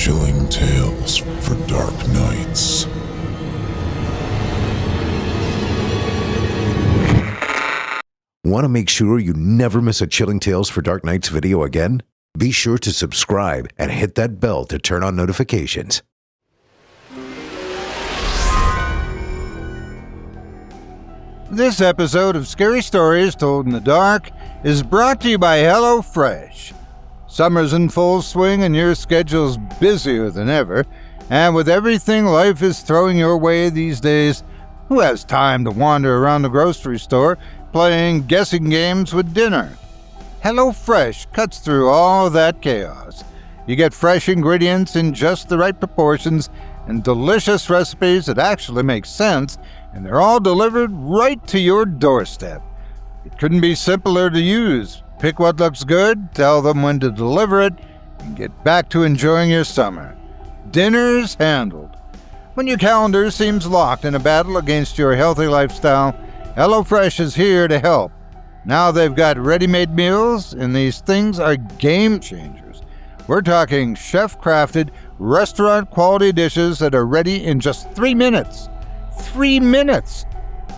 chilling tales for dark nights. Want to make sure you never miss a Chilling Tales for Dark Nights video again? Be sure to subscribe and hit that bell to turn on notifications. This episode of Scary Stories Told in the Dark is brought to you by HelloFresh. Summer's in full swing and your schedule's busier than ever, and with everything life is throwing your way these days, who has time to wander around the grocery store playing guessing games with dinner? HelloFresh cuts through all of that chaos. You get fresh ingredients in just the right proportions and delicious recipes that actually make sense, and they're all delivered right to your doorstep. It couldn't be simpler to use. Pick what looks good, tell them when to deliver it, and get back to enjoying your summer. Dinner's handled. When your calendar seems locked in a battle against your healthy lifestyle, HelloFresh is here to help. Now they've got ready-made meals, and these things are game changers. We're talking chef-crafted, restaurant-quality dishes that are ready in just 3 minutes. 3 minutes!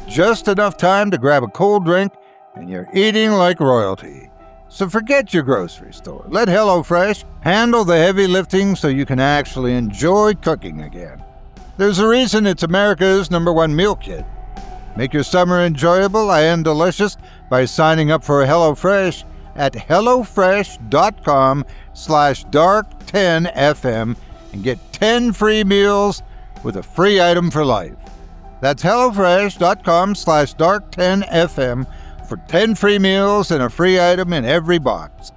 Just enough time to grab a cold drink, and you're eating like royalty. So forget your grocery store. Let HelloFresh handle the heavy lifting so you can actually enjoy cooking again. There's a reason it's America's #1 meal kit. Make your summer enjoyable and delicious by signing up for HelloFresh at hellofresh.com/dark10fm and get 10 free meals with a free item for life. That's hellofresh.com/dark10fm for 10 free meals and a free item in every box.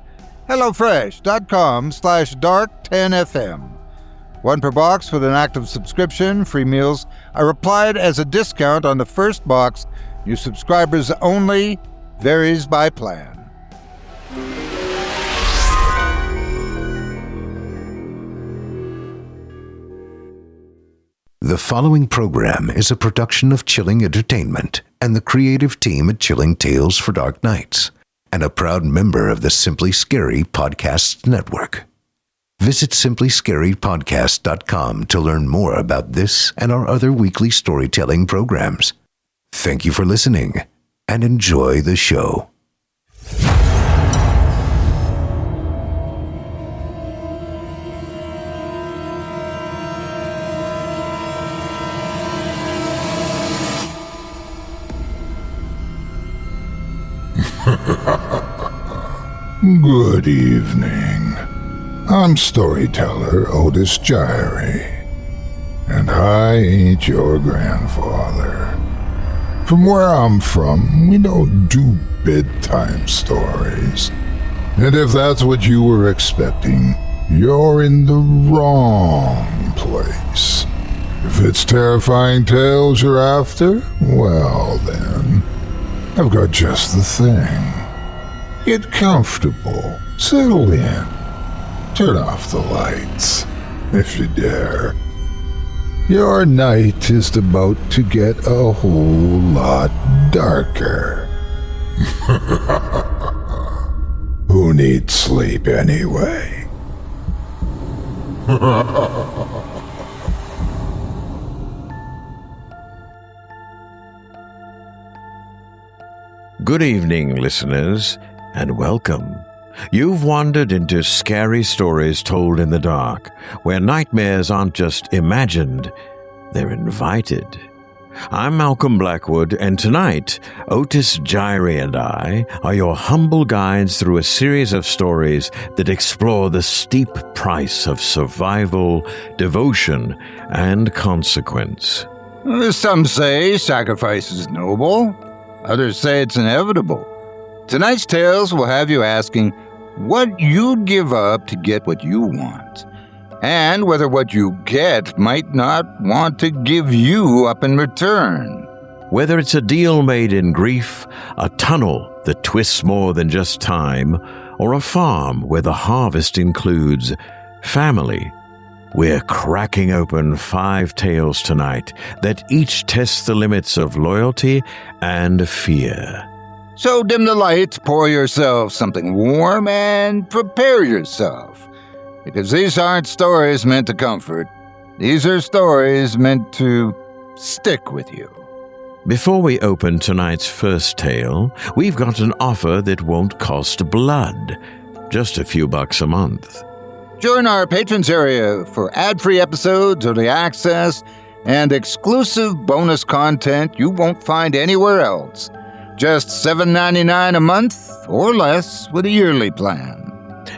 hellofresh.com/dark10fm. 1 per box with an active subscription. Free meals are applied as a discount on the first box. New subscribers only. Varies by plan. The following program is a production of Chilling Entertainment and the creative team at Chilling Tales for Dark Nights, and a proud member of the Simply Scary Podcasts Network. Visit simplyscarypodcast.com to learn more about this and our other weekly storytelling programs. Thank you for listening and enjoy the show. Good evening. I'm storyteller Otis Jiry, and I ain't your grandfather. From where I'm from, we don't do bedtime stories. And if that's what you were expecting, you're in the wrong place. If it's terrifying tales you're after, well then, I've got just the thing. Get comfortable, settle in, turn off the lights, if you dare. Your night is about to get a whole lot darker. Who needs sleep anyway? Good evening, listeners, and welcome. You've wandered into Scary Stories Told in the Dark, where nightmares aren't just imagined, they're invited. I'm Malcolm Blackwood, and tonight, Otis, Jiry, and I are your humble guides through a series of stories that explore the steep price of survival, devotion, and consequence. Some say sacrifice is noble. Others say it's inevitable. Tonight's tales will have you asking what you'd give up to get what you want, and whether what you get might not want to give you up in return. Whether it's a deal made in grief, a tunnel that twists more than just time, or a farm where the harvest includes family, we're cracking open 5 tales tonight that each test the limits of loyalty and fear. So dim the lights, pour yourself something warm, and prepare yourself. Because these aren't stories meant to comfort. These are stories meant to stick with you. Before we open tonight's first tale, we've got an offer that won't cost blood. Just a few bucks a month. Join our patrons area for ad-free episodes, early access, and exclusive bonus content you won't find anywhere else. Just $7.99 a month or less with a yearly plan.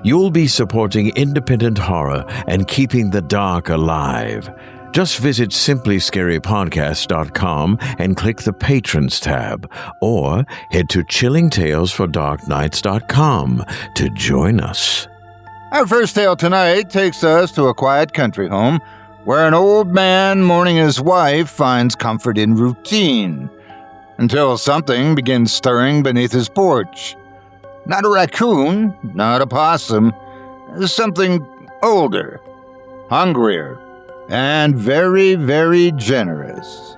You'll be supporting independent horror and keeping the dark alive. Just visit simplyscarypodcast.com and click the Patrons tab, or head to chillingtalesfordarknights.com to join us. Our first tale tonight takes us to a quiet country home where an old man mourning his wife finds comfort in routine, until something begins stirring beneath his porch. Not a raccoon, not a possum, something older, hungrier, and very, very generous.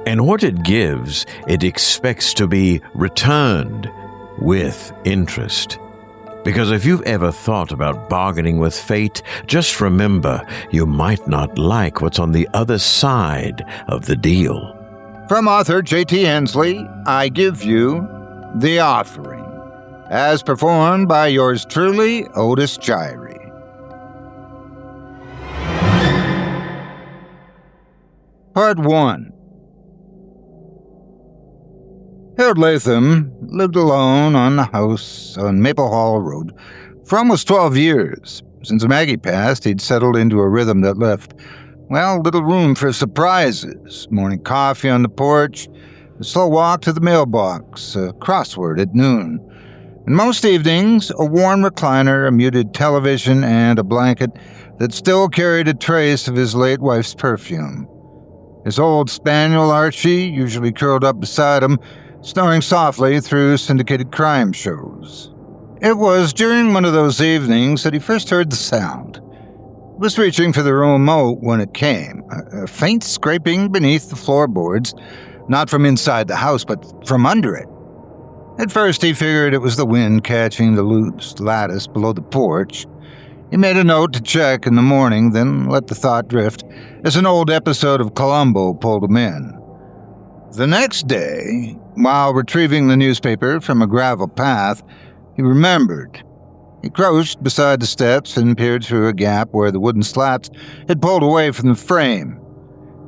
And what it gives, it expects to be returned with interest. Because if you've ever thought about bargaining with fate, just remember you might not like what's on the other side of the deal. From author J.T. Hensley, I give you The Offering, as performed by yours truly, Otis Jiry. Part 1. Harold Latham lived alone on the house on Maple Hall Road for almost 12 years. Since Maggie passed, he'd settled into a rhythm that left, well, little room for surprises. Morning coffee on the porch, a slow walk to the mailbox, a crossword at noon. And most evenings, a warm recliner, a muted television, and a blanket that still carried a trace of his late wife's perfume. His old spaniel, Archie, usually curled up beside him, snoring softly through syndicated crime shows. It was during one of those evenings that he first heard the sound. He was reaching for the remote when it came, a faint scraping beneath the floorboards, not from inside the house, but from under it. At first he figured it was the wind catching the loose lattice below the porch. He made a note to check in the morning, then let the thought drift as an old episode of Columbo pulled him in. The next day, while retrieving the newspaper from a gravel path, he remembered. He crouched beside the steps and peered through a gap where the wooden slats had pulled away from the frame.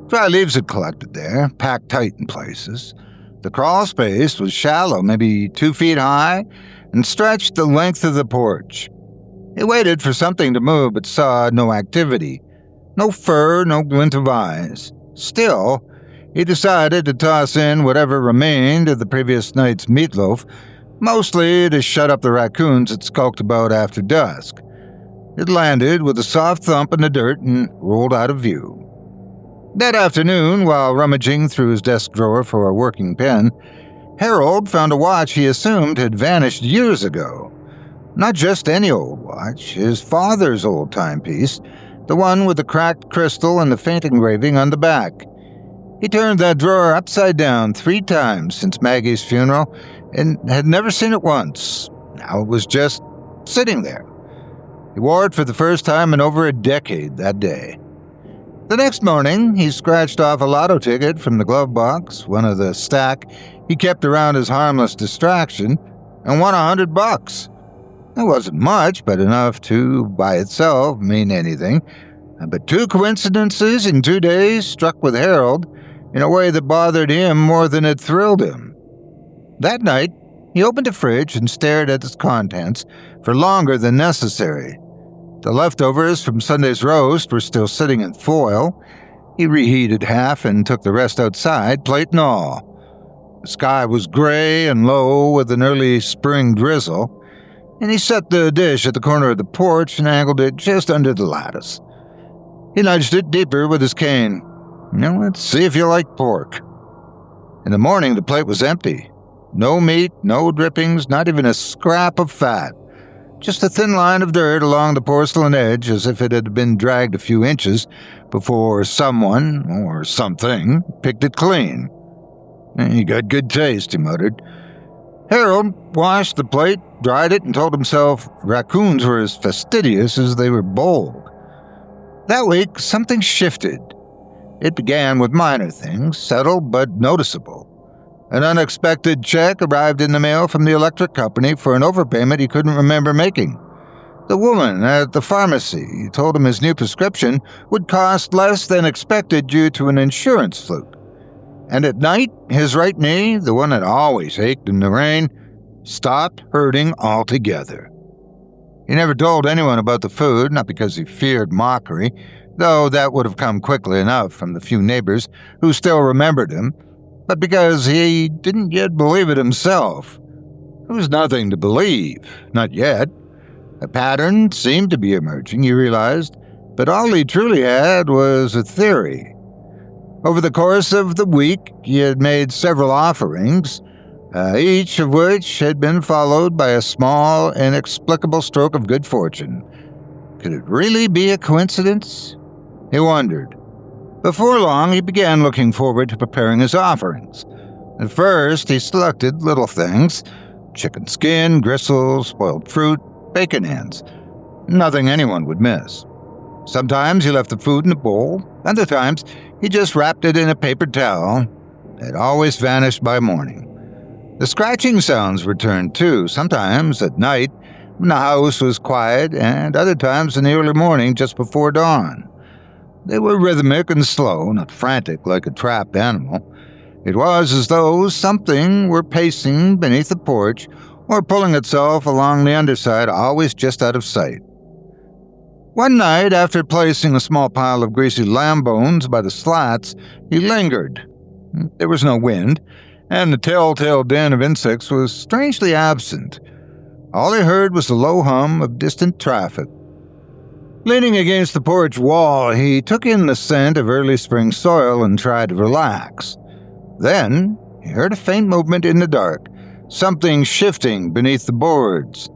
Dry leaves had collected there, packed tight in places. The crawl space was shallow, maybe 2 feet high, and stretched the length of the porch. He waited for something to move, but saw no activity. No fur, no glint of eyes. Still, he decided to toss in whatever remained of the previous night's meatloaf, mostly to shut up the raccoons that skulked about after dusk. It landed with a soft thump in the dirt and rolled out of view. That afternoon, while rummaging through his desk drawer for a working pen, Harold found a watch he assumed had vanished years ago. Not just any old watch, his father's old timepiece, the one with the cracked crystal and the faint engraving on the back. He turned that drawer upside down 3 times since Maggie's funeral and had never seen it once. Now it was just sitting there. He wore it for the first time in over a decade that day. The next morning, he scratched off a lotto ticket from the glove box, one of the stack he kept around as harmless distraction, and won $100. It wasn't much, but enough to, by itself, mean anything. But 2 coincidences in 2 days struck with Harold in a way that bothered him more than it thrilled him. That night, he opened the fridge and stared at its contents for longer than necessary. The leftovers from Sunday's roast were still sitting in foil. He reheated half and took the rest outside, plate and all. The sky was gray and low with an early spring drizzle, and he set the dish at the corner of the porch and angled it just under the lattice. He nudged it deeper with his cane. Now let's see if you like pork. In the morning, the plate was empty. No meat, no drippings, not even a scrap of fat. Just a thin line of dirt along the porcelain edge, as if it had been dragged a few inches before someone, or something, picked it clean. "You got good taste," he muttered. Harold washed the plate, dried it, and told himself raccoons were as fastidious as they were bold. That week, something shifted. It began with minor things, subtle but noticeable. An unexpected check arrived in the mail from the electric company for an overpayment he couldn't remember making. The woman at the pharmacy told him his new prescription would cost less than expected due to an insurance fluke. And at night, his right knee, the one that always ached in the rain, stopped hurting altogether. He never told anyone about the food, not because he feared mockery, though that would have come quickly enough from the few neighbors who still remembered him, but because he didn't yet believe it himself. There was nothing to believe, not yet. A pattern seemed to be emerging, he realized, but all he truly had was a theory. Over the course of the week, he had made several offerings, each of which had been followed by a small, inexplicable stroke of good fortune. Could it really be a coincidence? He wondered. Before long, he began looking forward to preparing his offerings. At first, he selected little things: chicken skin, gristles, spoiled fruit, bacon ends. Nothing anyone would miss. Sometimes he left the food in a bowl. Other times, he just wrapped it in a paper towel. It always vanished by morning. The scratching sounds returned too, sometimes at night when the house was quiet, and other times in the early morning just before dawn. They were rhythmic and slow, not frantic like a trapped animal. It was as though something were pacing beneath the porch or pulling itself along the underside, always just out of sight. One night, after placing a small pile of greasy lamb bones by the slats, he lingered. There was no wind, and the telltale din of insects was strangely absent. All he heard was the low hum of distant traffic. Leaning against the porch wall, he took in the scent of early spring soil and tried to relax. Then he heard a faint movement in the dark, something shifting beneath the boards.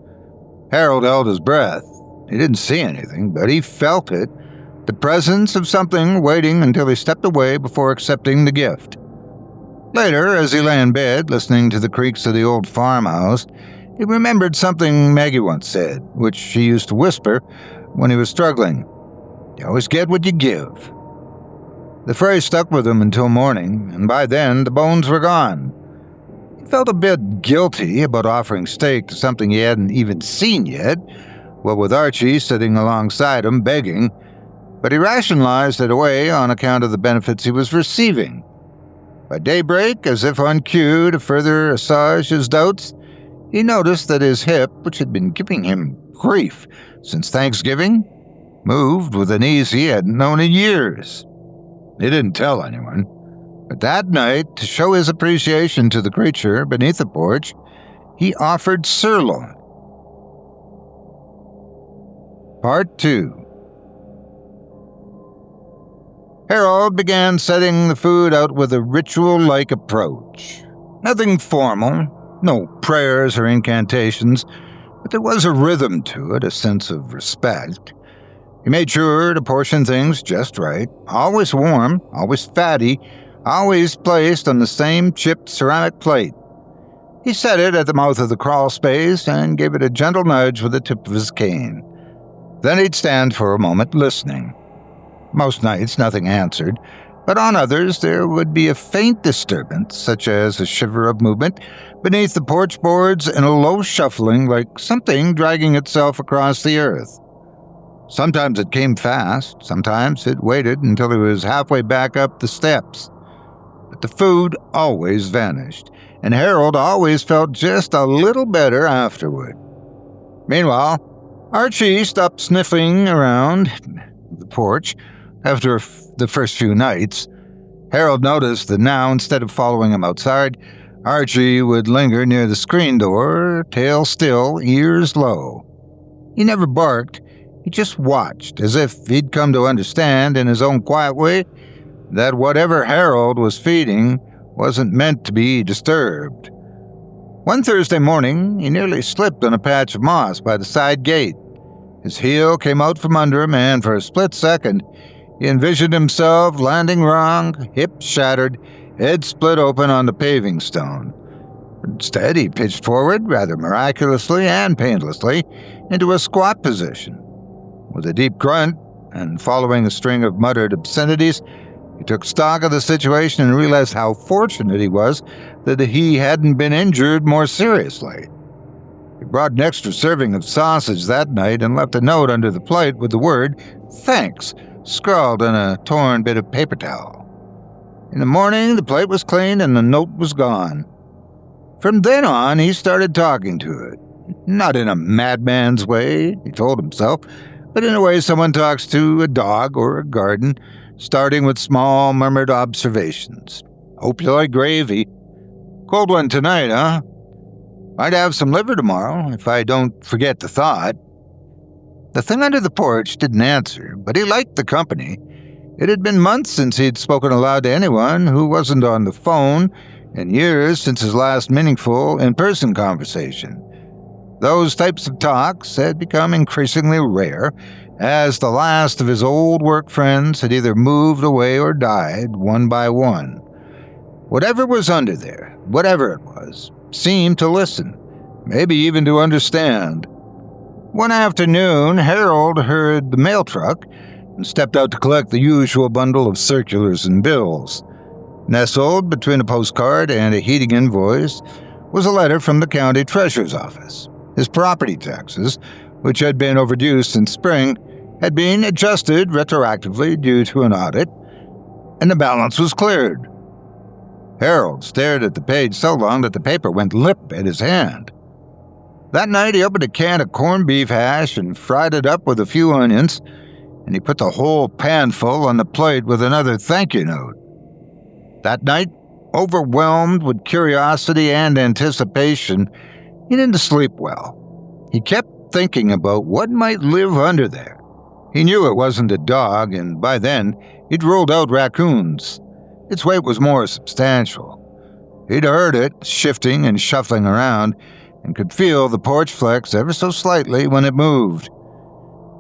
Harold held his breath. He didn't see anything, but he felt it, the presence of something waiting until he stepped away before accepting the gift. Later, as he lay in bed, listening to the creaks of the old farmhouse, he remembered something Maggie once said, which she used to whisper when he was struggling. "You always get what you give." The phrase stuck with him until morning, and by then the bones were gone. He felt a bit guilty about offering steak to something he hadn't even seen yet, what with Archie sitting alongside him begging, but he rationalized it away on account of the benefits he was receiving. By daybreak, as if on cue to further assuage his doubts, he noticed that his hip, which had been giving him grief since Thanksgiving, moved with an ease he hadn't known in years. He didn't tell anyone, but that night, to show his appreciation to the creature beneath the porch, he offered sirloin. Part 2. Harold began setting the food out with a ritual-like approach. Nothing formal, no prayers or incantations, but there was a rhythm to it, a sense of respect. He made sure to portion things just right, always warm, always fatty, always placed on the same chipped ceramic plate. He set it at the mouth of the crawl space and gave it a gentle nudge with the tip of his cane. Then he'd stand for a moment listening. Most nights nothing answered, but on others there would be a faint disturbance, such as a shiver of movement beneath the porch boards and a low shuffling like something dragging itself across the earth. Sometimes it came fast, sometimes it waited until he was halfway back up the steps. But the food always vanished, and Harold always felt just a little better afterward. Meanwhile, Archie stopped sniffing around the porch after the first few nights. Harold noticed that now, instead of following him outside, Archie would linger near the screen door, tail still, ears low. He never barked. He just watched, as if he'd come to understand in his own quiet way that whatever Harold was feeding wasn't meant to be disturbed. One Thursday morning, he nearly slipped on a patch of moss by the side gate. His heel came out from under him, and for a split second, he envisioned himself landing wrong, hip shattered, head split open on the paving stone. Instead, he pitched forward, rather miraculously and painlessly, into a squat position. With a deep grunt, and following a string of muttered obscenities, he took stock of the situation and realized how fortunate he was that he hadn't been injured more seriously. He brought an extra serving of sausage that night and left a note under the plate with the word, "Thanks," scrawled on a torn bit of paper towel. In the morning, the plate was clean and the note was gone. From then on, he started talking to it. Not in a madman's way, he told himself, but in a way someone talks to a dog or a garden, starting with small, murmured observations. "Hope you like gravy. Cold one tonight, huh? Might have some liver tomorrow, if I don't forget the thought." The thing under the porch didn't answer, but he liked the company. It had been months since he'd spoken aloud to anyone who wasn't on the phone, and years since his last meaningful in-person conversation. Those types of talks had become increasingly rare, as the last of his old work friends had either moved away or died one by one. Whatever was under there, whatever it was, seemed to listen, maybe even to understand. One afternoon, Harold heard the mail truck and stepped out to collect the usual bundle of circulars and bills. Nestled between a postcard and a heating invoice was a letter from the county treasurer's office. His property taxes, which had been overdue since spring, had been adjusted retroactively due to an audit, and the balance was cleared. Harold stared at the page so long that the paper went limp in his hand. That night he opened a can of corned beef hash and fried it up with a few onions, and he put the whole pan full on the plate with another thank you note. That night, overwhelmed with curiosity and anticipation, he didn't sleep well. He kept thinking about what might live under there. He knew it wasn't a dog, and by then, he'd ruled out raccoons. Its weight was more substantial. He'd heard it shifting and shuffling around, and could feel the porch flex ever so slightly when it moved.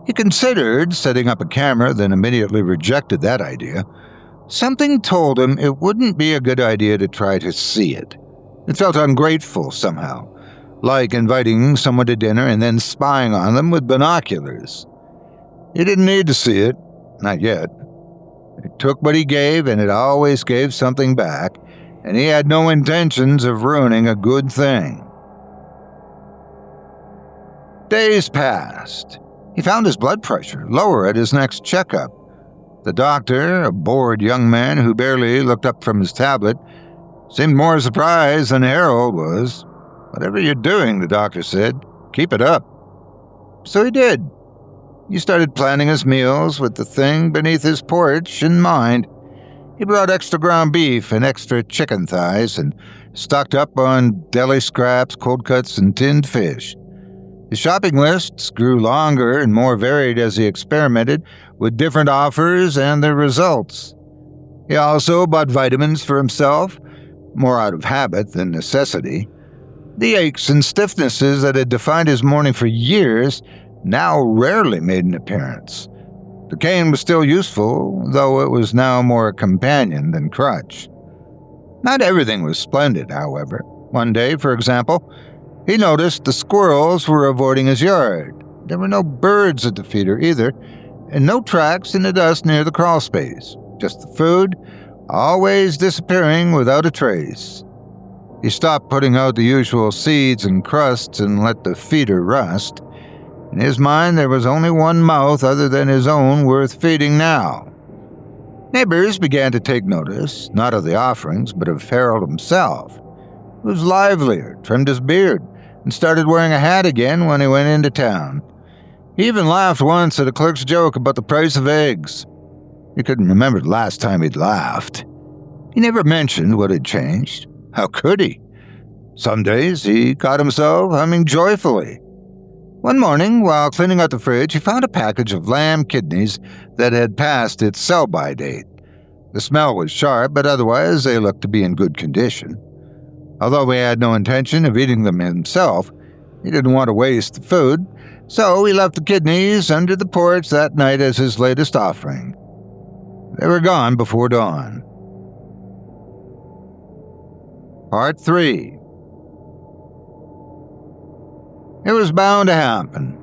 He considered setting up a camera, then immediately rejected that idea. Something told him it wouldn't be a good idea to try to see it. It felt ungrateful somehow, like inviting someone to dinner and then spying on them with binoculars. He didn't need to see it, not yet. It took what he gave, and it always gave something back, and he had no intentions of ruining a good thing. Days passed. He found his blood pressure lower at his next checkup. The doctor, a bored young man who barely looked up from his tablet, seemed more surprised than Harold was. "Whatever you're doing," the doctor said, "keep it up." So he did. He started planning his meals with the thing beneath his porch in mind. He brought extra ground beef and extra chicken thighs and stocked up on deli scraps, cold cuts, and tinned fish. His shopping lists grew longer and more varied as he experimented with different offers and their results. He also bought vitamins for himself, more out of habit than necessity. The aches and stiffnesses that had defined his morning for years now rarely made an appearance. The cane was still useful, though it was now more a companion than crutch. Not everything was splendid, however. One day, for example, he noticed the squirrels were avoiding his yard. There were no birds at the feeder either, and no tracks in the dust near the crawl space. Just the food, always disappearing without a trace. He stopped putting out the usual seeds and crusts and let the feeder rust. In his mind, there was only one mouth other than his own worth feeding now. Neighbors began to take notice, not of the offerings, but of Harold himself. He was livelier, trimmed his beard, and started wearing a hat again when he went into town. He even laughed once at a clerk's joke about the price of eggs. He couldn't remember the last time he'd laughed. He never mentioned what had changed. How could he? Some days he caught himself humming joyfully. One morning, while cleaning out the fridge, he found a package of lamb kidneys that had passed its sell-by date. The smell was sharp, but otherwise they looked to be in good condition. Although he had no intention of eating them himself, he didn't want to waste the food, so he left the kidneys under the porch that night as his latest offering. They were gone before dawn. Part 3. It was bound to happen.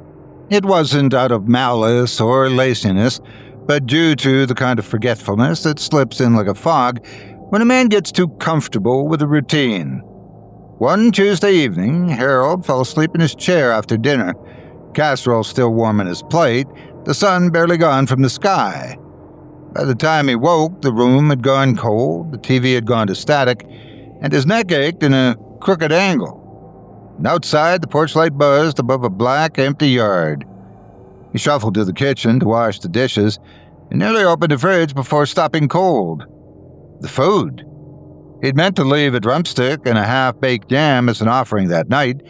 It wasn't out of malice or laziness, but due to the kind of forgetfulness that slips in like a fog when a man gets too comfortable with a routine. One Tuesday evening, Harold fell asleep in his chair after dinner, casserole still warm in his plate, the sun barely gone from the sky. By the time he woke, the room had gone cold, the TV had gone to static, and his neck ached in a crooked angle. And outside, the porch light buzzed above a black, empty yard. He shuffled to the kitchen to wash the dishes and nearly opened the fridge before stopping cold. The food. He'd meant to leave a drumstick and a half-baked yam as an offering that night,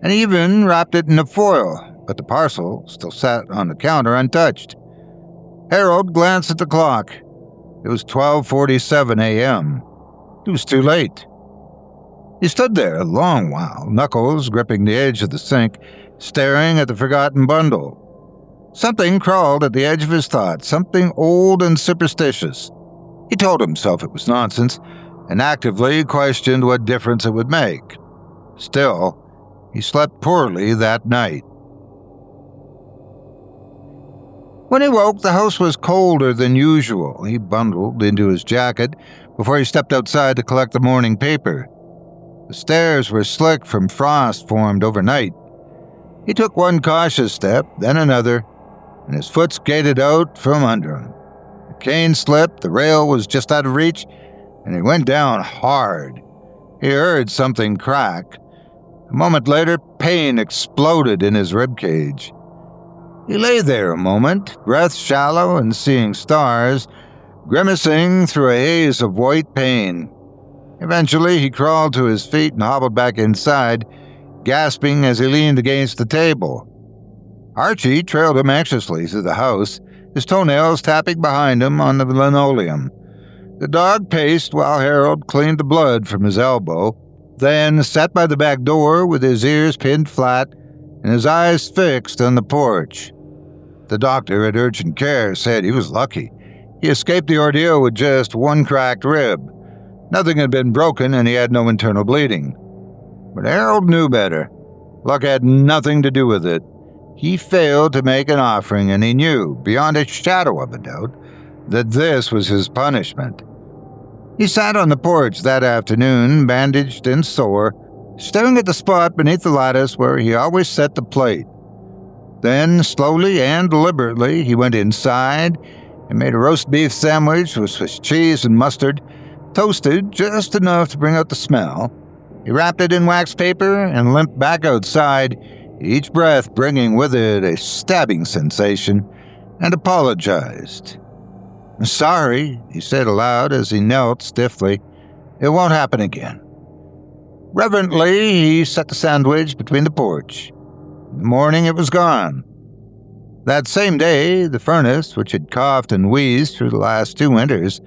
and he even wrapped it in a foil, but the parcel still sat on the counter untouched. Harold glanced at the clock. It was 12:47 a.m. It was too late. He stood there a long while, knuckles gripping the edge of the sink, staring at the forgotten bundle. Something crawled at the edge of his thoughts, something old and superstitious. He told himself it was nonsense, and actively questioned what difference it would make. Still, he slept poorly that night. When he woke, the house was colder than usual. He bundled into his jacket before he stepped outside to collect the morning paper. The stairs were slick from frost formed overnight. He took one cautious step, then another, and his foot skated out from under him. The cane slipped, the rail was just out of reach, and he went down hard. He heard something crack. A moment later, pain exploded in his ribcage. He lay there a moment, breath shallow and seeing stars, grimacing through a haze of white pain. Eventually, he crawled to his feet and hobbled back inside, gasping as he leaned against the table. Archie trailed him anxiously through the house, his toenails tapping behind him on the linoleum. The dog paced while Harold cleaned the blood from his elbow, then sat by the back door with his ears pinned flat and his eyes fixed on the porch. The doctor at urgent care said he was lucky. He escaped the ordeal with just one cracked rib. Nothing had been broken and he had no internal bleeding. But Harold knew better. Luck had nothing to do with it. He failed to make an offering, and he knew, beyond a shadow of a doubt, that this was his punishment. He sat on the porch that afternoon, bandaged and sore, staring at the spot beneath the lattice where he always set the plate. Then, slowly and deliberately, he went inside and made a roast beef sandwich with Swiss cheese and mustard, toasted just enough to bring out the smell. He wrapped it in wax paper and limped back outside, each breath bringing with it a stabbing sensation, and apologized. "Sorry," he said aloud as he knelt stiffly. "It won't happen again." Reverently, he set the sandwich between the porch. In the morning, it was gone. That same day, the furnace, which had coughed and wheezed through the last 2 winters,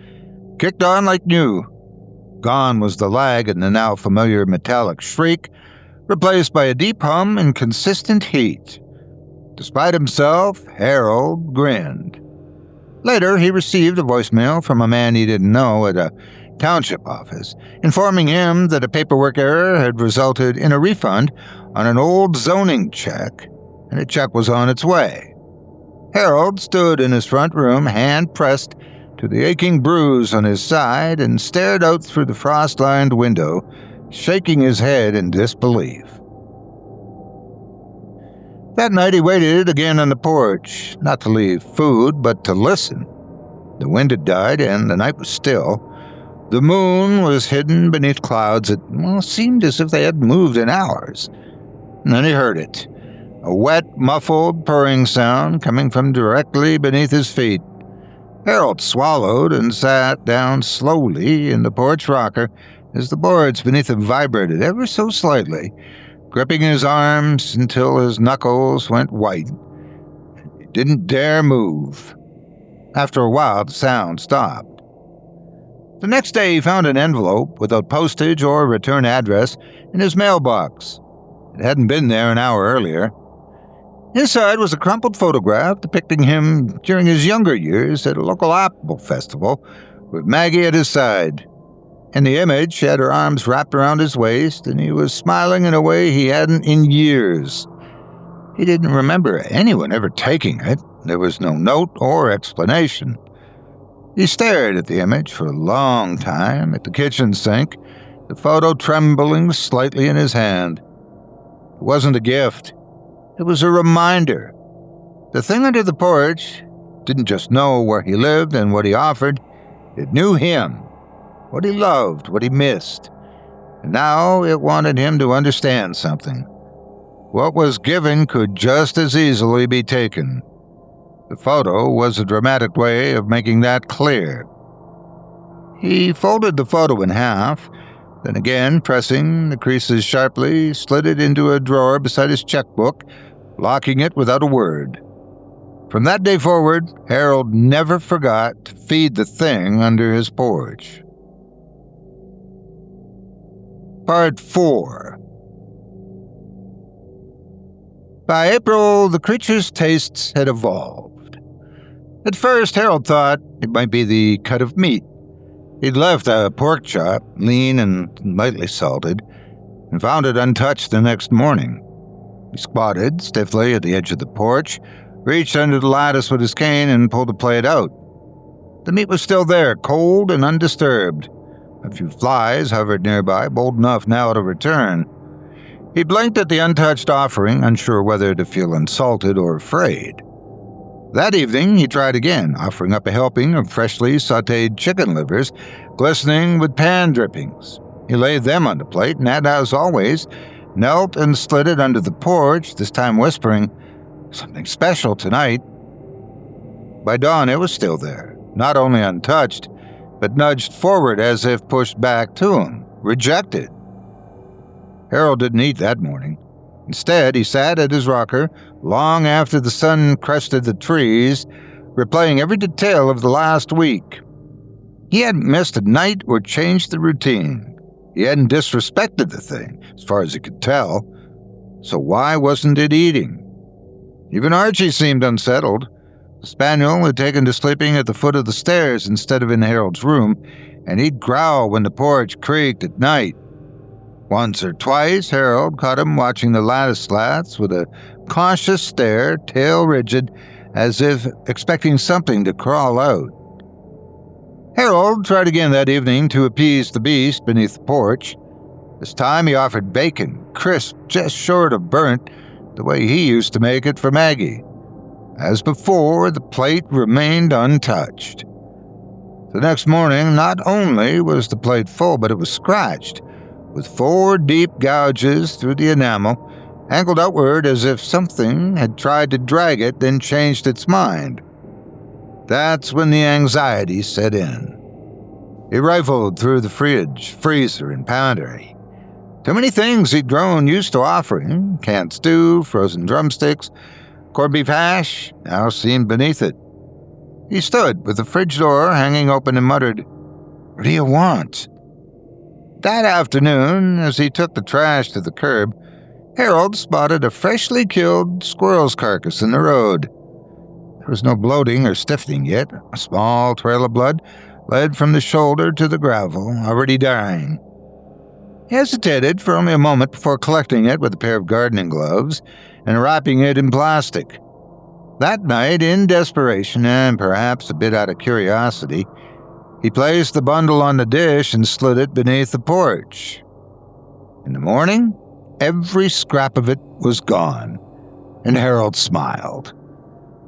kicked on like new. Gone was the lag in the now familiar metallic shriek, replaced by a deep hum and consistent heat. Despite himself, Harold grinned. Later, he received a voicemail from a man he didn't know at a township office, informing him that a paperwork error had resulted in a refund on an old zoning check, and a check was on its way. Harold stood in his front room, hand pressed to the aching bruise on his side, and stared out through the frost-lined window, shaking his head in disbelief. That night he waited again on the porch, not to leave food, but to listen. The wind had died, and the night was still. The moon was hidden beneath clouds that seemed as if they had moved in hours. And then he heard it, a wet, muffled purring sound coming from directly beneath his feet. Harold swallowed and sat down slowly in the porch rocker as the boards beneath him vibrated ever so slightly, gripping his arms until his knuckles went white. He didn't dare move. After a while, the sound stopped. The next day, he found an envelope without postage or return address in his mailbox. It hadn't been there an hour earlier. Inside was a crumpled photograph depicting him during his younger years at a local apple festival with Maggie at his side. In the image, she had her arms wrapped around his waist, and he was smiling in a way he hadn't in years. He didn't remember anyone ever taking it. There was no note or explanation. He stared at the image for a long time at the kitchen sink, the photo trembling slightly in his hand. It wasn't a gift. It was a reminder. The thing under the porch didn't just know where he lived and what he offered. It knew him, what he loved, what he missed. And now it wanted him to understand something. What was given could just as easily be taken. The photo was a dramatic way of making that clear. He folded the photo in half, then again, pressing the creases sharply, slid it into a drawer beside his checkbook, locking it without a word. From that day forward, Harold never forgot to feed the thing under his porch. Part 4. By April, the creature's tastes had evolved. At first, Harold thought it might be the cut of meat. He'd left a pork chop, lean and lightly salted, and found it untouched the next morning. He squatted stiffly at the edge of the porch, reached under the lattice with his cane, and pulled the plate out. The meat was still there, cold and undisturbed. A few flies hovered nearby, bold enough now to return. He blinked at the untouched offering, unsure whether to feel insulted or afraid. That evening, he tried again, offering up a helping of freshly sautéed chicken livers, glistening with pan drippings. He laid them on the plate and, as always, knelt and slid it under the porch, this time whispering, "Something special tonight." By dawn, it was still there, not only untouched, but nudged forward as if pushed back to him, rejected. Harold didn't eat that morning. Instead, he sat at his rocker long after the sun crested the trees, replaying every detail of the last week. He hadn't missed a night or changed the routine. He hadn't disrespected the thing, as far as he could tell. So why wasn't it eating? Even Archie seemed unsettled. The spaniel had taken to sleeping at the foot of the stairs instead of in Harold's room, and he'd growl when the porch creaked at night. Once or twice, Harold caught him watching the lattice slats with a cautious stare, tail rigid, as if expecting something to crawl out. Harold tried again that evening to appease the beast beneath the porch. This time he offered bacon, crisp, just short of burnt, the way he used to make it for Maggie. As before, the plate remained untouched. The next morning, not only was the plate full, but it was scratched, with 4 deep gouges through the enamel, angled outward as if something had tried to drag it, then changed its mind. That's when the anxiety set in. He rifled through the fridge, freezer, and pantry. Too many things he'd grown used to offering, canned stew, frozen drumsticks, corned beef hash, now seemed beneath it. He stood with the fridge door hanging open and muttered, "What do you want?" That afternoon, as he took the trash to the curb, Harold spotted a freshly killed squirrel's carcass in the road. There was no bloating or stiffening yet. A small trail of blood led from the shoulder to the gravel, already dying. He hesitated for only a moment before collecting it with a pair of gardening gloves and wrapping it in plastic. That night, in desperation and perhaps a bit out of curiosity, he placed the bundle on the dish and slid it beneath the porch. In the morning, every scrap of it was gone, and Harold smiled.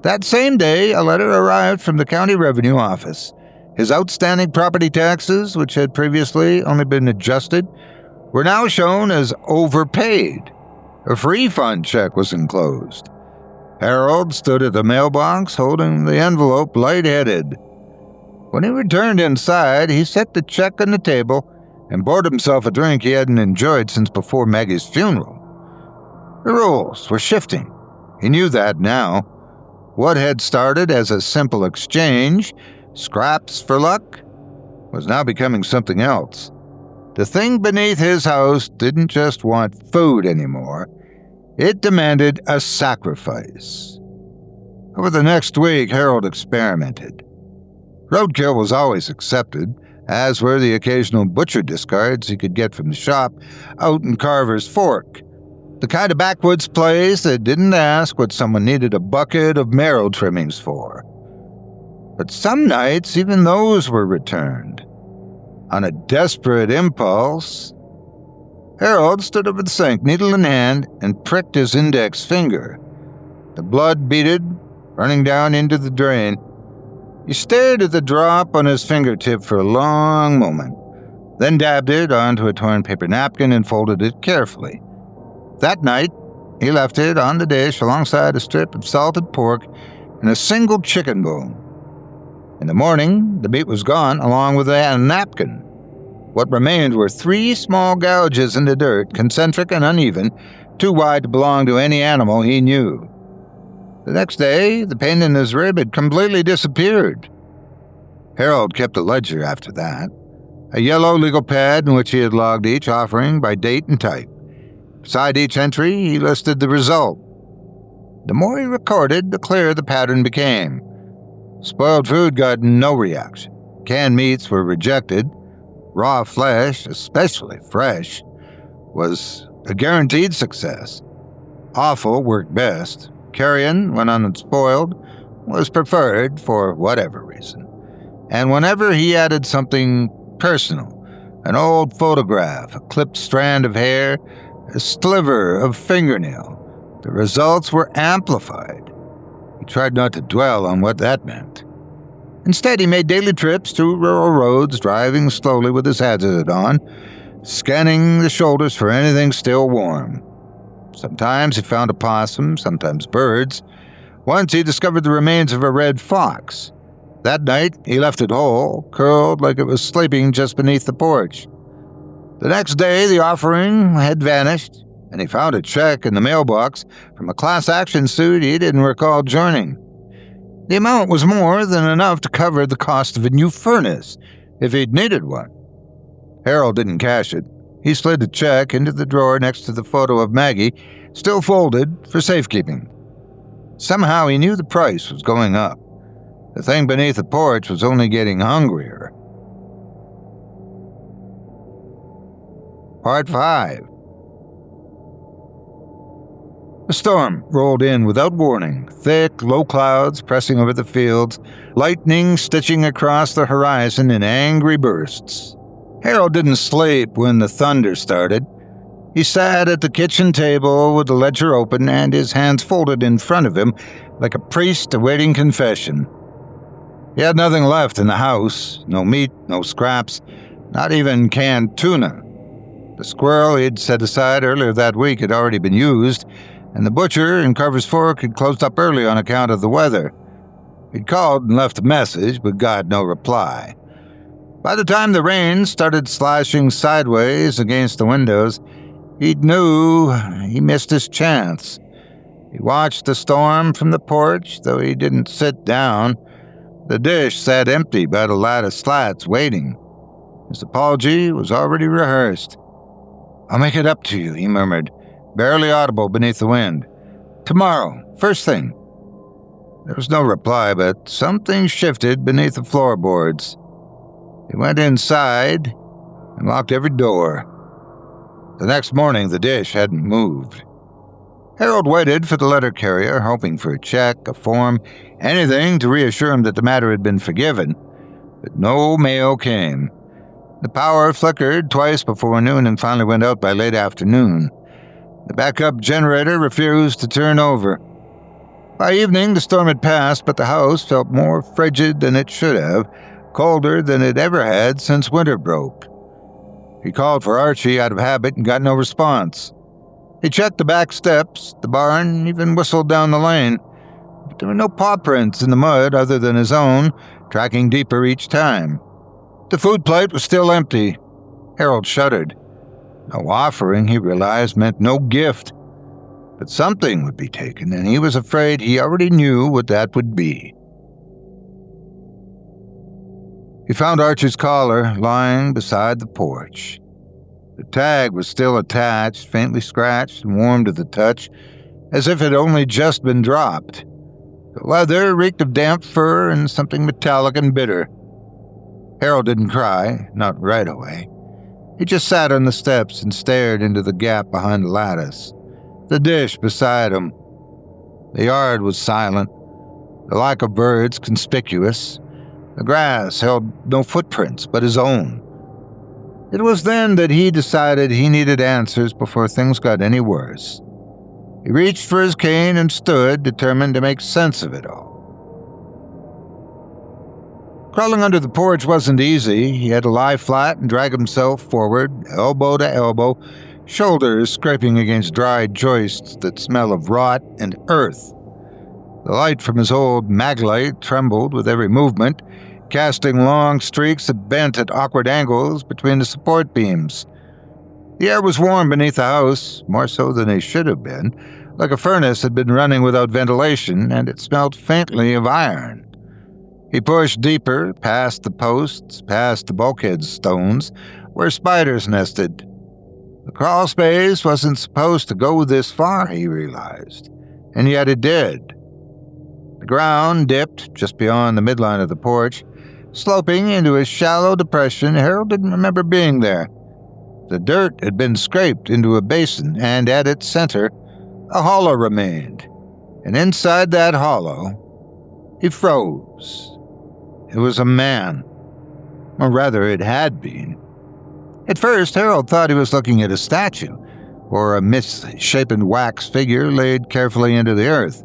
That same day, a letter arrived from the county revenue office. His outstanding property taxes, which had previously only been adjusted, were now shown as overpaid. A refund check was enclosed. Harold stood at the mailbox, holding the envelope light-headed. When he returned inside, he set the check on the table and bought himself a drink he hadn't enjoyed since before Maggie's funeral. The rules were shifting. He knew that now. What had started as a simple exchange, scraps for luck, was now becoming something else. The thing beneath his house didn't just want food anymore. It demanded a sacrifice. Over the next week, Harold experimented. Roadkill was always accepted, as were the occasional butcher discards he could get from the shop out in Carver's Fork. The kind of backwoods place that didn't ask what someone needed a bucket of marrow trimmings for. But some nights, even those were returned. On a desperate impulse, Harold stood over the sink, needle in hand, and pricked his index finger. The blood beaded, running down into the drain. He stared at the drop on his fingertip for a long moment, then dabbed it onto a torn paper napkin and folded it carefully. That night, he left it on the dish alongside a strip of salted pork and a single chicken bone. In the morning, the meat was gone, along with a napkin. What remained were 3 small gouges in the dirt, concentric and uneven, too wide to belong to any animal he knew. The next day, the pain in his rib had completely disappeared. Harold kept a ledger after that, a yellow legal pad in which he had logged each offering by date and type. Beside each entry, he listed the result. The more he recorded, the clearer the pattern became. Spoiled food got no reaction. Canned meats were rejected. Raw flesh, especially fresh, was a guaranteed success. Offal worked best. Carrion, when unspoiled, was preferred for whatever reason. And whenever he added something personal, an old photograph, a clipped strand of hair, a sliver of fingernail, the results were amplified. He tried not to dwell on what that meant. Instead, he made daily trips to rural roads, driving slowly with his hazard on, scanning the shoulders for anything still warm. Sometimes he found a possum, sometimes birds. Once he discovered the remains of a red fox. That night, he left it whole, curled like it was sleeping just beneath the porch. The next day, the offering had vanished, and he found a check in the mailbox from a class action suit he didn't recall joining. The amount was more than enough to cover the cost of a new furnace, if he'd needed one. Harold didn't cash it. He slid the check into the drawer next to the photo of Maggie, still folded for safekeeping. Somehow he knew the price was going up. The thing beneath the porch was only getting hungrier. Part 5. A storm rolled in without warning, thick, low clouds pressing over the fields, lightning stitching across the horizon in angry bursts. Harold didn't sleep when the thunder started. He sat at the kitchen table with the ledger open and his hands folded in front of him like a priest awaiting confession. He had nothing left in the house, no meat, no scraps, not even canned tuna. The squirrel he'd set aside earlier that week had already been used, and the butcher in Carver's Fork had closed up early on account of the weather. He'd called and left a message, but got no reply. By the time the rain started slashing sideways against the windows, he knew he missed his chance. He watched the storm from the porch, though he didn't sit down. The dish sat empty by the lattice slats, waiting. His apology was already rehearsed. "I'll make it up to you," he murmured, barely audible beneath the wind. "Tomorrow, first thing." There was no reply, but something shifted beneath the floorboards. He went inside and locked every door. The next morning, the dish hadn't moved. Harold waited for the letter carrier, hoping for a check, a form, anything to reassure him that the matter had been forgiven, but no mail came. The power flickered twice before noon and finally went out by late afternoon. The backup generator refused to turn over. By evening, the storm had passed, but the house felt more frigid than it should have, colder than it ever had since winter broke. He called for Archie out of habit and got no response. He checked the back steps, the barn, even whistled down the lane. But there were no paw prints in the mud other than his own, tracking deeper each time. The food plate was still empty. Harold shuddered. No offering, he realized, meant no gift. But something would be taken, and he was afraid he already knew what that would be. He found Archie's collar lying beside the porch. The tag was still attached, faintly scratched and warm to the touch, as if it had only just been dropped. The leather reeked of damp fur and something metallic and bitter. Harold didn't cry, not right away. He just sat on the steps and stared into the gap behind the lattice. the dish beside him. The yard was silent, the lack of birds conspicuous. The grass held no footprints but his own. It was then that he decided he needed answers before things got any worse. He reached for his cane and stood, determined to make sense of it all. Crawling under the porch wasn't easy. He had to lie flat and drag himself forward, elbow to elbow, shoulders scraping against dry joists that smell of rot and earth. The light from his old maglite trembled with every movement, casting long streaks that bent at awkward angles between the support beams. The air was warm beneath the house, more so than it should have been, like a furnace had been running without ventilation, and it smelled faintly of iron. He pushed deeper, past the posts, past the bulkhead stones, where spiders nested. The crawl space wasn't supposed to go this far, he realized, and yet it did. The ground dipped just beyond the midline of the porch, sloping into a shallow depression Harold didn't remember being there. The dirt had been scraped into a basin, and at its center, a hollow remained. And inside that hollow, he froze. It was a man. Or rather, it had been. At first, Harold thought he was looking at a statue, or a misshapen wax figure laid carefully into the earth.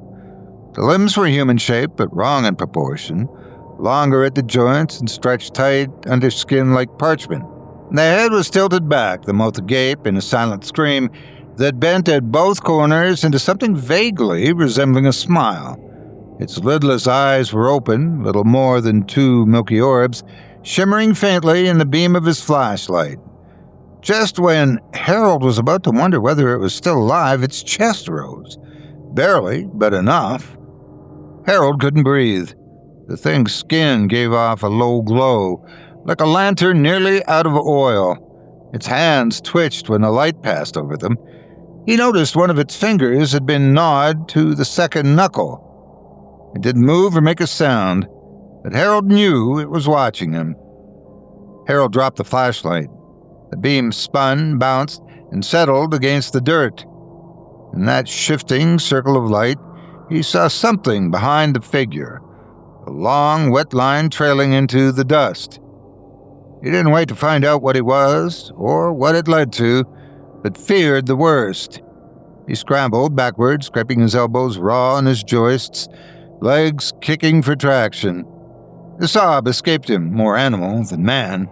The limbs were human-shaped, but wrong in proportion, longer at the joints and stretched tight under skin like parchment. The head was tilted back, the mouth agape in a silent scream that bent at both corners into something vaguely resembling a smile. Its lidless eyes were open, little more than two milky orbs, shimmering faintly in the beam of his flashlight. Just when Harold was about to wonder whether it was still alive, its chest rose. Barely, but enough. Harold couldn't breathe. The thing's skin gave off a low glow, like a lantern nearly out of oil. Its hands twitched when the light passed over them. He noticed one of its fingers had been gnawed to the second knuckle. It didn't move or make a sound, but Harold knew it was watching him. Harold dropped the flashlight. The beam spun, bounced, and settled against the dirt. In that shifting circle of light, he saw something behind the figure, a long, wet line trailing into the dust. He didn't wait to find out what it was, or what it led to, but feared the worst. He scrambled backward, scraping his elbows raw on his joists, legs kicking for traction. The sob escaped him, more animal than man.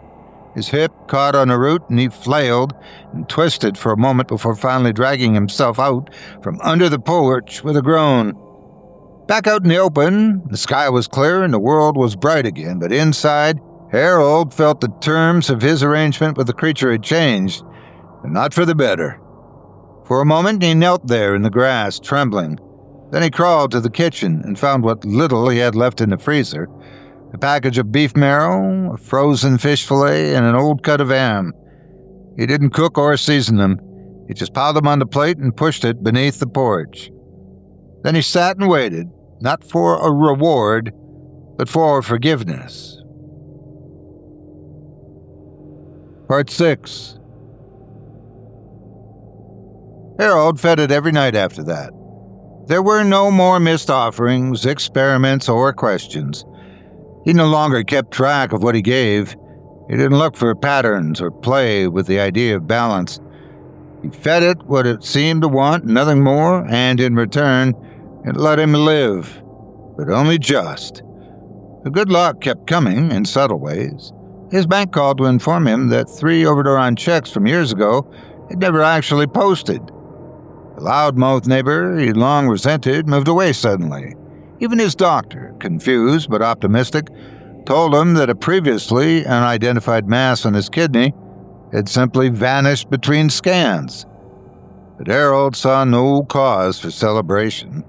His hip caught on a root, and he flailed and twisted for a moment before finally dragging himself out from under the porch with a groan. Back out in the open, the sky was clear and the world was bright again, but inside, Harold felt the terms of his arrangement with the creature had changed, but not for the better. For a moment, he knelt there in the grass, trembling. Then he crawled to the kitchen and found what little he had left in the freezer, a package of beef marrow, a frozen fish fillet, and an old cut of ham. He didn't cook or season them. He just piled them on the plate and pushed it beneath the porch. Then he sat and waited, not for a reward, but for forgiveness. Part 6. Harold fed it every night after that. There were no more missed offerings, experiments, or questions. He no longer kept track of what he gave. He didn't look for patterns or play with the idea of balance. He fed it what it seemed to want, nothing more, and in return, it let him live, but only just. The good luck kept coming in subtle ways. His bank called to inform him that 3 overdrawn checks from years ago had never actually posted. The loudmouth neighbor he'd long resented moved away suddenly. Even his doctor, confused but optimistic, told him that a previously unidentified mass on his kidney had simply vanished between scans. But Harold saw no cause for celebration.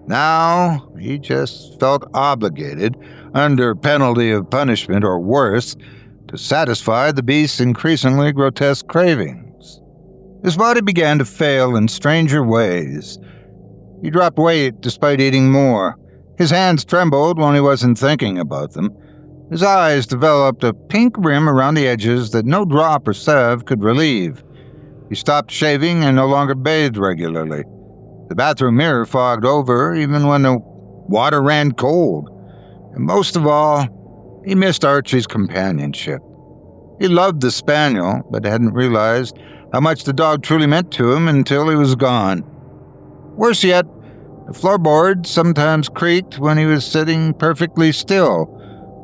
Now, he just felt obligated, under penalty of punishment or worse, to satisfy the beast's increasingly grotesque cravings. His body began to fail in stranger ways. He dropped weight despite eating more. His hands trembled when he wasn't thinking about them. His eyes developed a pink rim around the edges that no drop or salve could relieve. He stopped shaving and no longer bathed regularly. The bathroom mirror fogged over even when the water ran cold. And most of all, he missed Archie's companionship. He loved the spaniel, but hadn't realized how much the dog truly meant to him until he was gone. Worse yet, the floorboards sometimes creaked when he was sitting perfectly still,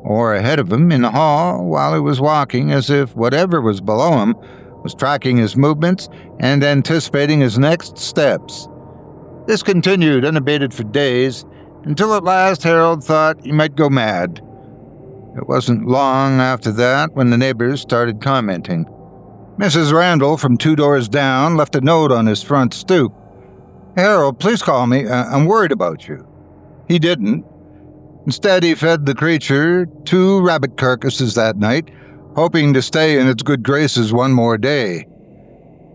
or ahead of him in the hall while he was walking, as if whatever was below him was tracking his movements and anticipating his next steps. This continued unabated for days, until at last Harold thought he might go mad. It wasn't long after that when the neighbors started commenting. Mrs. Randall from 2 doors down left a note on his front stoop. "Harold, please call me. I'm worried about you." He didn't. Instead, he fed the creature 2 rabbit carcasses that night, hoping to stay in its good graces one more day.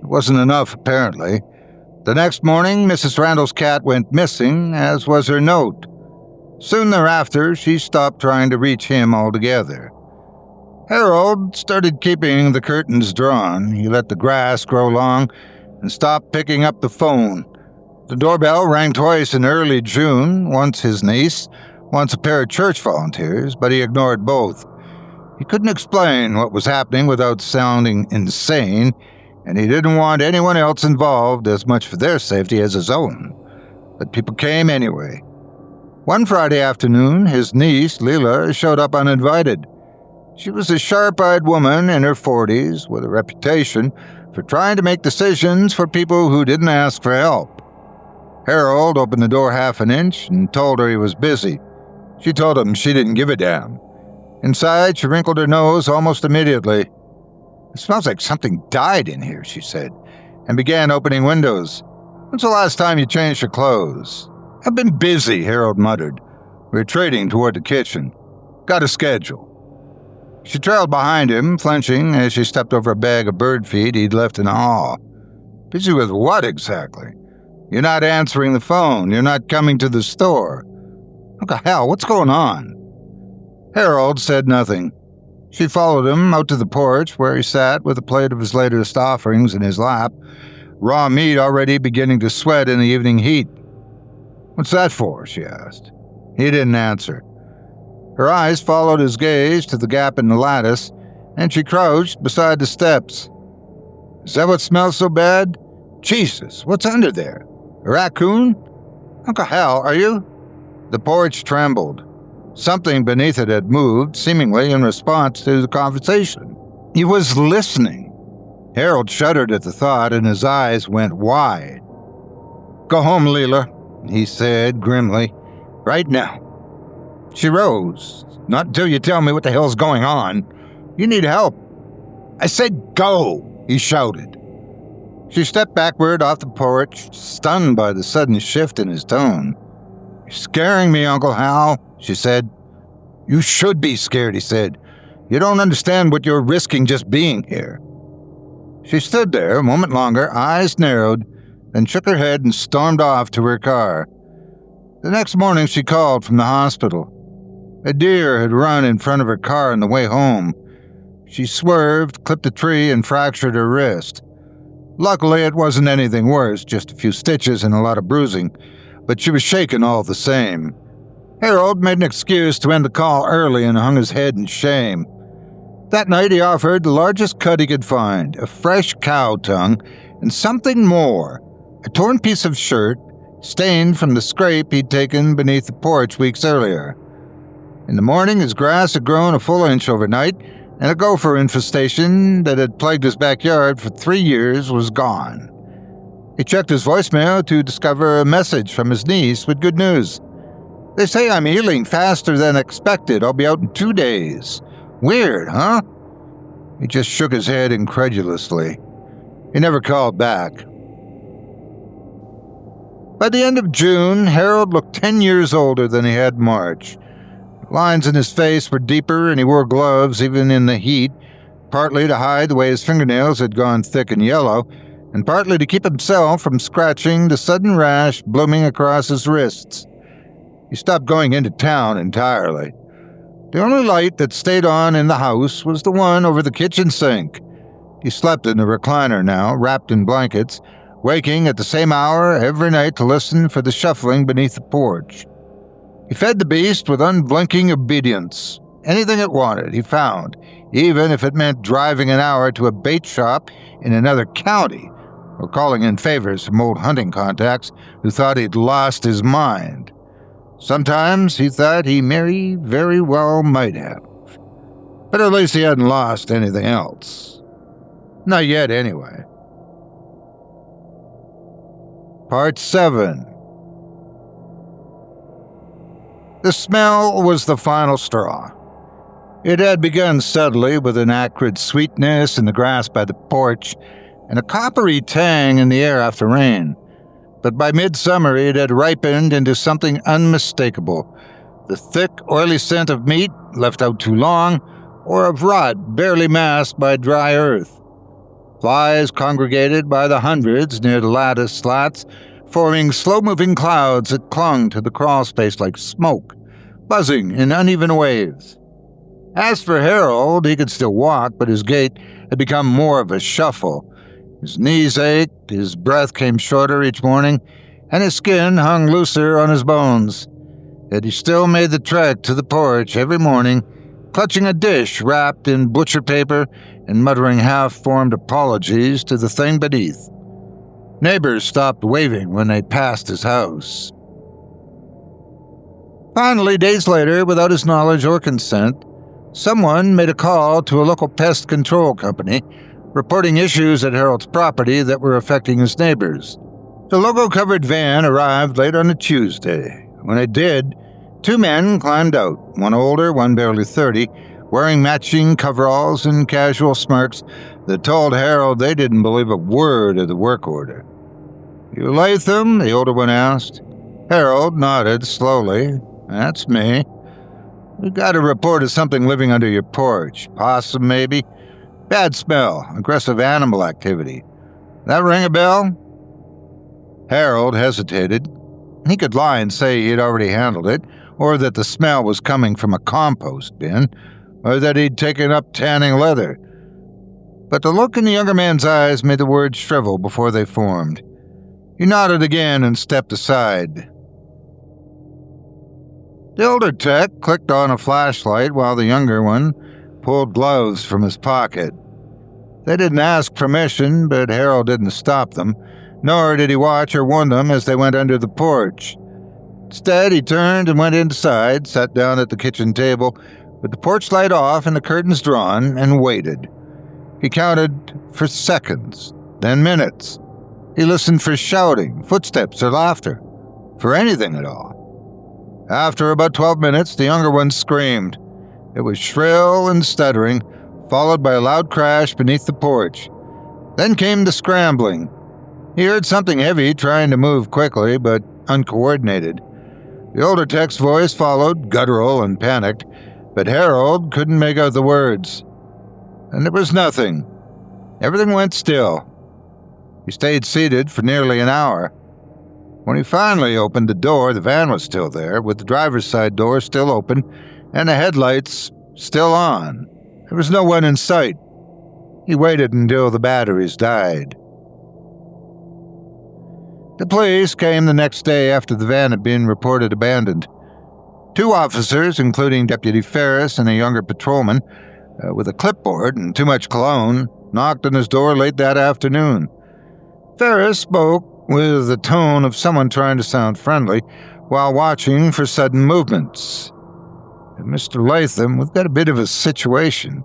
It wasn't enough, apparently. The next morning, Mrs. Randall's cat went missing, as was her note. Soon thereafter, she stopped trying to reach him altogether. Harold started keeping the curtains drawn. He let the grass grow long and stopped picking up the phone. The doorbell rang twice in early June, once his niece, once a pair of church volunteers, but he ignored both. He couldn't explain what was happening without sounding insane, and he didn't want anyone else involved as much for their safety as his own. But people came anyway. One Friday afternoon, his niece, Leela, showed up uninvited. She was a sharp-eyed woman in her 40s with a reputation for trying to make decisions for people who didn't ask for help. Harold opened the door half an inch and told her he was busy. She told him she didn't give a damn. Inside, she wrinkled her nose almost immediately. "It smells like something died in here," she said, and began opening windows. "When's the last time you changed your clothes?" "I've been busy," Harold muttered, retreating toward the kitchen. "Got a schedule." She trailed behind him, flinching as she stepped over a bag of bird feed he'd left in the hall. "Busy with what exactly? You're not answering the phone. You're not coming to the store. What the hell? What's going on?" Harold said nothing. She followed him out to the porch, where he sat with a plate of his latest offerings in his lap, raw meat already beginning to sweat in the evening heat. "What's that for?" she asked. He didn't answer. Her eyes followed his gaze to the gap in the lattice, and she crouched beside the steps. "Is that what smells so bad? Jesus, what's under there? A raccoon? What the hell, are you?" The porch trembled. Something beneath it had moved, seemingly in response to the conversation. He was listening. Harold shuddered at the thought, and his eyes went wide. "Go home, Leela," he said grimly. "Right now." She rose. "Not until you tell me what the hell's going on. You need help." "I said go," he shouted. She stepped backward off the porch, stunned by the sudden shift in his tone. "You're scaring me, Uncle Hal," she said. "You should be scared," he said. "You don't understand what you're risking just being here." She stood there a moment longer, eyes narrowed, then shook her head and stormed off to her car. The next morning she called from the hospital. A deer had run in front of her car on the way home. She swerved, clipped a tree, and fractured her wrist. Luckily, it wasn't anything worse, just a few stitches and a lot of bruising, but she was shaken all the same. Harold made an excuse to end the call early and hung his head in shame. That night he offered the largest cut he could find, a fresh cow tongue, and something more, a torn piece of shirt, stained from the scrape he'd taken beneath the porch weeks earlier. In the morning, his grass had grown a full inch overnight, and a gopher infestation that had plagued his backyard for 3 years was gone. He checked his voicemail to discover a message from his niece with good news. "They say I'm healing faster than expected. I'll be out in 2 days. Weird, huh?" He just shook his head incredulously. He never called back. By the end of June, Harold looked 10 years older than he had in March. Lines in his face were deeper, and he wore gloves even in the heat, partly to hide the way his fingernails had gone thick and yellow, and partly to keep himself from scratching the sudden rash blooming across his wrists. He stopped going into town entirely. The only light that stayed on in the house was the one over the kitchen sink. He slept in the recliner now, wrapped in blankets, waking at the same hour every night to listen for the shuffling beneath the porch. He fed the beast with unblinking obedience. Anything it wanted, he found, even if it meant driving an hour to a bait shop in another county, or calling in favors from old hunting contacts who thought he'd lost his mind. Sometimes he thought he very well might have. But at least he hadn't lost anything else. Not yet, anyway. Part 7. The smell was the final straw. It had begun subtly with an acrid sweetness in the grass by the porch and a coppery tang in the air after rain. But by midsummer it had ripened into something unmistakable, the thick, oily scent of meat left out too long, or of rot barely masked by dry earth. Flies congregated by the hundreds near the lattice slats, forming slow-moving clouds that clung to the crawlspace like smoke, buzzing in uneven waves. As for Harold, he could still walk, but his gait had become more of a shuffle. His knees ached, his breath came shorter each morning, and his skin hung looser on his bones. Yet he still made the trek to the porch every morning, clutching a dish wrapped in butcher paper and muttering half-formed apologies to the thing beneath. Neighbors stopped waving when they passed his house. Finally, days later, without his knowledge or consent, someone made a call to a local pest control company, reporting issues at Harold's property that were affecting his neighbors. The logo-covered van arrived late on a Tuesday. When it did, 2 men climbed out, one older, one barely 30, wearing matching coveralls and casual smirks that told Harold they didn't believe a word of the work order. "You Latham?" the older one asked. Harold nodded slowly. "That's me. We got a report of something living under your porch. Possum, maybe? Bad smell, aggressive animal activity. That ring a bell?" Harold hesitated. He could lie and say he'd already handled it, or that the smell was coming from a compost bin, or that he'd taken up tanning leather. But the look in the younger man's eyes made the words shrivel before they formed. He nodded again and stepped aside. The older tech clicked on a flashlight while the younger one pulled gloves from his pocket. They didn't ask permission, but Harold didn't stop them, nor did he watch or warn them as they went under the porch. Instead, he turned and went inside, sat down at the kitchen table, with the porch light off and the curtains drawn, and waited. He counted for seconds, then minutes. He listened for shouting, footsteps, or laughter, for anything at all. After about 12 minutes, the younger one screamed. It was shrill and stuttering, followed by a loud crash beneath the porch. Then came the scrambling. He heard something heavy trying to move quickly, but uncoordinated. The older tech's voice followed, guttural and panicked, but Harold couldn't make out the words. And there was nothing. Everything went still. He stayed seated for nearly an hour. When he finally opened the door, the van was still there, with the driver's side door still open and the headlights still on. There was no one in sight. He waited until the batteries died. The police came the next day after the van had been reported abandoned. 2 officers, including Deputy Ferris and a younger patrolman, with a clipboard and too much cologne, knocked on his door late that afternoon. Ferris spoke with the tone of someone trying to sound friendly while watching for sudden movements. "Mr. Latham, we've got a bit of a situation.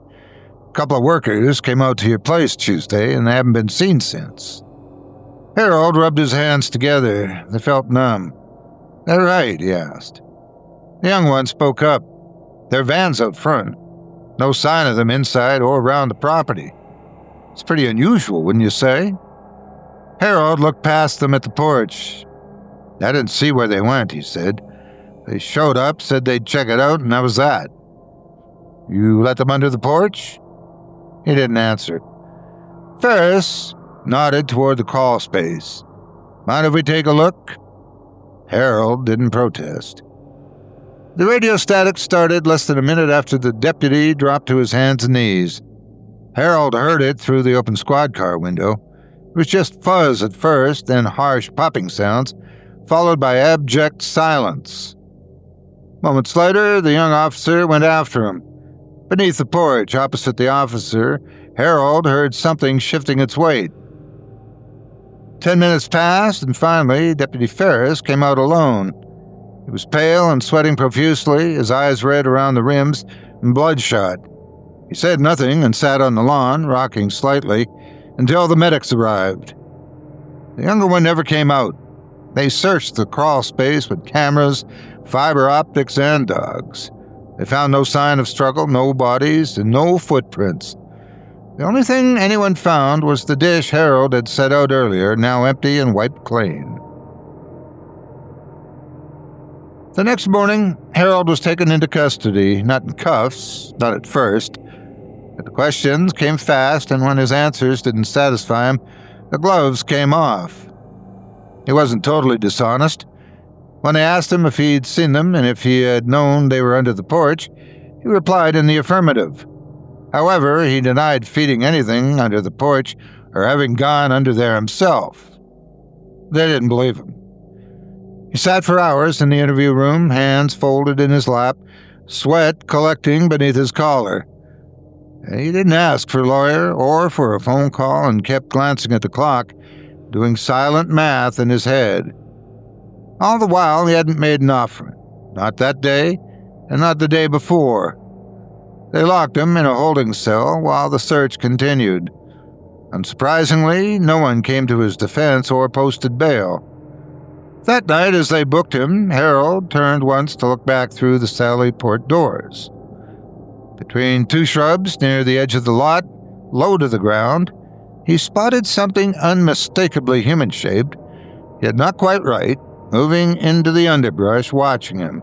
A couple of workers came out to your place Tuesday and they haven't been seen since." Harold rubbed his hands together. They felt numb. "That right?" he asked. The young one spoke up. "Their van's out front. No sign of them inside or around the property. It's pretty unusual, wouldn't you say?" Harold looked past them at the porch. "I didn't see where they went," he said. "They showed up, said they'd check it out, and that was that." "You let them under the porch?" He didn't answer. Ferris nodded toward the crawl space. "Mind if we take a look?" Harold didn't protest. The radio static started less than a minute after the deputy dropped to his hands and knees. Harold heard it through the open squad car window. It was just fuzz at first, then harsh popping sounds, followed by abject silence. Moments later, the young officer went after him. Beneath the porch, opposite the officer, Harold heard something shifting its weight. 10 minutes passed, and finally, Deputy Ferris came out alone. He was pale and sweating profusely, his eyes red around the rims and bloodshot. He said nothing and sat on the lawn, rocking slightly, until the medics arrived. The younger one never came out. They searched the crawl space with cameras, fiber optics, and dogs. They found no sign of struggle, no bodies, and no footprints. The only thing anyone found was the dish Harold had set out earlier, now empty and wiped clean. The next morning, Harold was taken into custody, not in cuffs, not at first. But the questions came fast, and when his answers didn't satisfy him, the gloves came off. He wasn't totally dishonest. When they asked him if he'd seen them and if he had known they were under the porch, he replied in the affirmative. However, he denied feeding anything under the porch or having gone under there himself. They didn't believe him. He sat for hours in the interview room, hands folded in his lap, sweat collecting beneath his collar. He didn't ask for a lawyer or for a phone call and kept glancing at the clock, doing silent math in his head. All the while, he hadn't made an offering. Not that day, and not the day before. They locked him in a holding cell while the search continued. Unsurprisingly, no one came to his defense or posted bail. That night, as they booked him, Harold turned once to look back through the Sally Port doors. Between two shrubs near the edge of the lot, low to the ground, he spotted something unmistakably human-shaped, yet not quite right, moving into the underbrush, watching him.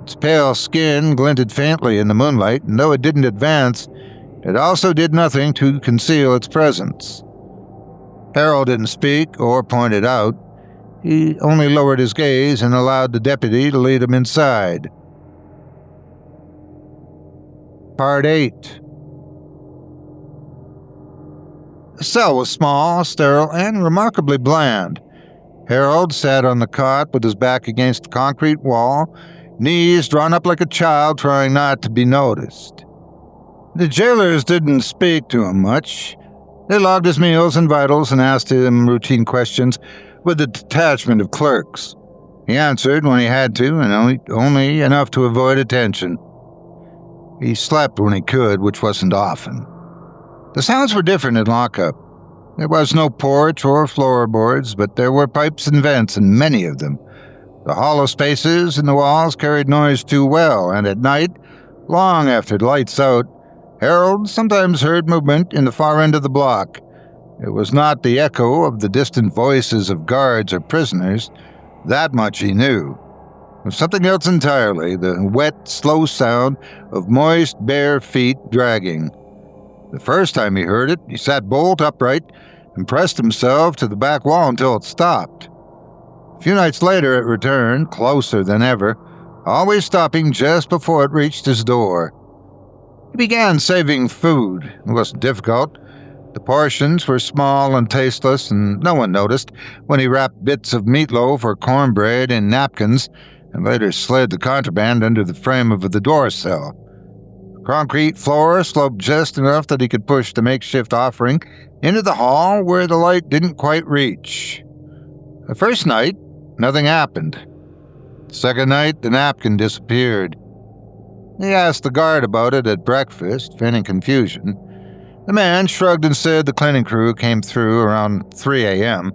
Its pale skin glinted faintly in the moonlight, and though it didn't advance, it also did nothing to conceal its presence. Harold didn't speak or point it out. He only lowered his gaze and allowed the deputy to lead him inside. Part 8. The cell was small, sterile, and remarkably bland. Harold sat on the cot with his back against the concrete wall, knees drawn up like a child trying not to be noticed. The jailers didn't speak to him much. They logged his meals and vitals and asked him routine questions with a detachment of clerks. He answered when he had to, and only enough to avoid attention. He slept when he could, which wasn't often. The sounds were different in lockup. There was no porch or floorboards, but there were pipes and vents, and many of them. The hollow spaces in the walls carried noise too well, and at night, long after the lights out, Harold sometimes heard movement in the far end of the block. It was not the echo of the distant voices of guards or prisoners. That much he knew. It was something else entirely, the wet, slow sound of moist, bare feet dragging. The first time he heard it, he sat bolt upright and pressed himself to the back wall until it stopped. A few nights later it returned, closer than ever, always stopping just before it reached his door. He began saving food. It wasn't difficult. The portions were small and tasteless, and no one noticed when he wrapped bits of meatloaf or cornbread in napkins and later slid the contraband under the frame of the door cell. The concrete floor sloped just enough that he could push the makeshift offering into the hall where the light didn't quite reach. The first night, nothing happened. The second night, the napkin disappeared. He asked the guard about it at breakfast, feigning confusion. The man shrugged and said the cleaning crew came through around 3 a.m.,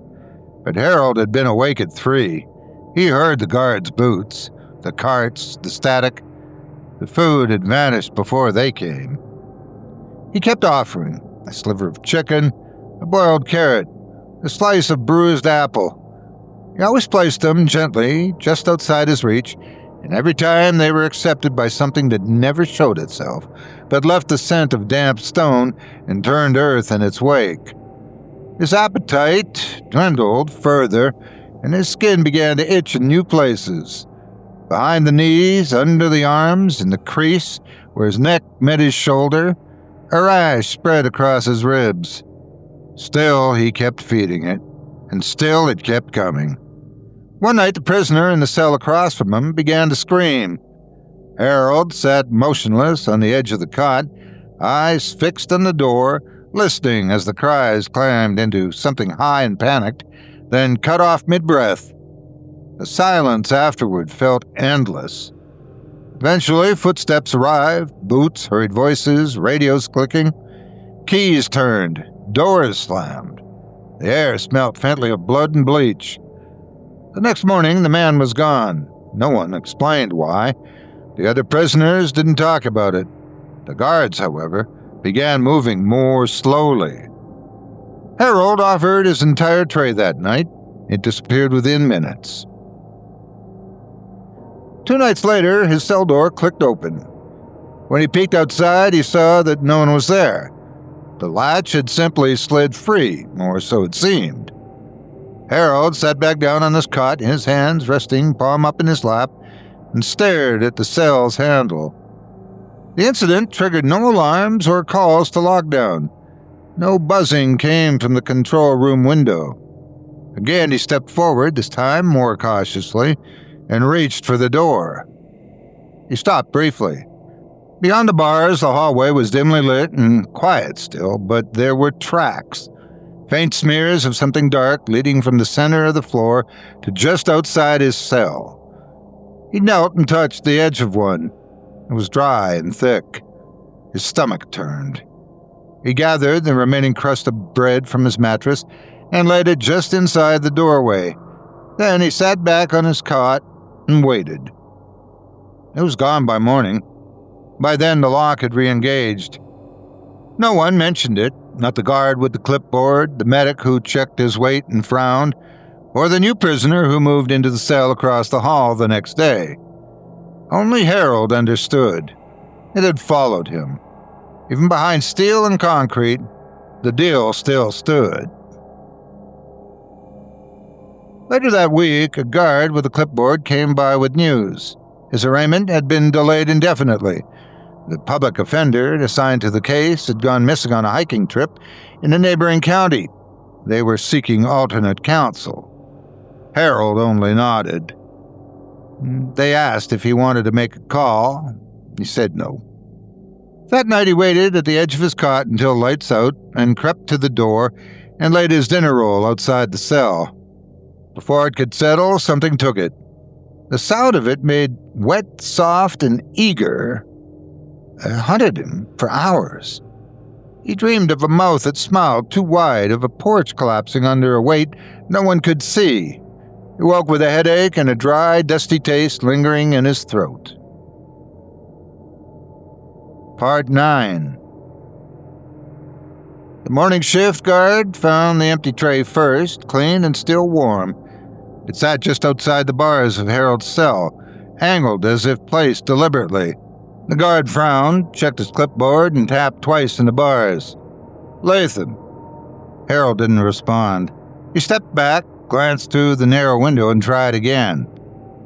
but Harold had been awake at 3. He heard the guards' boots, the carts, the static. The food had vanished before they came. He kept offering a sliver of chicken, a boiled carrot, a slice of bruised apple. He always placed them gently, just outside his reach, and every time they were accepted by something that never showed itself, but left the scent of damp stone and turned earth in its wake. His appetite dwindled further, and his skin began to itch in new places. Behind the knees, under the arms, in the crease where his neck met his shoulder, A rash spread across his ribs. Still, he kept feeding it, and still it kept coming. One night, the prisoner in the cell across from him began to scream. Harold sat motionless on the edge of the cot, eyes fixed on the door, listening as the cries climbed into something high and panicked, then cut off mid-breath. The silence afterward felt endless. Eventually, footsteps arrived, boots, hurried voices, radios clicking. Keys turned, doors slammed. The air smelt faintly of blood and bleach. The next morning, the man was gone. No one explained why. The other prisoners didn't talk about it. The guards, however, began moving more slowly. Harold offered his entire tray that night. It disappeared within minutes. 2 nights later, his cell door clicked open. When he peeked outside, he saw that no one was there. The latch had simply slid free, or so it seemed. Harold sat back down on his cot, his hands resting palm up in his lap, and stared at the cell's handle. The incident triggered no alarms or calls to lockdown. No buzzing came from the control room window. Again, he stepped forward, this time more cautiously, and reached for the door. He stopped briefly. Beyond the bars, the hallway was dimly lit and quiet still, but there were tracks, faint smears of something dark leading from the center of the floor to just outside his cell. He knelt and touched the edge of one. It was dry and thick. His stomach turned. He gathered the remaining crust of bread from his mattress and laid it just inside the doorway. Then he sat back on his cot and waited. It was gone by morning. By then, the lock had re-engaged. No one mentioned it, not the guard with the clipboard, the medic who checked his weight and frowned, or the new prisoner who moved into the cell across the hall the next day. Only Harold understood. It had followed him. Even behind steel and concrete, the deal still stood. Later that week, a guard with a clipboard came by with news. His arraignment had been delayed indefinitely. The public offender assigned to the case had gone missing on a hiking trip in a neighboring county. They were seeking alternate counsel. Harold only nodded. They asked if he wanted to make a call. He said no. That night he waited at the edge of his cot until lights out and crept to the door and laid his dinner roll outside the cell. Before it could settle, something took it. The sound of it made wet, soft, and eager. It haunted him for hours. He dreamed of a mouth that smiled too wide, of a porch collapsing under a weight no one could see. He woke with a headache and a dry, dusty taste lingering in his throat. Part 9. The morning shift guard found the empty tray first, clean and still warm. It sat just outside the bars of Harold's cell, angled as if placed deliberately. The guard frowned, checked his clipboard, and tapped twice in the bars. Latham. Harold didn't respond. He stepped back, glanced through the narrow window, and tried again.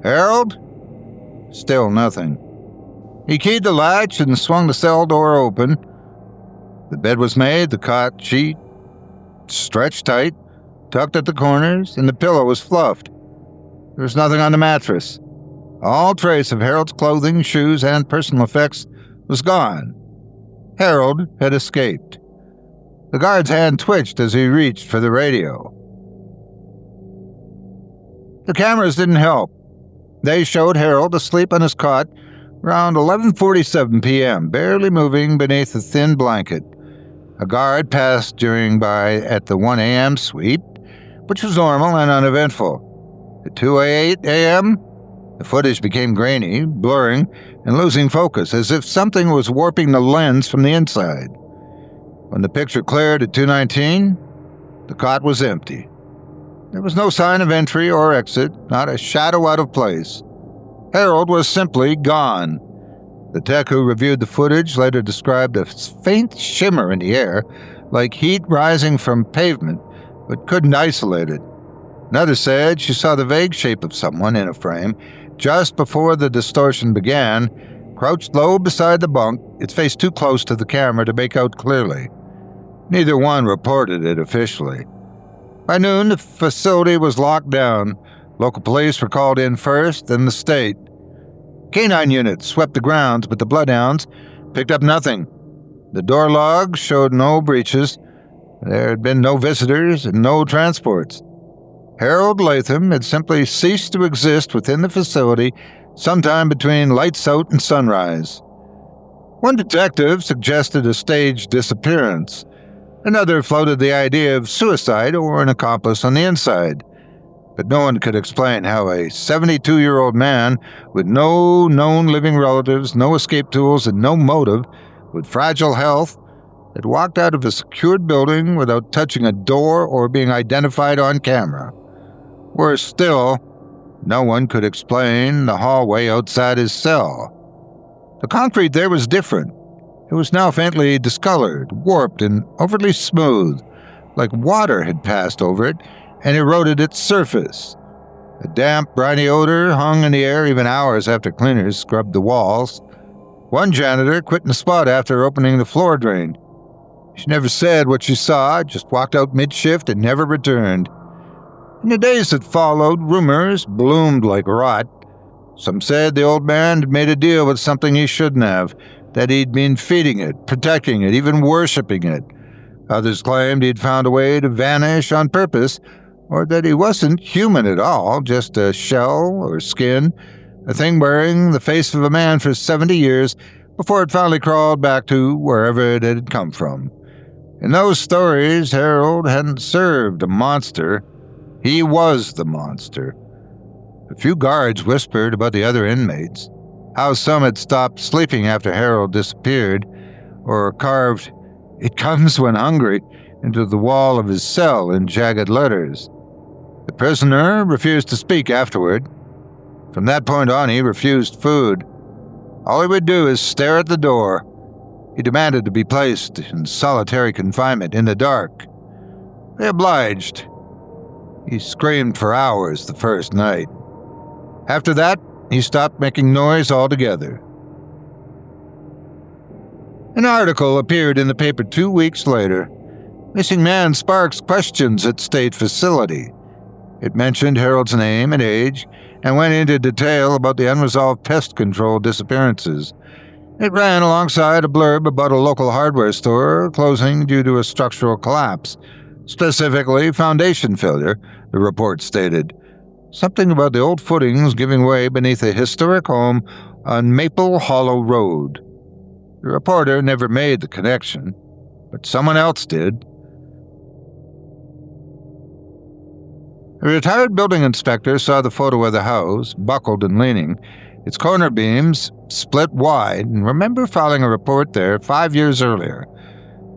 Harold? Still nothing. He keyed the latch and swung the cell door open. The bed was made, the cot sheet stretched tight, tucked at the corners, and the pillow was fluffed. There was nothing on the mattress. All trace of Harold's clothing, shoes, and personal effects was gone. Harold had escaped. The guard's hand twitched as he reached for the radio. The cameras didn't help. They showed Harold asleep on his cot around 11:47 p.m., barely moving beneath a thin blanket. A guard passed during by at the 1 a.m. sweep, which was normal and uneventful. At 2:08 a.m., the footage became grainy, blurring, and losing focus, as if something was warping the lens from the inside. When the picture cleared at 2:19, the cot was empty. There was no sign of entry or exit, not a shadow out of place. Harold was simply gone. The tech who reviewed the footage later described a faint shimmer in the air, like heat rising from pavement, but couldn't isolate it. Another said she saw the vague shape of someone in a frame just before the distortion began, crouched low beside the bunk, its face too close to the camera to make out clearly. Neither one reported it officially. By noon, the facility was locked down. Local police were called in first, then the state. Canine units swept the grounds, but the bloodhounds picked up nothing. The door logs showed no breaches. There had been no visitors and no transports. Harold Latham had simply ceased to exist within the facility sometime between lights out and sunrise. One detective suggested a staged disappearance. Another floated the idea of suicide or an accomplice on the inside. But no one could explain how a 72-year-old man with no known living relatives, no escape tools, and no motive, with fragile health, had walked out of a secured building without touching a door or being identified on camera. Worse still, no one could explain the hallway outside his cell. The concrete there was different. It was now faintly discolored, warped, and overly smooth, like water had passed over it and eroded its surface. A damp, briny odor hung in the air even hours after cleaners scrubbed the walls. One janitor quit in the spot after opening the floor drain. She never said what she saw, just walked out mid-shift and never returned. In the days that followed, rumors bloomed like rot. Some said the old man had made a deal with something he shouldn't have, that he'd been feeding it, protecting it, even worshipping it. Others claimed he'd found a way to vanish on purpose, or that he wasn't human at all, just a shell or skin, a thing wearing the face of a man for 70 years before it finally crawled back to wherever it had come from. In those stories, Harold hadn't served a monster. He was the monster. A few guards whispered about the other inmates, how some had stopped sleeping after Harold disappeared, or carved, "It comes when hungry," into the wall of his cell in jagged letters. The prisoner refused to speak afterward. From that point on, he refused food. All he would do is stare at the door. He demanded to be placed in solitary confinement in the dark. They obliged. He screamed for hours the first night. After that, he stopped making noise altogether. An article appeared in the paper 2 weeks later. Missing man sparks questions at state facility. It mentioned Harold's name and age, and went into detail about the unresolved pest control disappearances. It ran alongside a blurb about a local hardware store closing due to a structural collapse, specifically foundation failure, the report stated. Something about the old footings giving way beneath a historic home on Maple Hollow Road. The reporter never made the connection, but someone else did. A retired building inspector saw the photo of the house, buckled and leaning, its corner beams split wide, and remembered filing a report there 5 years earlier.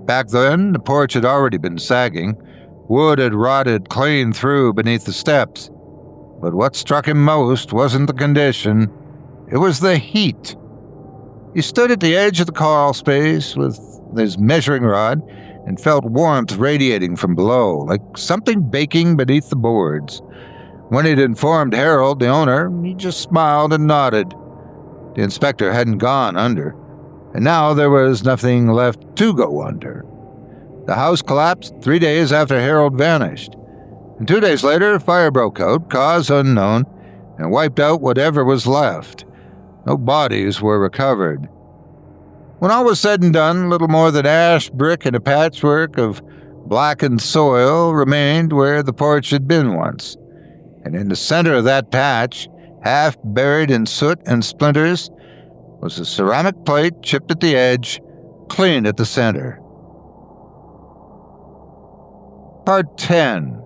Back then, the porch had already been sagging. Wood had rotted clean through beneath the steps. But what struck him most wasn't the condition. It was the heat. He stood at the edge of the crawl space with his measuring rod and felt warmth radiating from below, like something baking beneath the boards. When he'd informed Harold, the owner, he just smiled and nodded. The inspector hadn't gone under, and now there was nothing left to go under. The house collapsed 3 days after Harold vanished, and 2 days later, fire broke out, cause unknown, and wiped out whatever was left. No bodies were recovered. When all was said and done, little more than ash, brick, and a patchwork of blackened soil remained where the porch had been once. And in the center of that patch, half buried in soot and splinters, was a ceramic plate chipped at the edge, clean at the center. Part 10.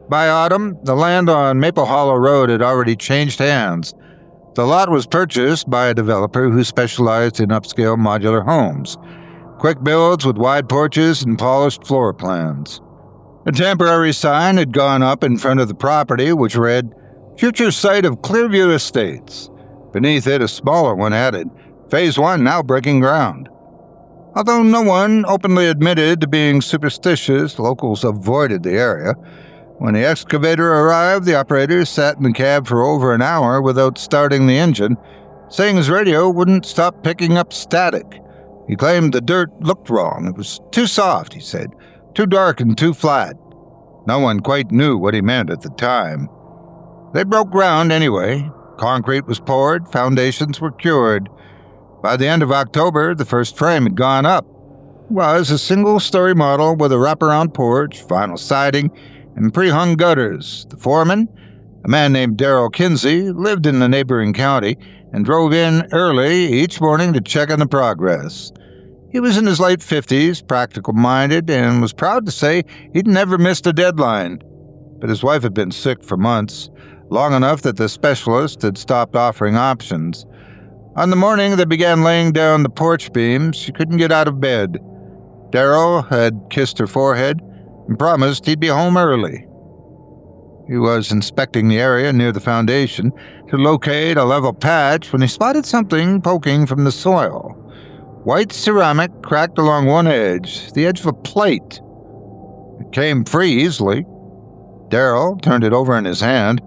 By autumn, the land on Maple Hollow Road had already changed hands. The lot was purchased by a developer who specialized in upscale modular homes, quick builds with wide porches and polished floor plans. A temporary sign had gone up in front of the property which read, "Future site of Clearview Estates." Beneath it, a smaller one added, "Phase 1 now breaking ground." Although no one openly admitted to being superstitious, locals avoided the area. When the excavator arrived, the operator sat in the cab for over an hour without starting the engine, saying his radio wouldn't stop picking up static. He claimed the dirt looked wrong. It was too soft, he said, too dark and too flat. No one quite knew what he meant at the time. They broke ground anyway. Concrete was poured, foundations were cured. By the end of October, the first frame had gone up. It was a single-story model with a wraparound porch, vinyl siding, and pre-hung gutters. The foreman, a man named Darrell Kinsey, lived in the neighboring county and drove in early each morning to check on the progress. He was in his late 50s, practical-minded, and was proud to say he'd never missed a deadline. But his wife had been sick for months, long enough that the specialist had stopped offering options. On the morning they began laying down the porch beams, she couldn't get out of bed. Darrell had kissed her forehead and promised he'd be home early. He was inspecting the area near the foundation to locate a level patch when he spotted something poking from the soil. White ceramic cracked along one edge, the edge of a plate. It came free easily. Darrell turned it over in his hand.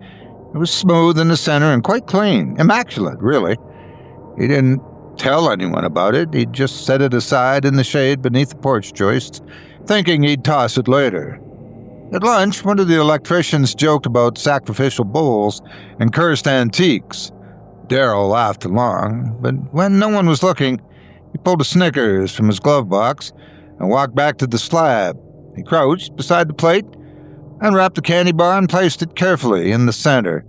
It was smooth in the center and quite clean, immaculate, really. He didn't tell anyone about it. He'd just set it aside in the shade beneath the porch joists, thinking he'd toss it later. At lunch, one of the electricians joked about sacrificial bulls and cursed antiques. Darrell laughed along, but when no one was looking, he pulled a Snickers from his glove box and walked back to the slab. He crouched beside the plate, unwrapped the candy bar and placed it carefully in the center.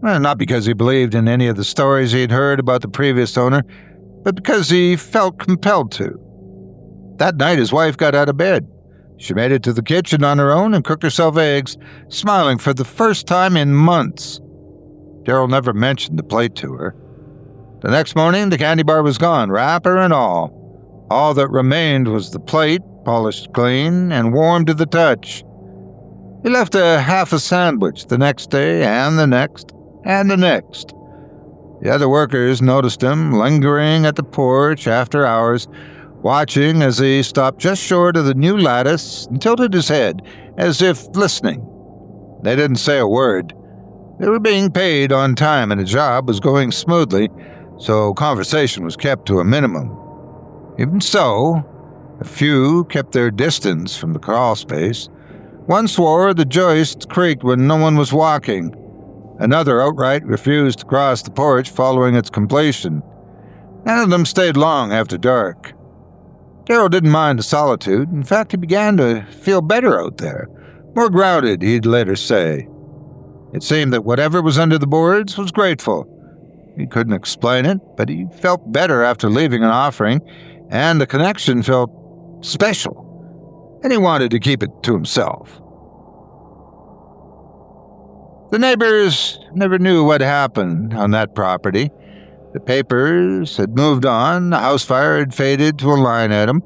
Well, not because he believed in any of the stories he'd heard about the previous owner, but because he felt compelled to. That night his wife got out of bed. She made it to the kitchen on her own and cooked herself eggs, smiling for the first time in months. Darrell never mentioned the plate to her. The next morning, the candy bar was gone, wrapper and all. All that remained was the plate, polished clean and warm to the touch. He left half a sandwich the next day, and the next, and the next. The other workers noticed him lingering at the porch after hours, watching as he stopped just short of the new lattice and tilted his head, as if listening. They didn't say a word. They were being paid on time and the job was going smoothly, so conversation was kept to a minimum. Even so, a few kept their distance from the crawl space. One swore the joists creaked when no one was walking. Another outright refused to cross the porch following its completion. None of them stayed long after dark. Darrell didn't mind the solitude. In fact, he began to feel better out there. More grounded, he'd later say. It seemed that whatever was under the boards was grateful. He couldn't explain it, but he felt better after leaving an offering, and the connection felt special, and he wanted to keep it to himself. The neighbors never knew what happened on that property. The papers had moved on, the house fire had faded to a line item.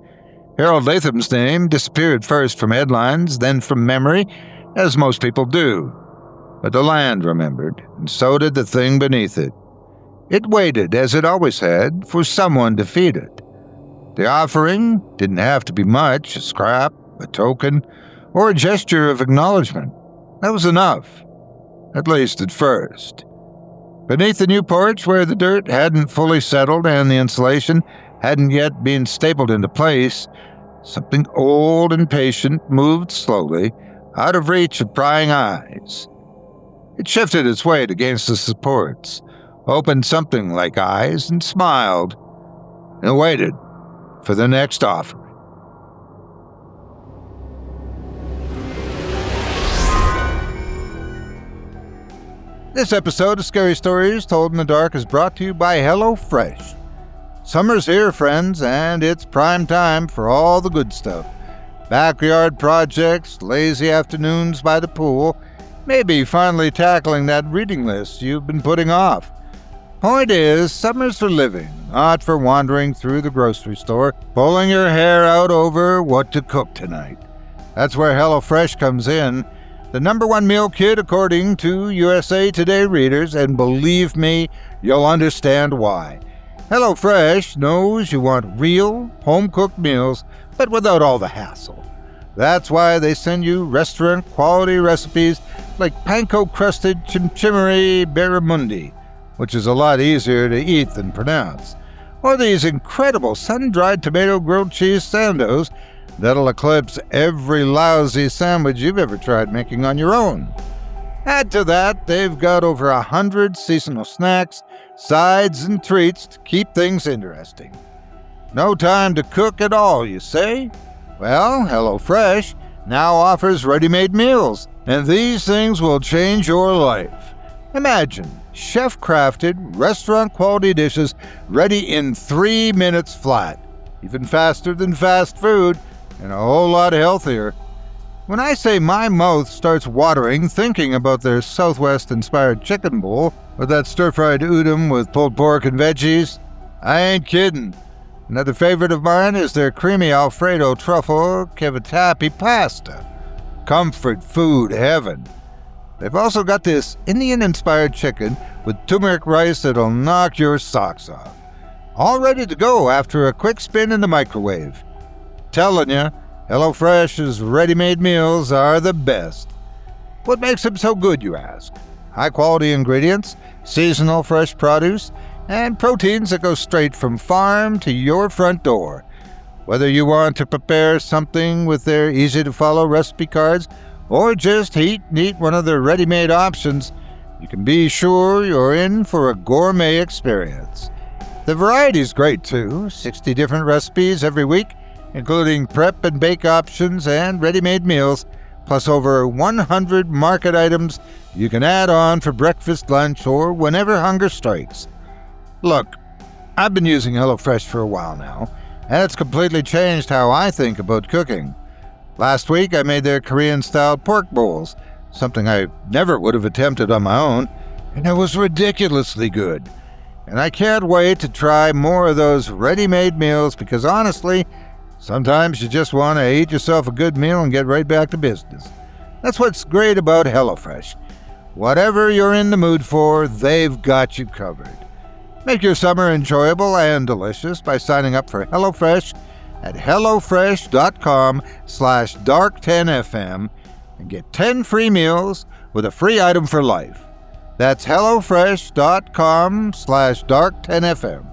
Harold Latham's name disappeared first from headlines, then from memory, as most people do. But the land remembered, and so did the thing beneath it. It waited, as it always had, for someone to feed it. The offering didn't have to be much, a scrap, a token, or a gesture of acknowledgement. That was enough, at least at first. Beneath the new porch, where the dirt hadn't fully settled and the insulation hadn't yet been stapled into place, something old and patient moved slowly, out of reach of prying eyes. It shifted its weight against the supports, opened something like eyes, and smiled, and waited for the next offering. This episode of Scary Stories Told in the Dark is brought to you by HelloFresh. Summer's here, friends, and it's prime time for all the good stuff. Backyard projects, lazy afternoons by the pool, maybe finally tackling that reading list you've been putting off. Point is, summer's for living, not for wandering through the grocery store, pulling your hair out over what to cook tonight. That's where HelloFresh comes in. The #1 meal kit according to USA Today readers, and believe me, you'll understand why. HelloFresh knows you want real, home-cooked meals, but without all the hassle. That's why they send you restaurant-quality recipes like panko-crusted chimchimari barramundi, which is a lot easier to eat than pronounce, or these incredible sun-dried tomato grilled cheese sandos that'll eclipse every lousy sandwich you've ever tried making on your own. Add to that, they've got over 100 seasonal snacks, sides, and treats to keep things interesting. No time to cook at all, you say? Well, HelloFresh now offers ready-made meals, and these things will change your life. Imagine chef-crafted, restaurant-quality dishes ready in 3 minutes flat, even faster than fast food, and a whole lot healthier. When I say my mouth starts watering thinking about their Southwest-inspired chicken bowl or that stir-fried udon with pulled pork and veggies, I ain't kidding. Another favorite of mine is their creamy Alfredo truffle creepypasta. Comfort food heaven. They've also got this Indian-inspired chicken with turmeric rice that'll knock your socks off. All ready to go after a quick spin in the microwave. Telling you, HelloFresh's ready-made meals are the best. What makes them so good, you ask? High-quality ingredients, seasonal fresh produce, and proteins that go straight from farm to your front door. Whether you want to prepare something with their easy-to-follow recipe cards or just eat one of their ready-made options, you can be sure you're in for a gourmet experience. The variety's great, too. 60 different recipes every week, including prep and bake options and ready-made meals, plus over 100 market items you can add on for breakfast, lunch, or whenever hunger strikes. Look, I've been using HelloFresh for a while now, and it's completely changed how I think about cooking. Last week, I made their Korean-style pork bowls, something I never would have attempted on my own, and it was ridiculously good. And I can't wait to try more of those ready-made meals because honestly, sometimes you just want to eat yourself a good meal and get right back to business. That's what's great about HelloFresh. Whatever you're in the mood for, they've got you covered. Make your summer enjoyable and delicious by signing up for HelloFresh at hellofresh.com/dark10fm and get 10 free meals with a free item for life. That's hellofresh.com/dark10fm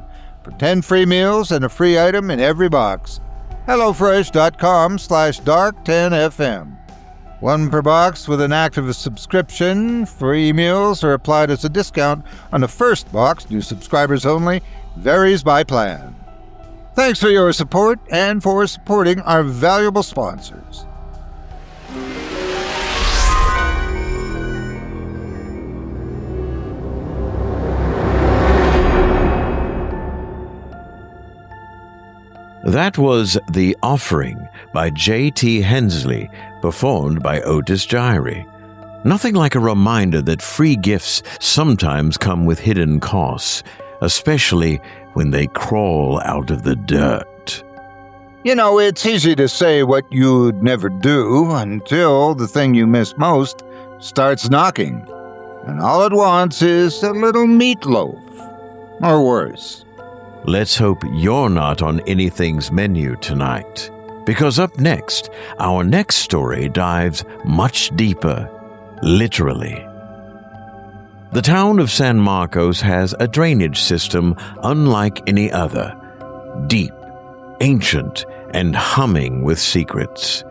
for 10 free meals and a free item in every box. hellofresh.com/dark10fm. One per box with an active subscription. Free meals are applied as a discount on the first box. New subscribers only. Varies by plan. Thanks for your support and for supporting our valuable sponsors. That was The Offering by J.T. Hensley, performed by Otis Jiry. Nothing like a reminder that free gifts sometimes come with hidden costs, especially when they crawl out of the dirt. You know, it's easy to say what you'd never do until the thing you miss most starts knocking. And all it wants is a little meatloaf. Or worse. Let's hope you're not on anything's menu tonight, because up next, our next story dives much deeper, literally. The town of San Marcos has a drainage system unlike any other, deep, ancient, and humming with secrets.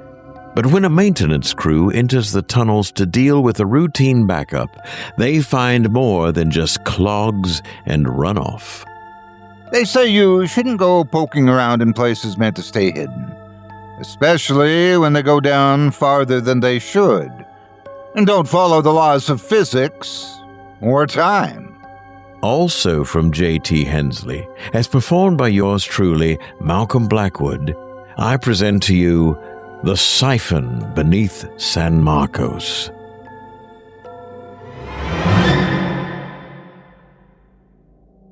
But when a maintenance crew enters the tunnels to deal with a routine backup, they find more than just clogs and runoff. They say you shouldn't go poking around in places meant to stay hidden, especially when they go down farther than they should, and don't follow the laws of physics or time. Also from J.T. Hensley, as performed by yours truly, Malcolm Blackwood, I present to you The Siphon Beneath San Marcos.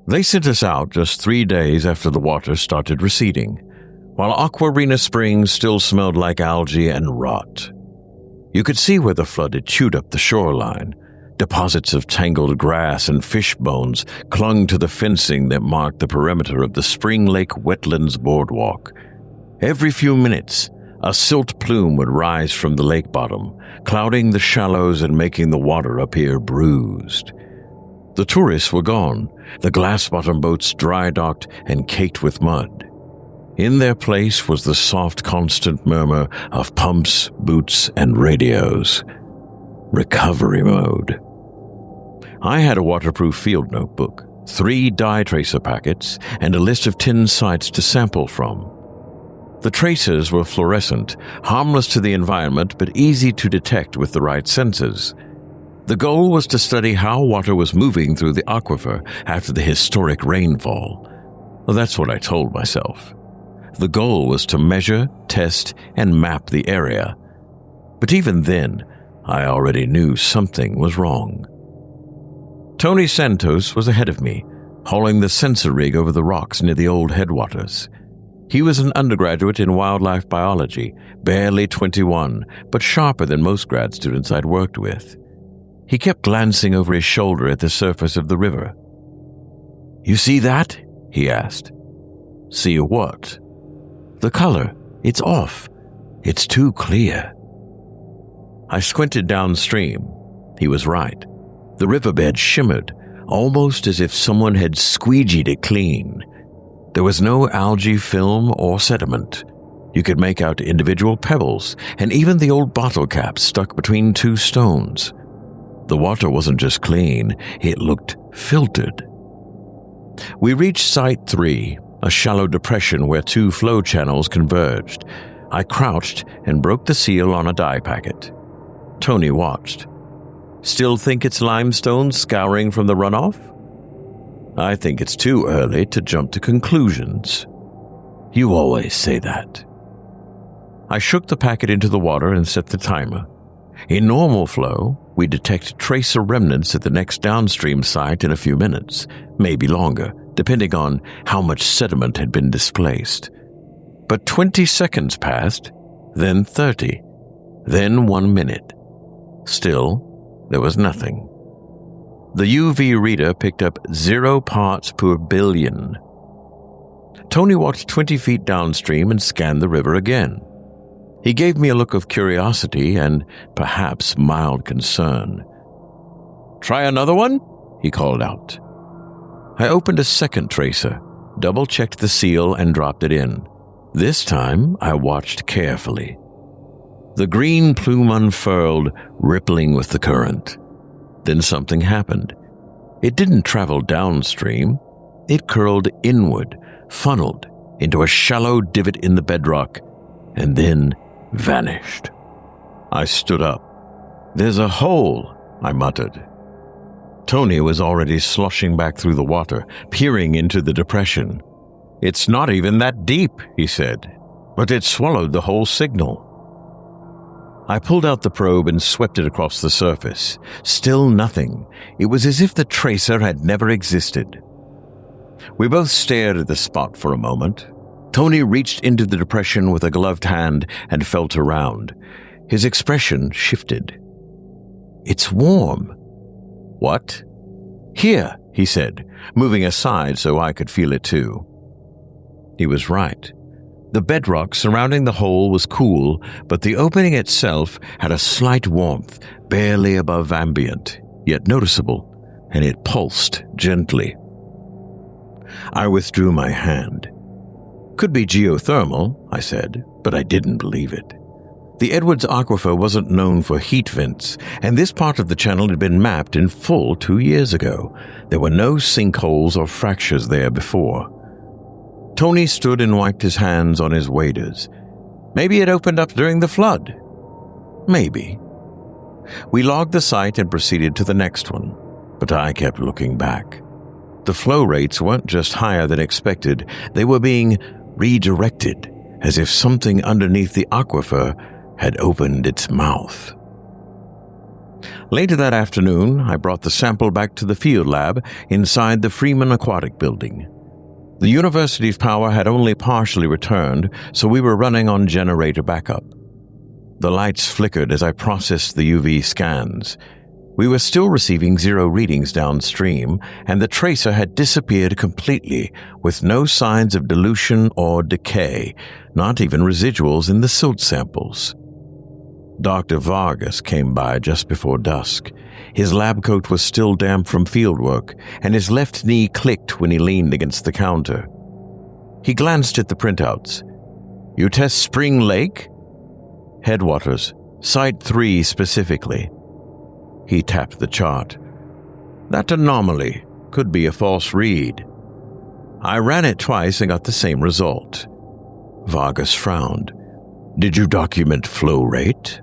They sent us out just 3 days after the water started receding, while Aquarina Springs still smelled like algae and rot. You could see where the flood had chewed up the shoreline. Deposits of tangled grass and fish bones clung to the fencing that marked the perimeter of the Spring Lake Wetlands Boardwalk. Every few minutes, A silt plume would rise from the lake bottom, clouding the shallows and making the water appear bruised. The tourists were gone, the glass-bottom boats dry-docked and caked with mud. In their place was the soft, constant murmur of pumps, boots, and radios. Recovery mode. I had a waterproof field notebook, 3 dye tracer packets, and a list of 10 sites to sample from. The tracers were fluorescent, harmless to the environment, but easy to detect with the right sensors. The goal was to study how water was moving through the aquifer after the historic rainfall. Well, that's what I told myself. The goal was to measure, test, and map the area. But even then, I already knew something was wrong. Tony Santos was ahead of me, hauling the sensor rig over the rocks near the old headwaters. He was an undergraduate in wildlife biology, barely 21, but sharper than most grad students I'd worked with. He kept glancing over his shoulder at the surface of the river. "You see that?" he asked. "See what?" "The color. It's off. It's too clear." I squinted downstream. He was right. The riverbed shimmered, almost as if someone had squeegeed it clean. There was no algae film or sediment. You could make out individual pebbles and even the old bottle caps stuck between 2 stones. The water wasn't just clean, it looked filtered. We reached Site 3, a shallow depression where 2 flow channels converged. I crouched and broke the seal on a dye packet. Tony watched. "Still think it's limestone scouring from the runoff?" "I think it's too early to jump to conclusions." "You always say that." I shook the packet into the water and set the timer. In normal flow, we detect tracer remnants at the next downstream site in a few minutes, maybe longer, depending on how much sediment had been displaced. But 20 seconds passed, then 30, then 1 minute. Still, there was nothing. The UV reader picked up 0 parts per billion. Tony walked 20 feet downstream and scanned the river again. He gave me a look of curiosity and perhaps mild concern. "Try another one?" he called out. I opened a second tracer, double-checked the seal, and dropped it in. This time, I watched carefully. The green plume unfurled, rippling with the current. Then something happened. It didn't travel downstream. It curled inward, funneled into a shallow divot in the bedrock, and then vanished. I stood up. "There's a hole," I muttered. Tony was already sloshing back through the water, peering into the depression. "It's not even that deep," he said, "but it swallowed the whole signal." I pulled out the probe and swept it across the surface. Still nothing. It was as if the tracer had never existed. We both stared at the spot for a moment. Tony reached into the depression with a gloved hand and felt around. His expression shifted. "It's warm." "What?" "Here," he said, moving aside so I could feel it too. He was right. The bedrock surrounding the hole was cool, but the opening itself had a slight warmth, barely above ambient, yet noticeable, and it pulsed gently. I withdrew my hand. "Could be geothermal," I said, but I didn't believe it. The Edwards Aquifer wasn't known for heat vents, and this part of the channel had been mapped in full 2 years ago. There were no sinkholes or fractures there before. Tony stood and wiped his hands on his waders. Maybe it opened up during the flood. Maybe. We logged the site and proceeded to the next one, but I kept looking back. The flow rates weren't just higher than expected, they were being redirected, as if something underneath the aquifer had opened its mouth. Later that afternoon, I brought the sample back to the field lab inside the Freeman Aquatic Building. The university's power had only partially returned, so we were running on generator backup. The lights flickered as I processed the UV scans. We were still receiving 0 readings downstream, and the tracer had disappeared completely, with no signs of dilution or decay, not even residuals in the silt samples. Dr. Vargas came by just before dusk. His lab coat was still damp from fieldwork, and his left knee clicked when he leaned against the counter. He glanced at the printouts. "You test Spring Lake?" "Headwaters, Site 3 specifically." He tapped the chart. "That anomaly could be a false read. I ran it twice and got the same result." Vargas frowned. "Did you document flow rate?"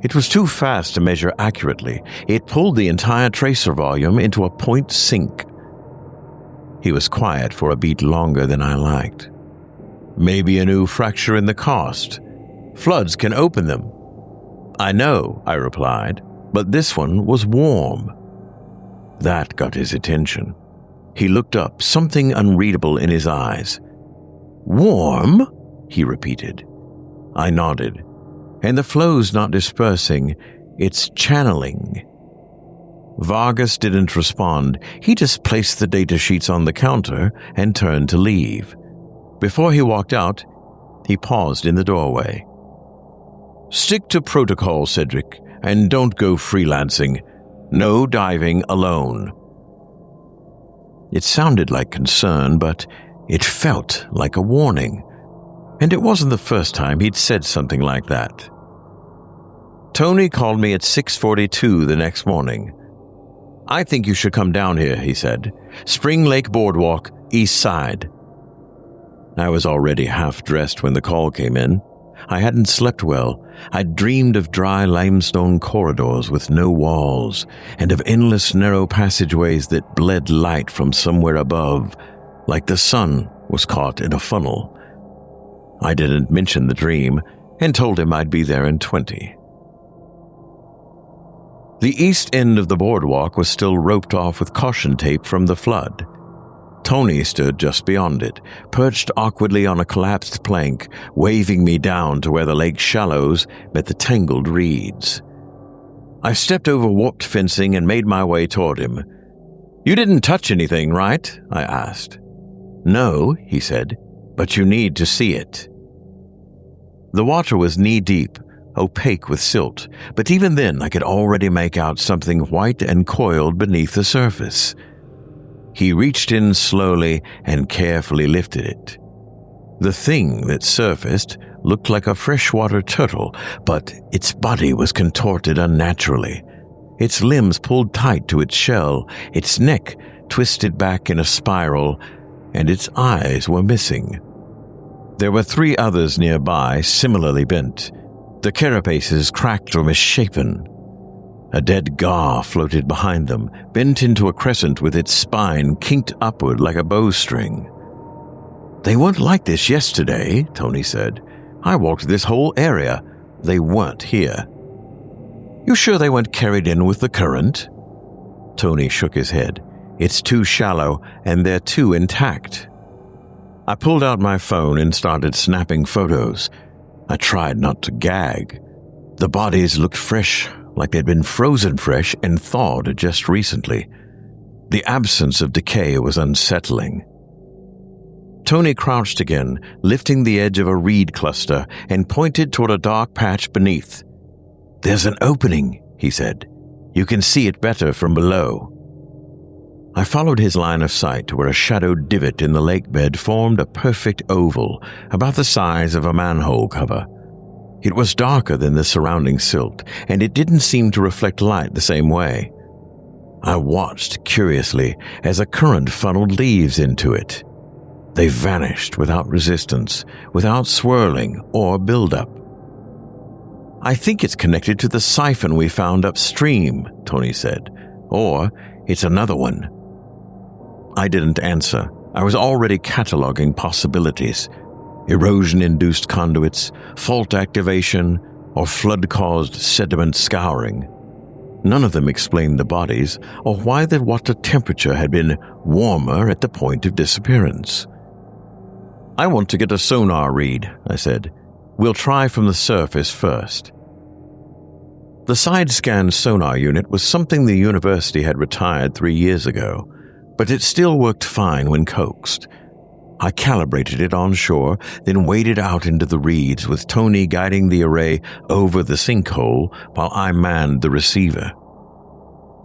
"It was too fast to measure accurately. It pulled the entire tracer volume into a point sync." He was quiet for a beat longer than I liked. "Maybe a new fracture in the cast. Floods can open them." "I know," I replied, "but this one was warm." That got his attention. He looked up, something unreadable in his eyes. "Warm?" he repeated. I nodded. "And the flow's not dispersing, it's channeling." Vargas didn't respond. He just placed the data sheets on the counter and turned to leave. Before he walked out, he paused in the doorway. "Stick to protocol, Cedric, and don't go freelancing. No diving alone." It sounded like concern, but it felt like a warning. And it wasn't the first time he'd said something like that. Tony called me at 6:42 the next morning. "I think you should come down here," he said. "Spring Lake Boardwalk, east side." I was already half-dressed when the call came in. I hadn't slept well. I'd dreamed of dry limestone corridors with no walls, and of endless narrow passageways that bled light from somewhere above, like the sun was caught in a funnel. I didn't mention the dream, and told him I'd be there in 20. The east end of the boardwalk was still roped off with caution tape from the flood. Tony stood just beyond it, perched awkwardly on a collapsed plank, waving me down to where the lake's shallows met the tangled reeds. I stepped over warped fencing and made my way toward him. "You didn't touch anything, right?" I asked. "No," he said, "but you need to see it." The water was knee-deep, opaque with silt, but even then I could already make out something white and coiled beneath the surface. He reached in slowly and carefully lifted it. The thing that surfaced looked like a freshwater turtle, but its body was contorted unnaturally. Its limbs pulled tight to its shell, its neck twisted back in a spiral, and its eyes were missing. There were 3 others nearby, similarly bent. The carapaces cracked or misshapen. A dead gar floated behind them, bent into a crescent with its spine kinked upward like a bowstring. "They weren't like this yesterday," Tony said. "I walked this whole area. They weren't here." "You sure they weren't carried in with the current?" Tony shook his head. "It's too shallow, and they're too intact." I pulled out my phone and started snapping photos. I tried not to gag. The bodies looked fresh, like they'd been frozen fresh and thawed just recently. The absence of decay was unsettling. Tony crouched again, lifting the edge of a reed cluster, and pointed toward a dark patch beneath. "There's an opening," he said. "You can see it better from below." I followed his line of sight to where a shadowed divot in the lake bed formed a perfect oval, about the size of a manhole cover. It was darker than the surrounding silt, and it didn't seem to reflect light the same way. I watched curiously as a current funneled leaves into it. They vanished without resistance, without swirling or buildup. "I think it's connected to the siphon we found upstream," Tony said. "Or it's another one." I didn't answer. I was already cataloging possibilities. Erosion-induced conduits, fault activation, or flood-caused sediment scouring. None of them explained the bodies or why the water temperature had been warmer at the point of disappearance. "I want to get a sonar read," I said. "We'll try from the surface first." The side-scan sonar unit was something the university had retired 3 years ago, but it still worked fine when coaxed. I calibrated it on shore, then waded out into the reeds with Tony guiding the array over the sinkhole while I manned the receiver.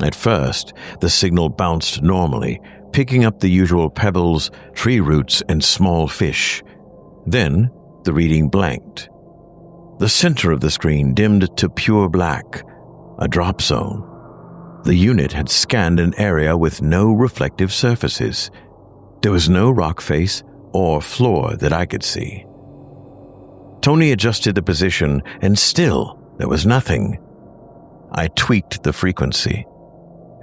At first, the signal bounced normally, picking up the usual pebbles, tree roots, and small fish. Then, the reading blanked. The center of the screen dimmed to pure black, a drop zone. The unit had scanned an area with no reflective surfaces. There was no rock face or floor that I could see. Tony adjusted the position, and still there was nothing. I tweaked the frequency.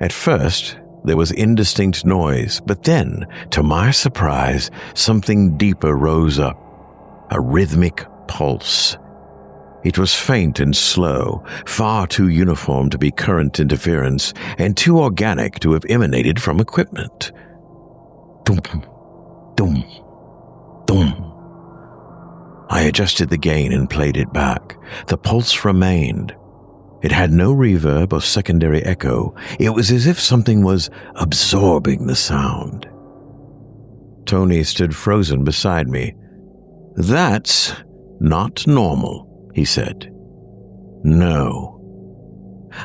At first, there was indistinct noise, but then, to my surprise, something deeper rose up, a rhythmic pulse. It was faint and slow, far too uniform to be current interference, and too organic to have emanated from equipment. Dum, dum, dum. I adjusted the gain and played it back. The pulse remained. It had no reverb or secondary echo. It was as if something was absorbing the sound. Tony stood frozen beside me. "That's not normal," he said. "No."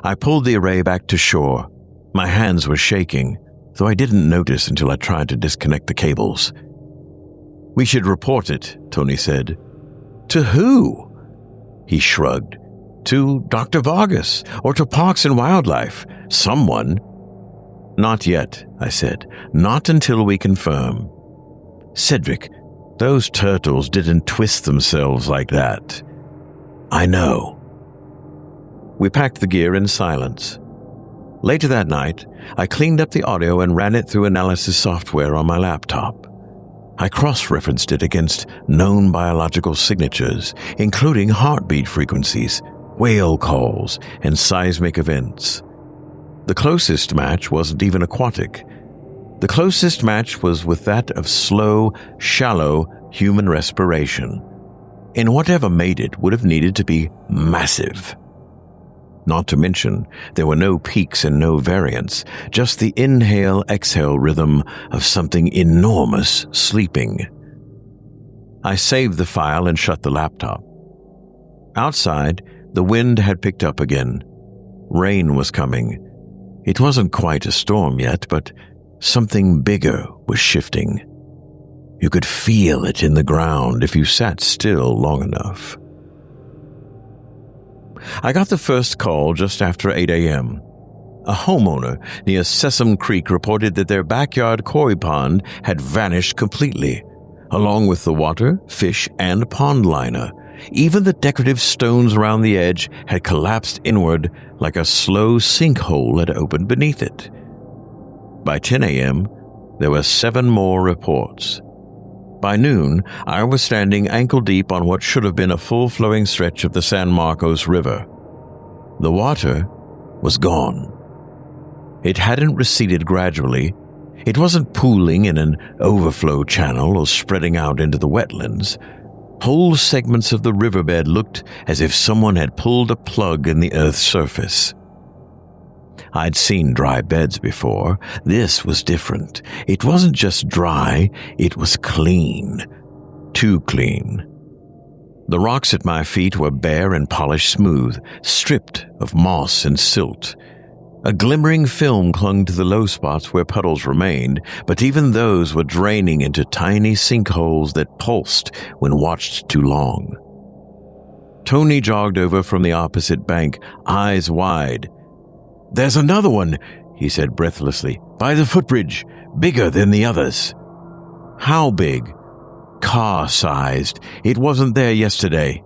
I pulled the array back to shore. My hands were shaking, though I didn't notice until I tried to disconnect the cables. "We should report it," Tony said. "To who?" He shrugged. "To Dr. Vargas, or to Parks and Wildlife. Someone." "Not yet," I said. "Not until we confirm." "Cedric, those turtles didn't twist themselves like that." "I know." We packed the gear in silence. Later that night, I cleaned up the audio and ran it through analysis software on my laptop. I cross-referenced it against known biological signatures, including heartbeat frequencies, whale calls, and seismic events. The closest match wasn't even aquatic. The closest match was with that of slow, shallow human respiration. And whatever made it would have needed to be massive. Not to mention, there were no peaks and no variants, just the inhale-exhale rhythm of something enormous sleeping. I saved the file and shut the laptop. Outside, the wind had picked up again. Rain was coming. It wasn't quite a storm yet, but something bigger was shifting. You could feel it in the ground if you sat still long enough. I got the first call just after 8 a.m. A homeowner near Sesame Creek reported that their backyard koi pond had vanished completely, along with the water, fish, and pond liner. Even the decorative stones around the edge had collapsed inward like a slow sinkhole had opened beneath it. By 10 a.m., there were 7 more reports. By noon, I was standing ankle-deep on what should have been a full-flowing stretch of the San Marcos River. The water was gone. It hadn't receded gradually. It wasn't pooling in an overflow channel or spreading out into the wetlands. Whole segments of the riverbed looked as if someone had pulled a plug in the Earth's surface. I'd seen dry beds before. This was different. It wasn't just dry, it was clean. Too clean. The rocks at my feet were bare and polished smooth, stripped of moss and silt. A glimmering film clung to the low spots where puddles remained, but even those were draining into tiny sinkholes that pulsed when watched too long. Tony jogged over from the opposite bank, eyes wide. "There's another one," he said breathlessly, "by the footbridge, bigger than the others." "How big?" "Car-sized. It wasn't there yesterday."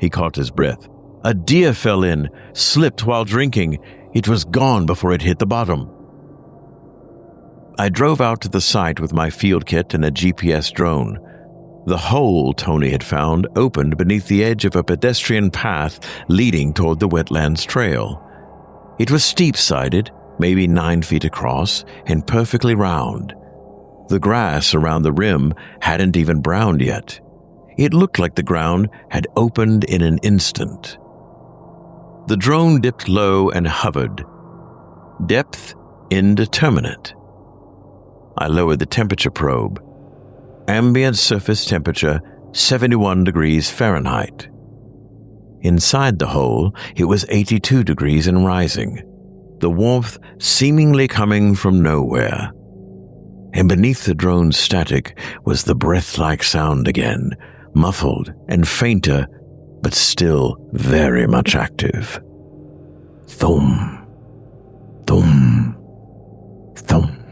He caught his breath. "A deer fell in, slipped while drinking. It was gone before it hit the bottom." I drove out to the site with my field kit and a GPS drone. The hole Tony had found opened beneath the edge of a pedestrian path leading toward the wetlands trail. It was steep-sided, maybe 9 feet across, and perfectly round. The grass around the rim hadn't even browned yet. It looked like the ground had opened in an instant. The drone dipped low and hovered. Depth indeterminate. I lowered the temperature probe. Ambient surface temperature 71 degrees Fahrenheit. Inside the hole, it was 82 degrees and rising, the warmth seemingly coming from nowhere. And beneath the drone's static was the breath-like sound again, muffled and fainter, but still very much active. Thum, thum, thum.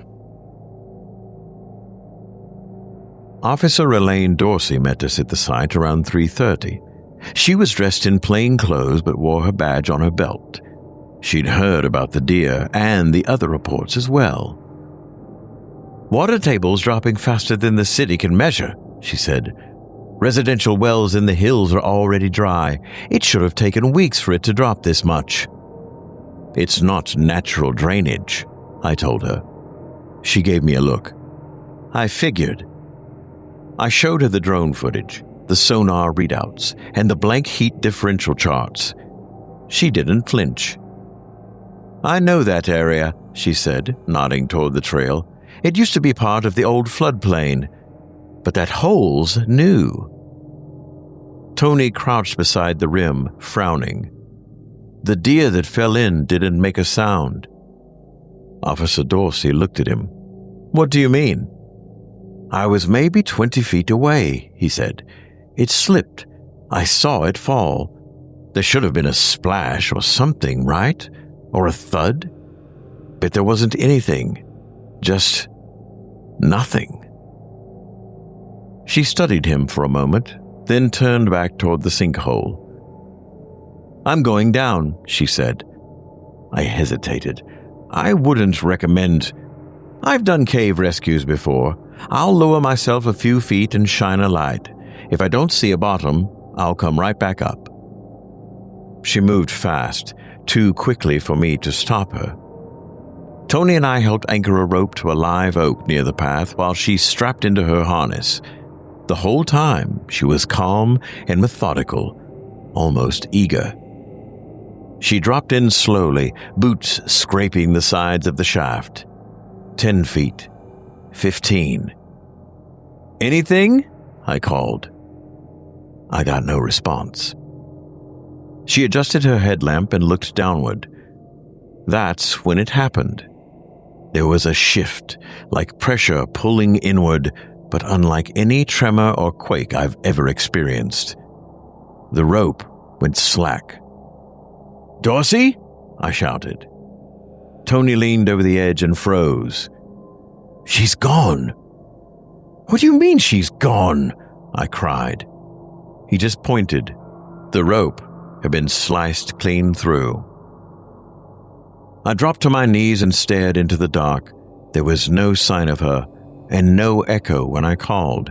Officer Elaine Dorsey met us at the site around 3:30. She was dressed in plain clothes but wore her badge on her belt. She'd heard about the deer and the other reports as well. "Water tables dropping faster than the city can measure," she said. "Residential wells in the hills are already dry. It should have taken weeks for it to drop this much." "It's not natural drainage," I told her. She gave me a look. I figured. I showed her the drone footage, the sonar readouts, and the blank heat differential charts. She didn't flinch. "I know that area," she said, nodding toward the trail. "It used to be part of the old floodplain, but that hole's new." Tony crouched beside the rim, frowning. "The deer that fell in didn't make a sound." Officer Dorsey looked at him. "What do you mean?" "I was maybe 20 feet away," he said. "It slipped. I saw it fall. There should have been a splash or something, right? Or a thud? But there wasn't anything. Just nothing." She studied him for a moment, then turned back toward the sinkhole. "I'm going down," she said. I hesitated. "I wouldn't recommend. I've done cave rescues before. I'll lower myself a few feet and shine a light. If I don't see a bottom, I'll come right back up." She moved fast, too quickly for me to stop her. Tony and I helped anchor a rope to a live oak near the path while she strapped into her harness. The whole time, she was calm and methodical, almost eager. She dropped in slowly, boots scraping the sides of the shaft. 10 feet. 15. "Anything?" I called. I got no response. She adjusted her headlamp and looked downward. That's when it happened. There was a shift, like pressure pulling inward, but unlike any tremor or quake I've ever experienced. The rope went slack. "Dorsey?" I shouted. Tony leaned over the edge and froze. "She's gone." "What do you mean she's gone?" I cried. He just pointed. The rope had been sliced clean through. I dropped to my knees and stared into the dark. There was no sign of her, and no echo when I called.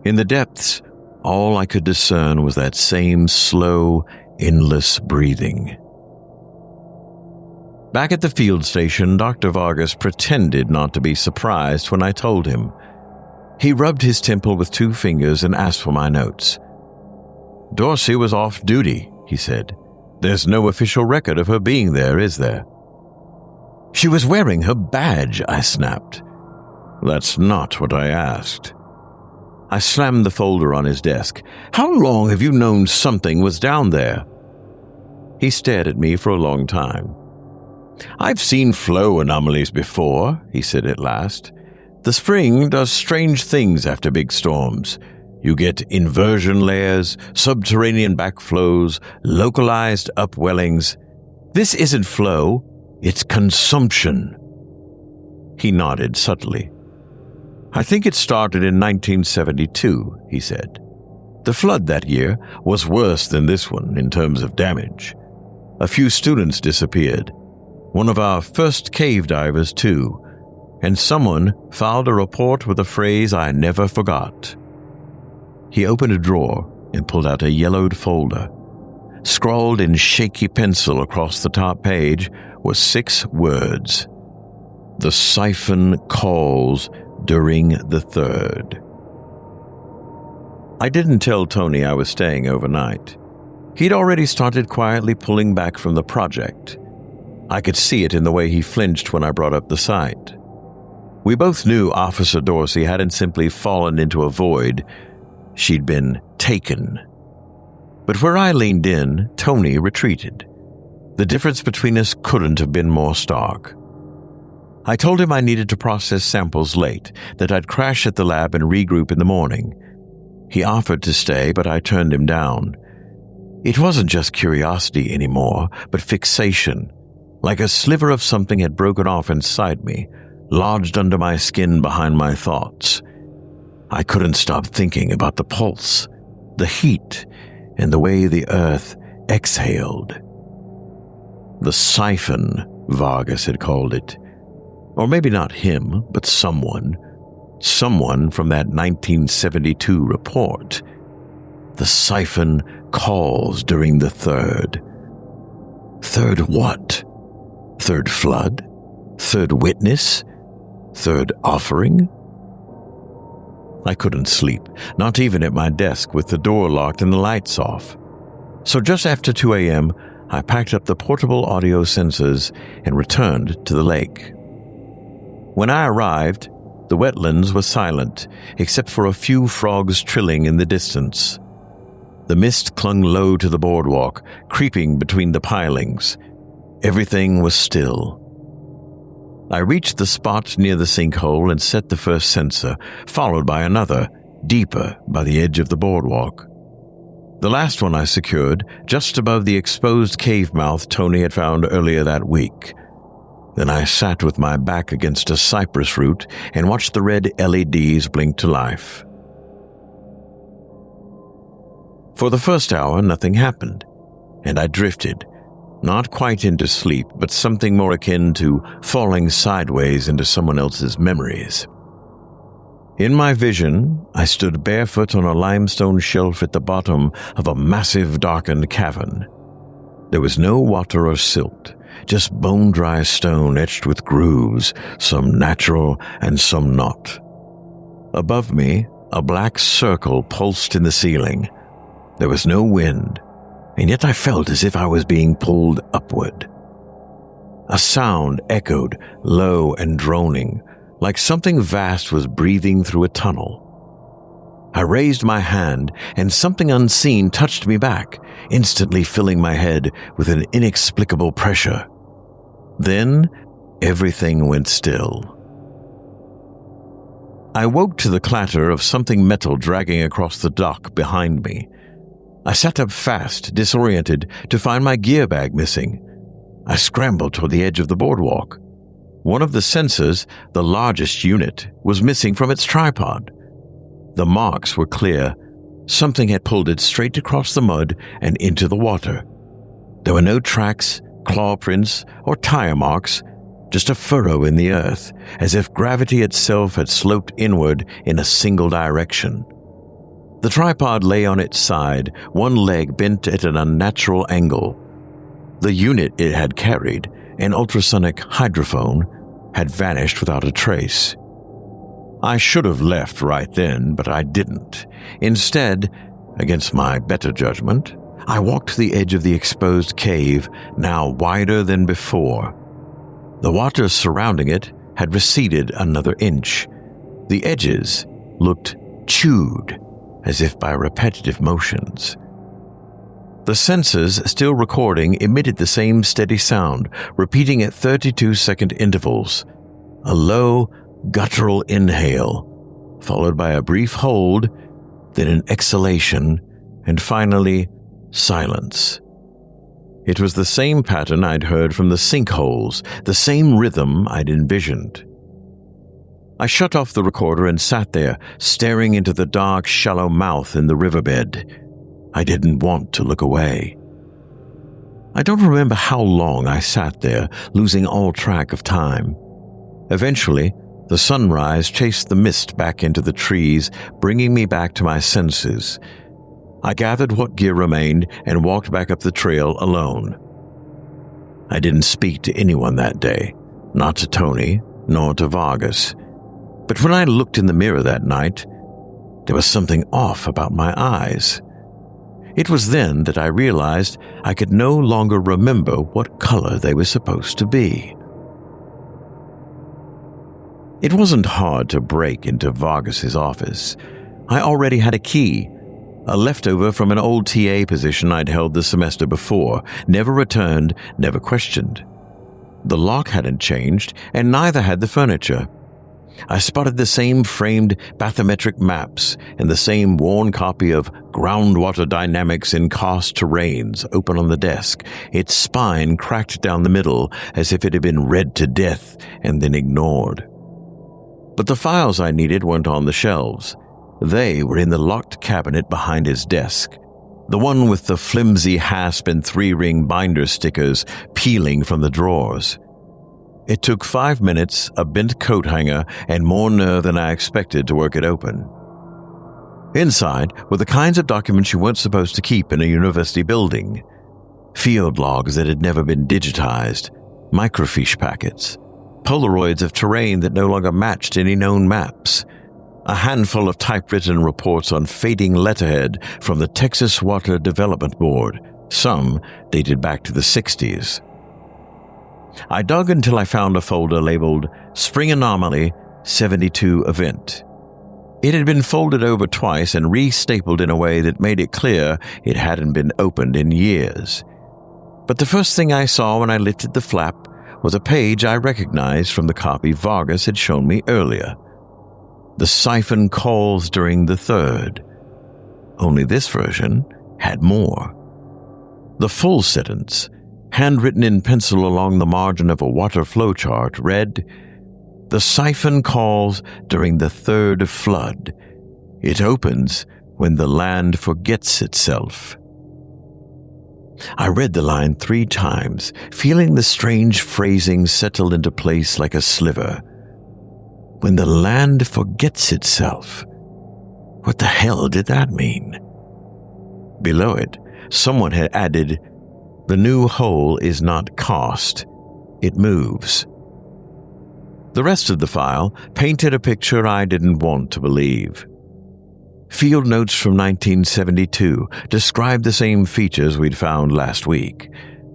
In the depths, all I could discern was that same slow, endless breathing. Back at the field station, Dr. Vargas pretended not to be surprised when I told him. He rubbed his temple with 2 fingers and asked for my notes. "Dorsey was off duty," he said. "There's no official record of her being there, is there?" "She was wearing her badge," I snapped. "That's not what I asked." I slammed the folder on his desk. "How long have you known something was down there?" He stared at me for a long time. "I've seen flow anomalies before," he said at last. "The spring does strange things after big storms. You get inversion layers, subterranean backflows, localized upwellings. This isn't flow, it's consumption." He nodded subtly. "I think it started in 1972, he said. The flood that year was worse than this one in terms of damage. A few students disappeared. One of our first cave divers, too. And someone filed a report with a phrase I never forgot." He opened a drawer and pulled out a yellowed folder. Scrawled in shaky pencil across the top page were 6 words. "The Siphon calls during the 3rd. I didn't tell Tony I was staying overnight. He'd already started quietly pulling back from the project. I could see it in the way he flinched when I brought up the site. We both knew Officer Dorsey hadn't simply fallen into a void. She'd been taken. But where I leaned in, Tony retreated. The difference between us couldn't have been more stark. I told him I needed to process samples late, that I'd crash at the lab and regroup in the morning. He offered to stay, but I turned him down. It wasn't just curiosity anymore, but fixation, like a sliver of something had broken off inside me, lodged under my skin behind my thoughts. I couldn't stop thinking about the pulse, the heat, and the way the earth exhaled. The Siphon, Vargas had called it. Or maybe not him, but someone. Someone from that 1972 report. The Siphon calls during the third. Third what? Third flood? Third witness? Third offering? I couldn't sleep, not even at my desk with the door locked and the lights off. So just after 2 a.m., I packed up the portable audio sensors and returned to the lake. When I arrived, the wetlands were silent, except for a few frogs trilling in the distance. The mist clung low to the boardwalk, creeping between the pilings. Everything was still. I reached the spot near the sinkhole and set the first sensor, followed by another, deeper by the edge of the boardwalk. The last one I secured, just above the exposed cave mouth Tony had found earlier that week. Then I sat with my back against a cypress root and watched the red LEDs blink to life. For the first hour, nothing happened, and I drifted, not quite into sleep, but something more akin to falling sideways into someone else's memories. In my vision, I stood barefoot on a limestone shelf at the bottom of a massive darkened cavern. There was no water or silt, just bone-dry stone etched with grooves, some natural and some not. Above me, a black circle pulsed in the ceiling. There was no wind, and yet I felt as if I was being pulled upward. A sound echoed, low and droning, like something vast was breathing through a tunnel. I raised my hand, and something unseen touched me back, instantly filling my head with an inexplicable pressure. Then, everything went still. I woke to the clatter of something metal dragging across the dock behind me. I sat up fast, disoriented, to find my gear bag missing. I scrambled toward the edge of the boardwalk. One of the sensors, the largest unit, was missing from its tripod. The marks were clear. Something had pulled it straight across the mud and into the water. There were no tracks, claw prints, or tire marks, just a furrow in the earth, as if gravity itself had sloped inward in a single direction. The tripod lay on its side, one leg bent at an unnatural angle. The unit it had carried, an ultrasonic hydrophone, had vanished without a trace. I should have left right then, but I didn't. Instead, against my better judgment, I walked to the edge of the exposed cave, now wider than before. The water surrounding it had receded another inch. The edges looked chewed, as if by repetitive motions. The sensors, still recording, emitted the same steady sound, repeating at 32-second intervals. A low, guttural inhale, followed by a brief hold, then an exhalation, and finally, silence. It was the same pattern I'd heard from the sinkholes, the same rhythm I'd envisioned. I shut off the recorder and sat there, staring into the dark, shallow mouth in the riverbed. I didn't want to look away. I don't remember how long I sat there, losing all track of time. Eventually, the sunrise chased the mist back into the trees, bringing me back to my senses. I gathered what gear remained and walked back up the trail alone. I didn't speak to anyone that day, not to Tony, nor to Vargas. But when I looked in the mirror that night, there was something off about my eyes. It was then that I realized I could no longer remember what color they were supposed to be. It wasn't hard to break into Vargas's office. I already had a key, a leftover from an old TA position I'd held the semester before, never returned, never questioned. The lock hadn't changed, and neither had the furniture. I spotted the same framed bathymetric maps and the same worn copy of Groundwater Dynamics in Karst Terrains open on the desk, its spine cracked down the middle as if it had been read to death and then ignored. But the files I needed weren't on the shelves. They were in the locked cabinet behind his desk, the one with the flimsy hasp and 3-ring binder stickers peeling from the drawers. It took 5 minutes, a bent coat hanger, and more nerve than I expected to work it open. Inside were the kinds of documents you weren't supposed to keep in a university building. Field logs that had never been digitized, microfiche packets, Polaroids of terrain that no longer matched any known maps, a handful of typewritten reports on fading letterhead from the Texas Water Development Board, some dated back to the 60s. I dug until I found a folder labeled Spring Anomaly 72 Event. It had been folded over twice and re-stapled in a way that made it clear it hadn't been opened in years. But the first thing I saw when I lifted the flap was a page I recognized from the copy Vargas had shown me earlier. The Siphon calls during the 3rd. Only this version had more. The full sentence, handwritten in pencil along the margin of a water flow chart, read, "The siphon calls during the 3rd flood. It opens when the land forgets itself." I read the line 3 times, feeling the strange phrasing settle into place like a sliver. When the land forgets itself. What the hell did that mean? Below it, someone had added, "The new hole is not cast, it moves." The rest of the file painted a picture I didn't want to believe. Field notes from 1972 described the same features we'd found last week.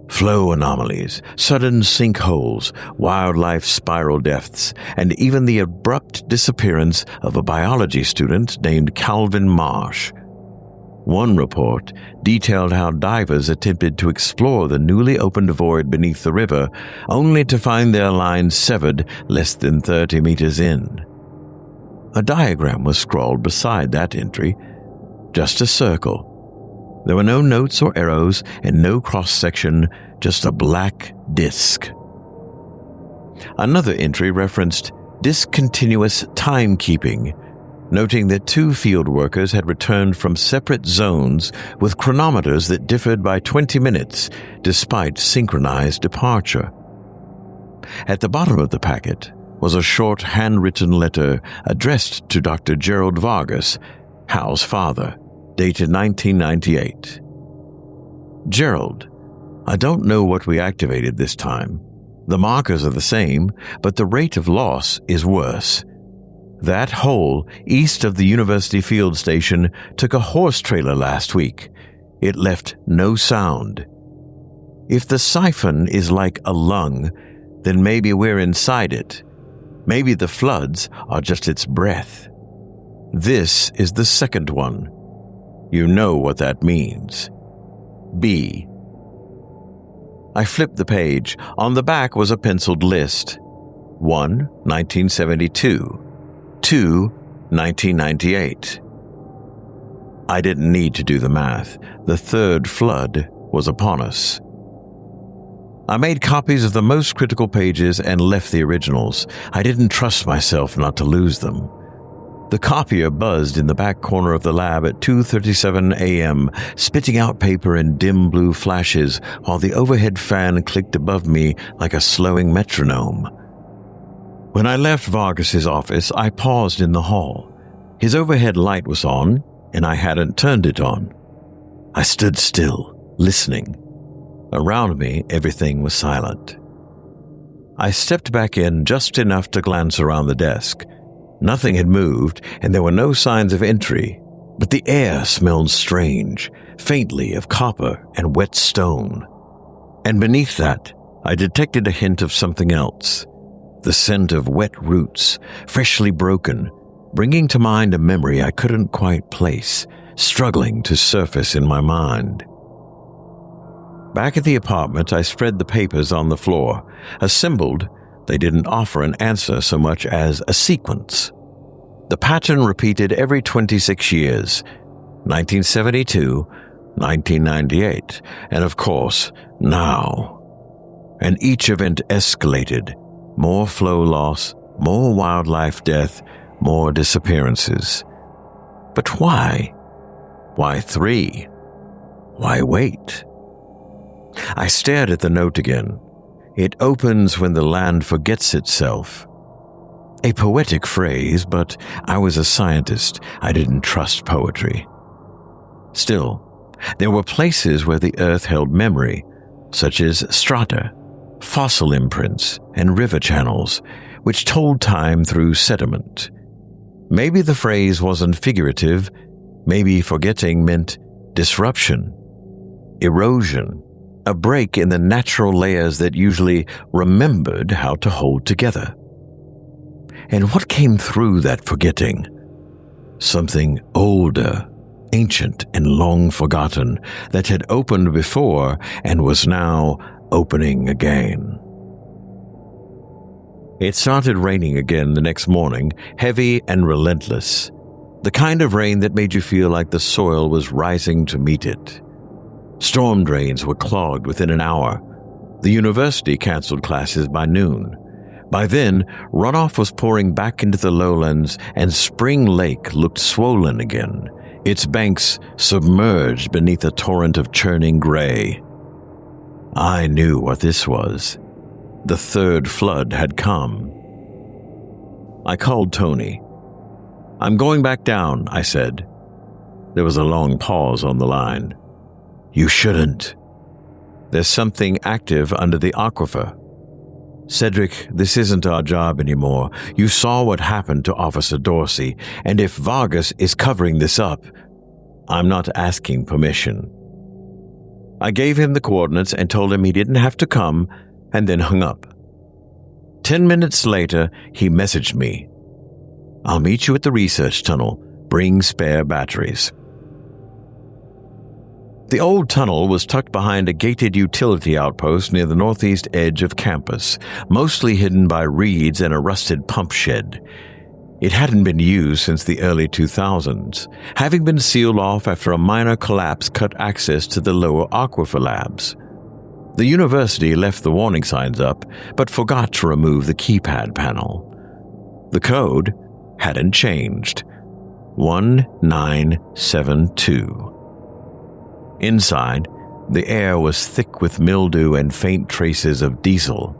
Flow anomalies, sudden sinkholes, wildlife spiral depths, and even the abrupt disappearance of a biology student named Calvin Marsh. One report detailed how divers attempted to explore the newly opened void beneath the river, only to find their line severed less than 30 meters in. A diagram was scrawled beside that entry, just a circle. There were no notes or arrows and no cross-section, just a black disk. Another entry referenced discontinuous timekeeping, noting that 2 field workers had returned from separate zones with chronometers that differed by 20 minutes despite synchronized departure. At the bottom of the packet was a short handwritten letter addressed to Dr. Gerald Vargas, Hal's father, dated 1998. "Gerald, I don't know what we activated this time. The markers are the same, but the rate of loss is worse. That hole east of the University Field Station took a horse trailer last week. It left no sound. If the siphon is like a lung, then maybe we're inside it. Maybe the floods are just its breath. This is the second one. You know what that means. B." I flipped the page. On the back was a penciled list. 1, 1972. 2, 1998. I didn't need to do the math. The 3rd flood was upon us. I made copies of the most critical pages and left the originals. I didn't trust myself not to lose them. The copier buzzed in the back corner of the lab at 2:37 a.m., spitting out paper in dim blue flashes while the overhead fan clicked above me like a slowing metronome. When I left Vargas's office, I paused in the hall. His overhead light was on, and I hadn't turned it on. I stood still, listening. Around me, everything was silent. I stepped back in just enough to glance around the desk. Nothing had moved, and there were no signs of entry. But the air smelled strange, faintly of copper and wet stone. And beneath that, I detected a hint of something else. The scent of wet roots, freshly broken, bringing to mind a memory I couldn't quite place, struggling to surface in my mind. Back at the apartment, I spread the papers on the floor. Assembled, they didn't offer an answer so much as a sequence. The pattern repeated every 26 years, 1972, 1998, and of course, now. And each event escalated. More flow loss, more wildlife death, more disappearances. But why? Why 3? Why wait? I stared at the note again. It opens when the land forgets itself. A poetic phrase, but I was a scientist. I didn't trust poetry. Still, there were places where the earth held memory, such as strata, fossil imprints, and river channels, which told time through sediment. Maybe the phrase wasn't figurative. Maybe forgetting meant disruption, erosion, a break in the natural layers that usually remembered how to hold together. And what came through that forgetting? Something older, ancient, and long forgotten that had opened before and was now opening again. It started raining again the next morning, heavy and relentless. The kind of rain that made you feel like the soil was rising to meet it. Storm drains were clogged within an hour. The university canceled classes by noon. By then, runoff was pouring back into the lowlands, and Spring Lake looked swollen again, its banks submerged beneath a torrent of churning gray. I knew what this was. The third flood had come. I called Tony. "I'm going back down," I said. There was a long pause on the line. "You shouldn't. There's something active under the aquifer." "Cedric, this isn't our job anymore. You saw what happened to Officer Dorsey, and if Vargas is covering this up, I'm not asking permission." I gave him the coordinates and told him he didn't have to come, and then hung up. 10 minutes later, he messaged me. "I'll meet you at the research tunnel. Bring spare batteries." The old tunnel was tucked behind a gated utility outpost near the northeast edge of campus, mostly hidden by reeds and a rusted pump shed. It hadn't been used since the early 2000s, having been sealed off after a minor collapse cut access to the lower aquifer labs. The university left the warning signs up, but forgot to remove the keypad panel. The code hadn't changed. 1972. Inside, the air was thick with mildew and faint traces of diesel.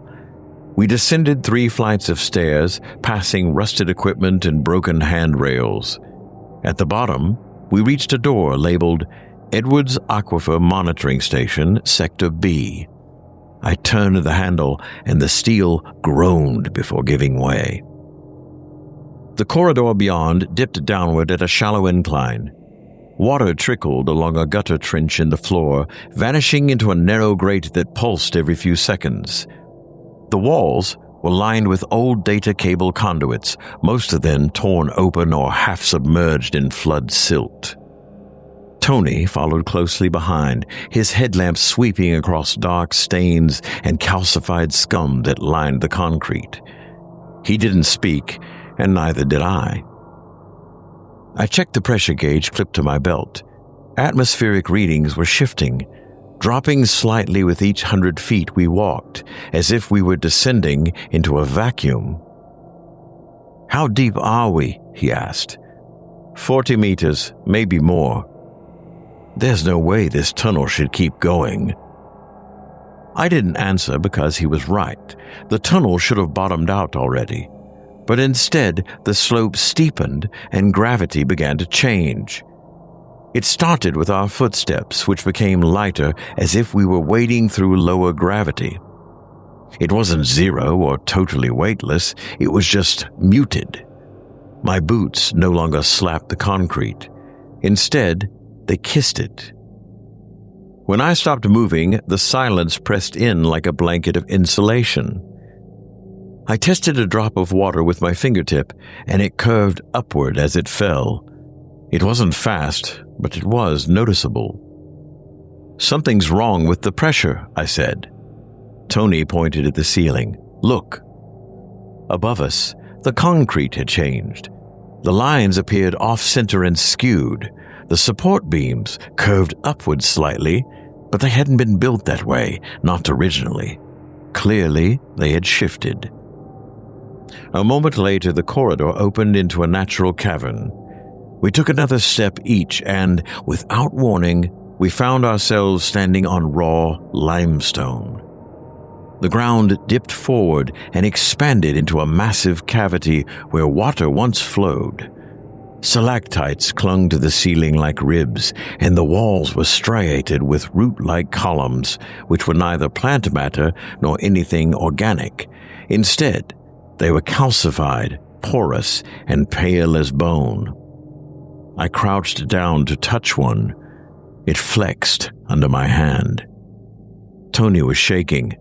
We descended 3 flights of stairs, passing rusted equipment and broken handrails. At the bottom, we reached a door labeled Edwards Aquifer Monitoring Station, Sector B. I turned the handle, and the steel groaned before giving way. The corridor beyond dipped downward at a shallow incline. Water trickled along a gutter trench in the floor, vanishing into a narrow grate that pulsed every few seconds. The walls were lined with old data cable conduits, most of them torn open or half-submerged in flood silt. Tony followed closely behind, his headlamp sweeping across dark stains and calcified scum that lined the concrete. He didn't speak, and neither did I. I checked the pressure gauge clipped to my belt. Atmospheric readings were shifting, dropping slightly with each 100 feet we walked, as if we were descending into a vacuum. "How deep are we?" he asked. 40 meters, maybe more. "There's no way this tunnel should keep going." I didn't answer because he was right. The tunnel should have bottomed out already. But instead, the slope steepened and gravity began to change. It started with our footsteps, which became lighter as if we were wading through lower gravity. It wasn't zero or totally weightless, it was just muted. My boots no longer slapped the concrete. Instead, they kissed it. When I stopped moving, the silence pressed in like a blanket of insulation. I tested a drop of water with my fingertip, and it curved upward as it fell. It wasn't fast, but it was noticeable. "Something's wrong with the pressure," I said. Tony pointed at the ceiling. "Look." Above us, the concrete had changed. The lines appeared off-center and skewed. The support beams curved upward slightly, but they hadn't been built that way, not originally. Clearly, they had shifted. A moment later, the corridor opened into a natural cavern. We took another step each, and, without warning, we found ourselves standing on raw limestone. The ground dipped forward and expanded into a massive cavity where water once flowed. Stalactites clung to the ceiling like ribs, and the walls were striated with root-like columns, which were neither plant matter nor anything organic. Instead, they were calcified, porous, and pale as bone. I crouched down to touch one. It flexed under my hand. Tony was shaking.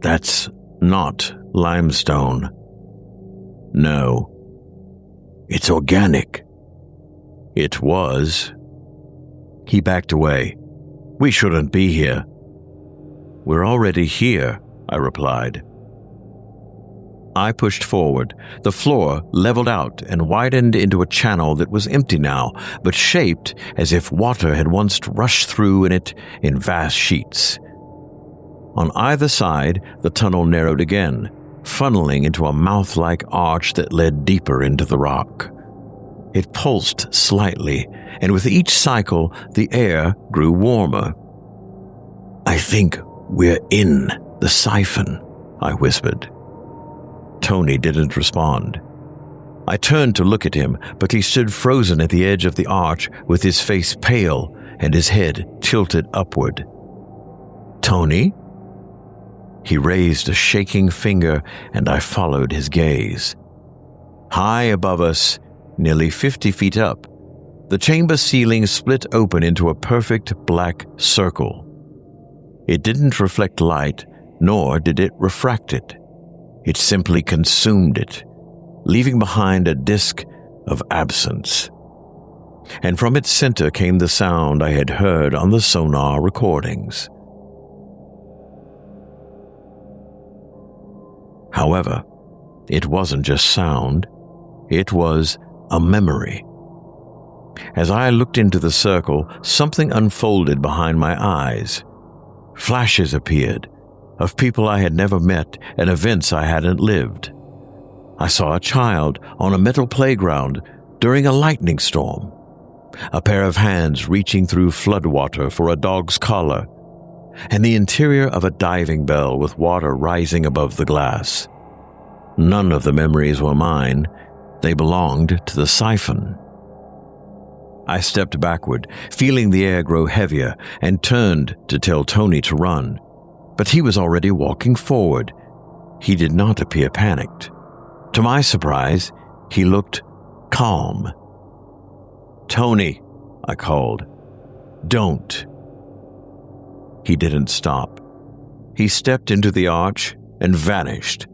"That's not limestone." "No. It's organic." "It was." He backed away. "We shouldn't be here." "We're already here," I replied. I pushed forward. The floor leveled out and widened into a channel that was empty now, but shaped as if water had once rushed through in it in vast sheets. On either side, the tunnel narrowed again, funneling into a mouth-like arch that led deeper into the rock. It pulsed slightly, and with each cycle, the air grew warmer. "I think we're in the Siphon," I whispered. Tony didn't respond. I turned to look at him, but he stood frozen at the edge of the arch with his face pale and his head tilted upward. "Tony?" He raised a shaking finger, and I followed his gaze. High above us, nearly 50 feet up, the chamber ceiling split open into a perfect black circle. It didn't reflect light, nor did it refract it. It simply consumed it, leaving behind a disk of absence. And from its center came the sound I had heard on the sonar recordings. However, it wasn't just sound, it was a memory. As I looked into the circle, something unfolded behind my eyes. Flashes appeared, of people I had never met and events I hadn't lived. I saw a child on a metal playground during a lightning storm, a pair of hands reaching through floodwater for a dog's collar, and the interior of a diving bell with water rising above the glass. None of the memories were mine. They belonged to the Siphon. I stepped backward, feeling the air grow heavier, and turned to tell Tony to run. But he was already walking forward. He did not appear panicked. To my surprise, he looked calm. "Tony," I called. "Don't." He didn't stop. He stepped into the arch and vanished,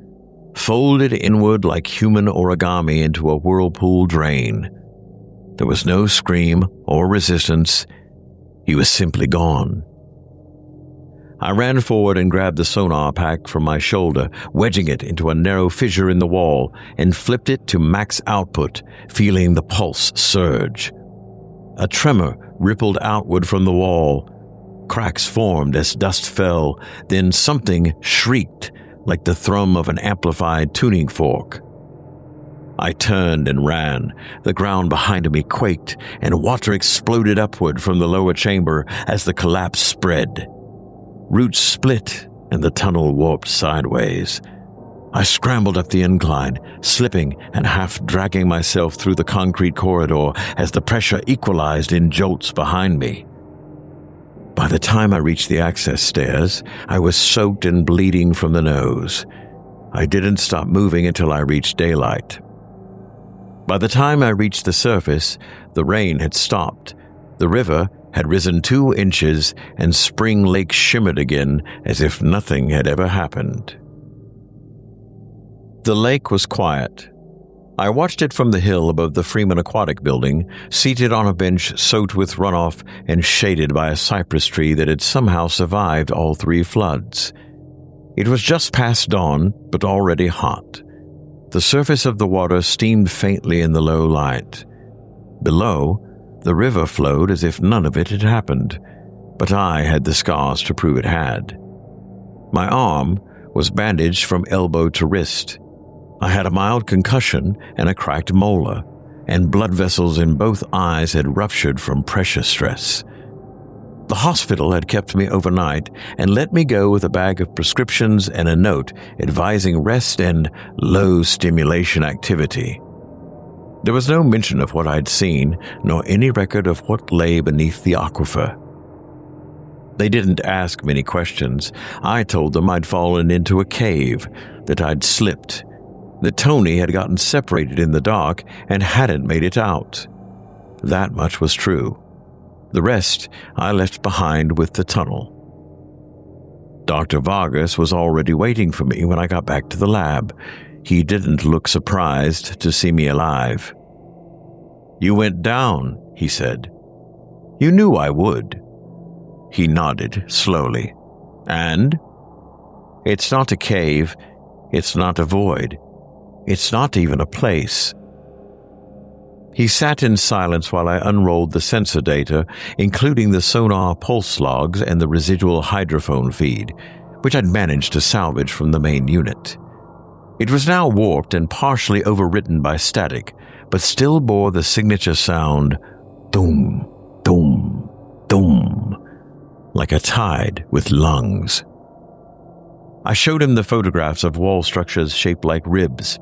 folded inward like human origami into a whirlpool drain. There was no scream or resistance. He was simply gone. I ran forward and grabbed the sonar pack from my shoulder, wedging it into a narrow fissure in the wall, and flipped it to max output, feeling the pulse surge. A tremor rippled outward from the wall. Cracks formed as dust fell, then something shrieked like the thrum of an amplified tuning fork. I turned and ran. The ground behind me quaked, and water exploded upward from the lower chamber as the collapse spread. Roots split, and the tunnel warped sideways. I scrambled up the incline, slipping and half dragging myself through the concrete corridor as the pressure equalized in jolts behind me. By the time I reached the access stairs, I was soaked and bleeding from the nose. I didn't stop moving until I reached daylight. By the time I reached the surface, the rain had stopped. The river had risen 2 inches, and Spring Lake shimmered again as if nothing had ever happened. The lake was quiet. I watched it from the hill above the Freeman Aquatic Building, seated on a bench soaked with runoff and shaded by a cypress tree that had somehow survived all 3 floods. It was just past dawn, but already hot. The surface of the water steamed faintly in the low light. Below, the river flowed as if none of it had happened, but I had the scars to prove it had. My arm was bandaged from elbow to wrist. I had a mild concussion and a cracked molar, and blood vessels in both eyes had ruptured from pressure stress. The hospital had kept me overnight and let me go with a bag of prescriptions and a note advising rest and low stimulation activity. There was no mention of what I'd seen, nor any record of what lay beneath the aquifer. They didn't ask many questions. I told them I'd fallen into a cave, that I'd slipped, that Tony had gotten separated in the dark and hadn't made it out. That much was true. The rest I left behind with the tunnel. Dr. Vargas was already waiting for me when I got back to the lab. He didn't look surprised to see me alive. "You went down," he said. "You knew I would." He nodded slowly. "And?" "It's not a cave. It's not a void. It's not even a place." He sat in silence while I unrolled the sensor data, including the sonar pulse logs and the residual hydrophone feed, which I'd managed to salvage from the main unit. It was now warped and partially overwritten by static, but still bore the signature sound, doom, doom, doom, like a tide with lungs. I showed him the photographs of wall structures shaped like ribs,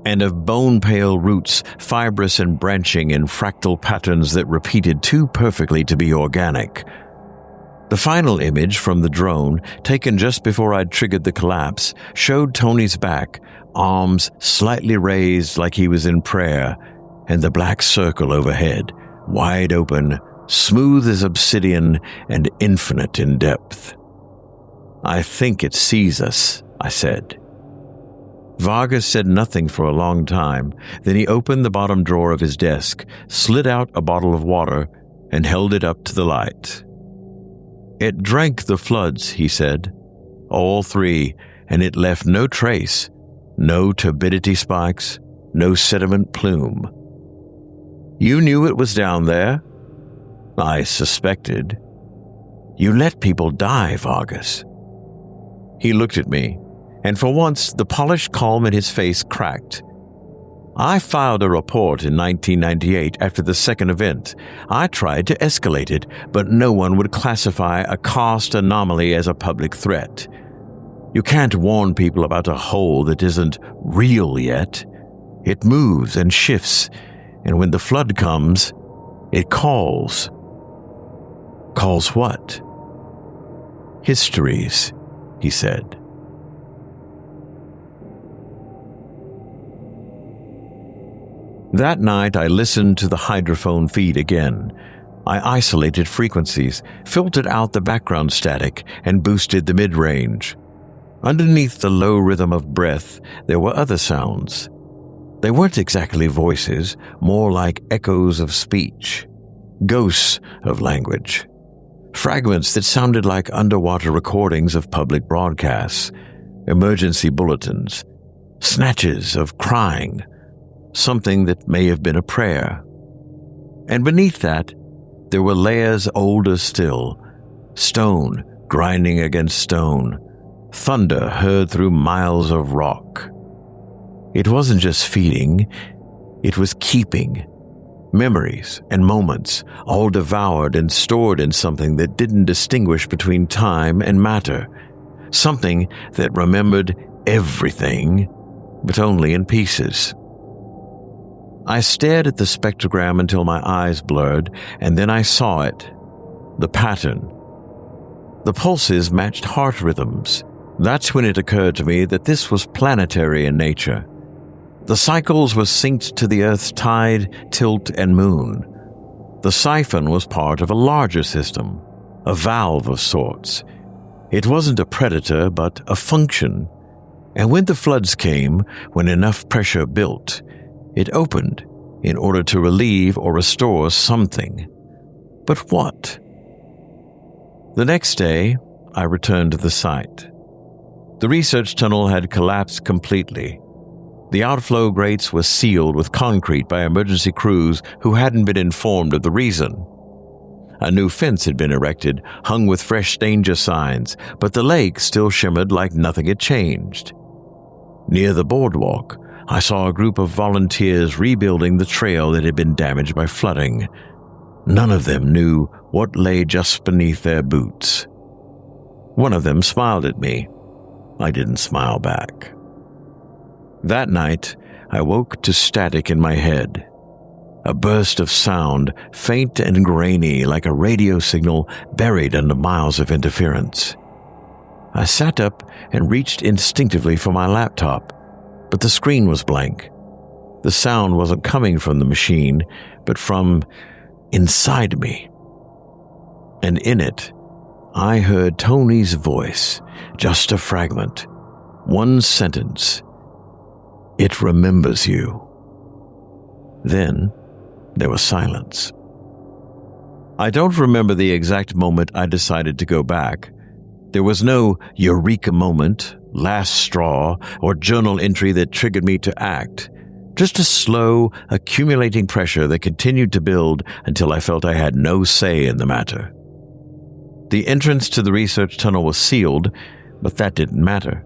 and of bone-pale roots, fibrous and branching in fractal patterns that repeated too perfectly to be organic. The final image from the drone, taken just before I'd triggered the collapse, showed Tony's back, arms slightly raised like he was in prayer, and the black circle overhead, wide open, smooth as obsidian and infinite in depth. "I think it sees us," I said. Vargas said nothing for a long time. Then he opened the bottom drawer of his desk, slid out a bottle of water, and held it up to the light. "It drank the floods," he said. "All 3, and it left no trace, no turbidity spikes, no sediment plume." "You knew it was down there?" "I suspected." "You let people die, Vargas." He looked at me, and for once the polished calm in his face cracked. "I filed a report in 1998 after the second event. I tried to escalate it, but no one would classify a karst anomaly as a public threat. You can't warn people about a hole that isn't real yet. It moves and shifts, and when the flood comes, it calls." "Calls what?" "Histories," he said. That night, I listened to the hydrophone feed again. I isolated frequencies, filtered out the background static, and boosted the mid-range. Underneath the low rhythm of breath, there were other sounds. They weren't exactly voices, more like echoes of speech, ghosts of language, fragments that sounded like underwater recordings of public broadcasts, emergency bulletins, snatches of crying, something that may have been a prayer. And beneath that, there were layers older still, stone grinding against stone, thunder heard through miles of rock. It wasn't just feeding, it was keeping. Memories and moments, all devoured and stored in something that didn't distinguish between time and matter, something that remembered everything, but only in pieces. I stared at the spectrogram until my eyes blurred, and then I saw it. The pattern. The pulses matched heart rhythms. That's when it occurred to me that this was planetary in nature. The cycles were synced to the Earth's tide, tilt, and moon. The Siphon was part of a larger system, a valve of sorts. It wasn't a predator, but a function. And when the floods came, when enough pressure built, it opened in order to relieve or restore something. But what? The next day, I returned to the site. The research tunnel had collapsed completely. The outflow grates were sealed with concrete by emergency crews who hadn't been informed of the reason. A new fence had been erected, hung with fresh danger signs, but the lake still shimmered like nothing had changed. Near the boardwalk, I saw a group of volunteers rebuilding the trail that had been damaged by flooding. None of them knew what lay just beneath their boots. One of them smiled at me. I didn't smile back. That night, I woke to static in my head. A burst of sound, faint and grainy like a radio signal buried under miles of interference. I sat up and reached instinctively for my laptop, but the screen was blank. The sound wasn't coming from the machine, but from inside me. And in it, I heard Tony's voice, just a fragment, one sentence. "It remembers you." Then there was silence. I don't remember the exact moment I decided to go back. There was no eureka moment, last straw, or journal entry that triggered me to act. Just a slow, accumulating pressure that continued to build until I felt I had no say in the matter. The entrance to the research tunnel was sealed, but that didn't matter.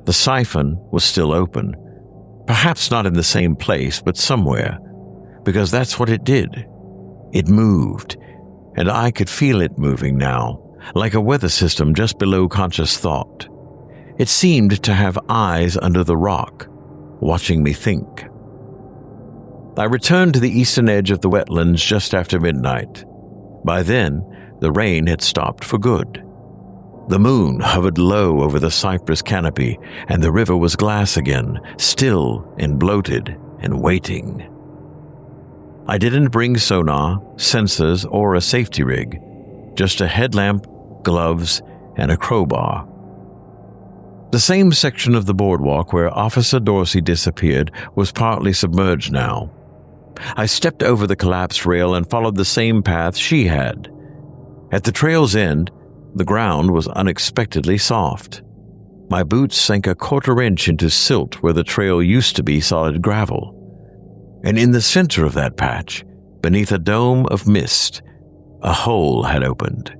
The Siphon was still open. Perhaps not in the same place, but somewhere. Because that's what it did. It moved, and I could feel it moving now, like a weather system just below conscious thought. It seemed to have eyes under the rock, watching me think. I returned to the eastern edge of the wetlands just after midnight. By then, the rain had stopped for good. The moon hovered low over the cypress canopy, and the river was glass again, still and bloated and waiting. I didn't bring sonar, sensors, or a safety rig, just a headlamp, gloves, and a crowbar. The same section of the boardwalk where Officer Dorsey disappeared was partly submerged now. I stepped over the collapsed rail and followed the same path she had. At the trail's end, the ground was unexpectedly soft. My boots sank a quarter-inch into silt where the trail used to be solid gravel. And in the center of that patch, beneath a dome of mist, a hole had opened.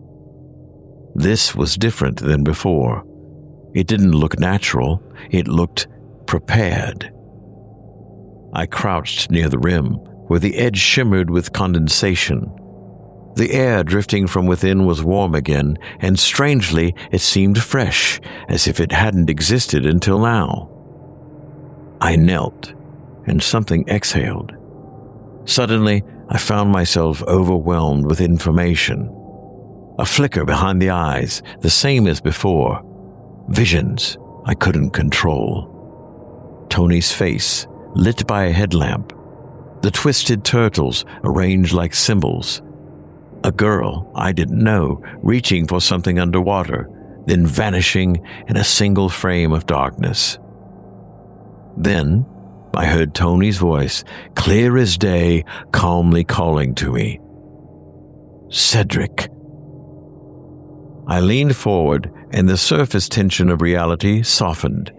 This was different than before. It didn't look natural, it looked prepared. I crouched near the rim, where the edge shimmered with condensation. The air drifting from within was warm again, and strangely it seemed fresh, as if it hadn't existed until now. I knelt, and something exhaled. Suddenly, I found myself overwhelmed with information. A flicker behind the eyes, the same as before. Visions I couldn't control. Tony's face, lit by a headlamp. The twisted turtles arranged like symbols. A girl I didn't know reaching for something underwater, then vanishing in a single frame of darkness. Then I heard Tony's voice, clear as day, calmly calling to me. "Cedric." I leaned forward, and the surface tension of reality softened,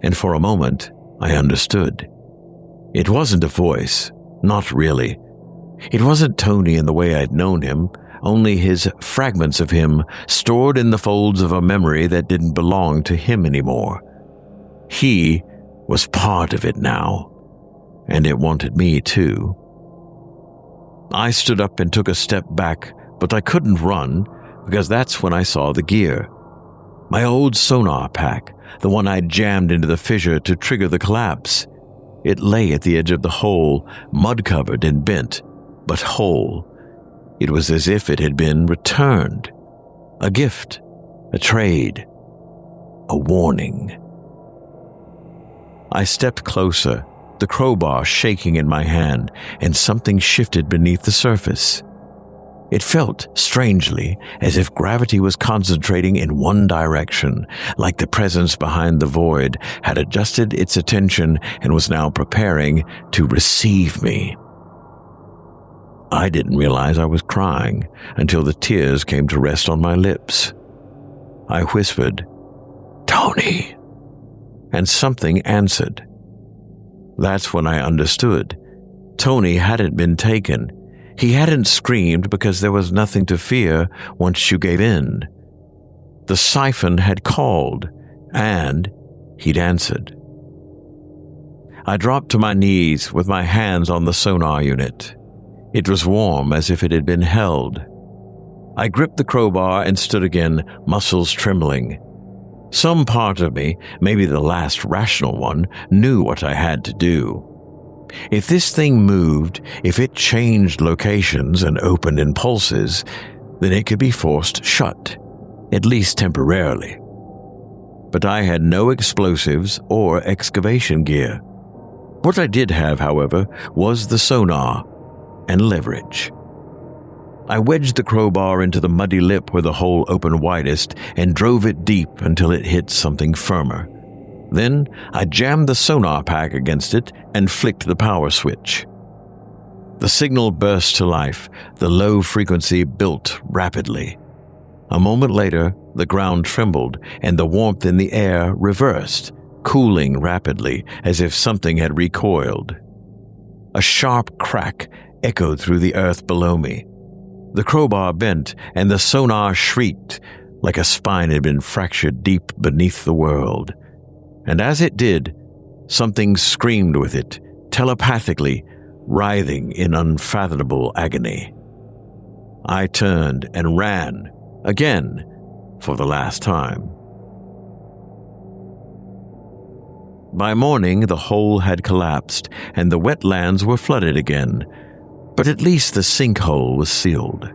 and for a moment I understood. It wasn't a voice, not really. It wasn't Tony in the way I'd known him, only his fragments of him stored in the folds of a memory that didn't belong to him anymore. He was part of it now, and it wanted me too. I stood up and took a step back, but I couldn't run, because that's when I saw the gear. My old sonar pack, the one I'd jammed into the fissure to trigger the collapse. It lay at the edge of the hole, mud-covered and bent, but whole. It was as if it had been returned. A gift, a trade, a warning. I stepped closer, the crowbar shaking in my hand, and something shifted beneath the surface. It felt, strangely, as if gravity was concentrating in one direction, like the presence behind the void had adjusted its attention and was now preparing to receive me. I didn't realize I was crying until the tears came to rest on my lips. I whispered, "Tony," and something answered. That's when I understood. Tony hadn't been taken. He hadn't screamed because there was nothing to fear once you gave in. The Siphon had called, and he'd answered. I dropped to my knees with my hands on the sonar unit. It was warm as if it had been held. I gripped the crowbar and stood again, muscles trembling. Some part of me, maybe the last rational one, knew what I had to do. If this thing moved, if it changed locations and opened in pulses, then it could be forced shut, at least temporarily. But I had no explosives or excavation gear. What I did have, however, was the sonar and leverage. I wedged the crowbar into the muddy lip where the hole opened widest and drove it deep until it hit something firmer. Then I jammed the sonar pack against it and flicked the power switch. The signal burst to life. The low frequency built rapidly. A moment later, the ground trembled and the warmth in the air reversed, cooling rapidly as if something had recoiled. A sharp crack echoed through the earth below me. The crowbar bent and the sonar shrieked like a spine had been fractured deep beneath the world. And as it did, something screamed with it, telepathically, writhing in unfathomable agony. I turned and ran, again, for the last time. By morning, the hole had collapsed, and the wetlands were flooded again, but at least the sinkhole was sealed.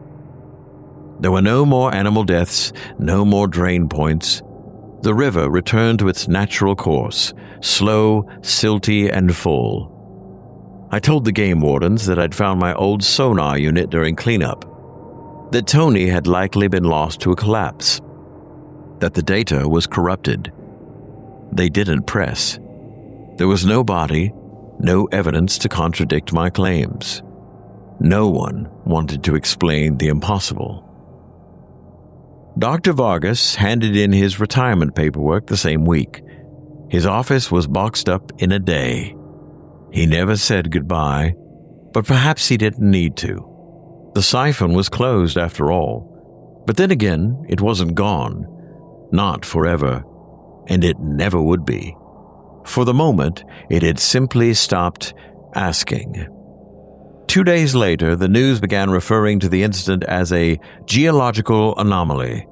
There were no more animal deaths, no more drain points. The river returned to its natural course, slow, silty, and full. I told the game wardens that I'd found my old sonar unit during cleanup, that Tony had likely been lost to a collapse, that the data was corrupted. They didn't press. There was no body, no evidence to contradict my claims. No one wanted to explain the impossible. Dr. Vargas handed in his retirement paperwork the same week. His office was boxed up in a day. He never said goodbye, but perhaps he didn't need to. The Siphon was closed after all. But then again, it wasn't gone. Not forever. And it never would be. For the moment, it had simply stopped asking. 2 days later, the news began referring to the incident as a geological anomaly.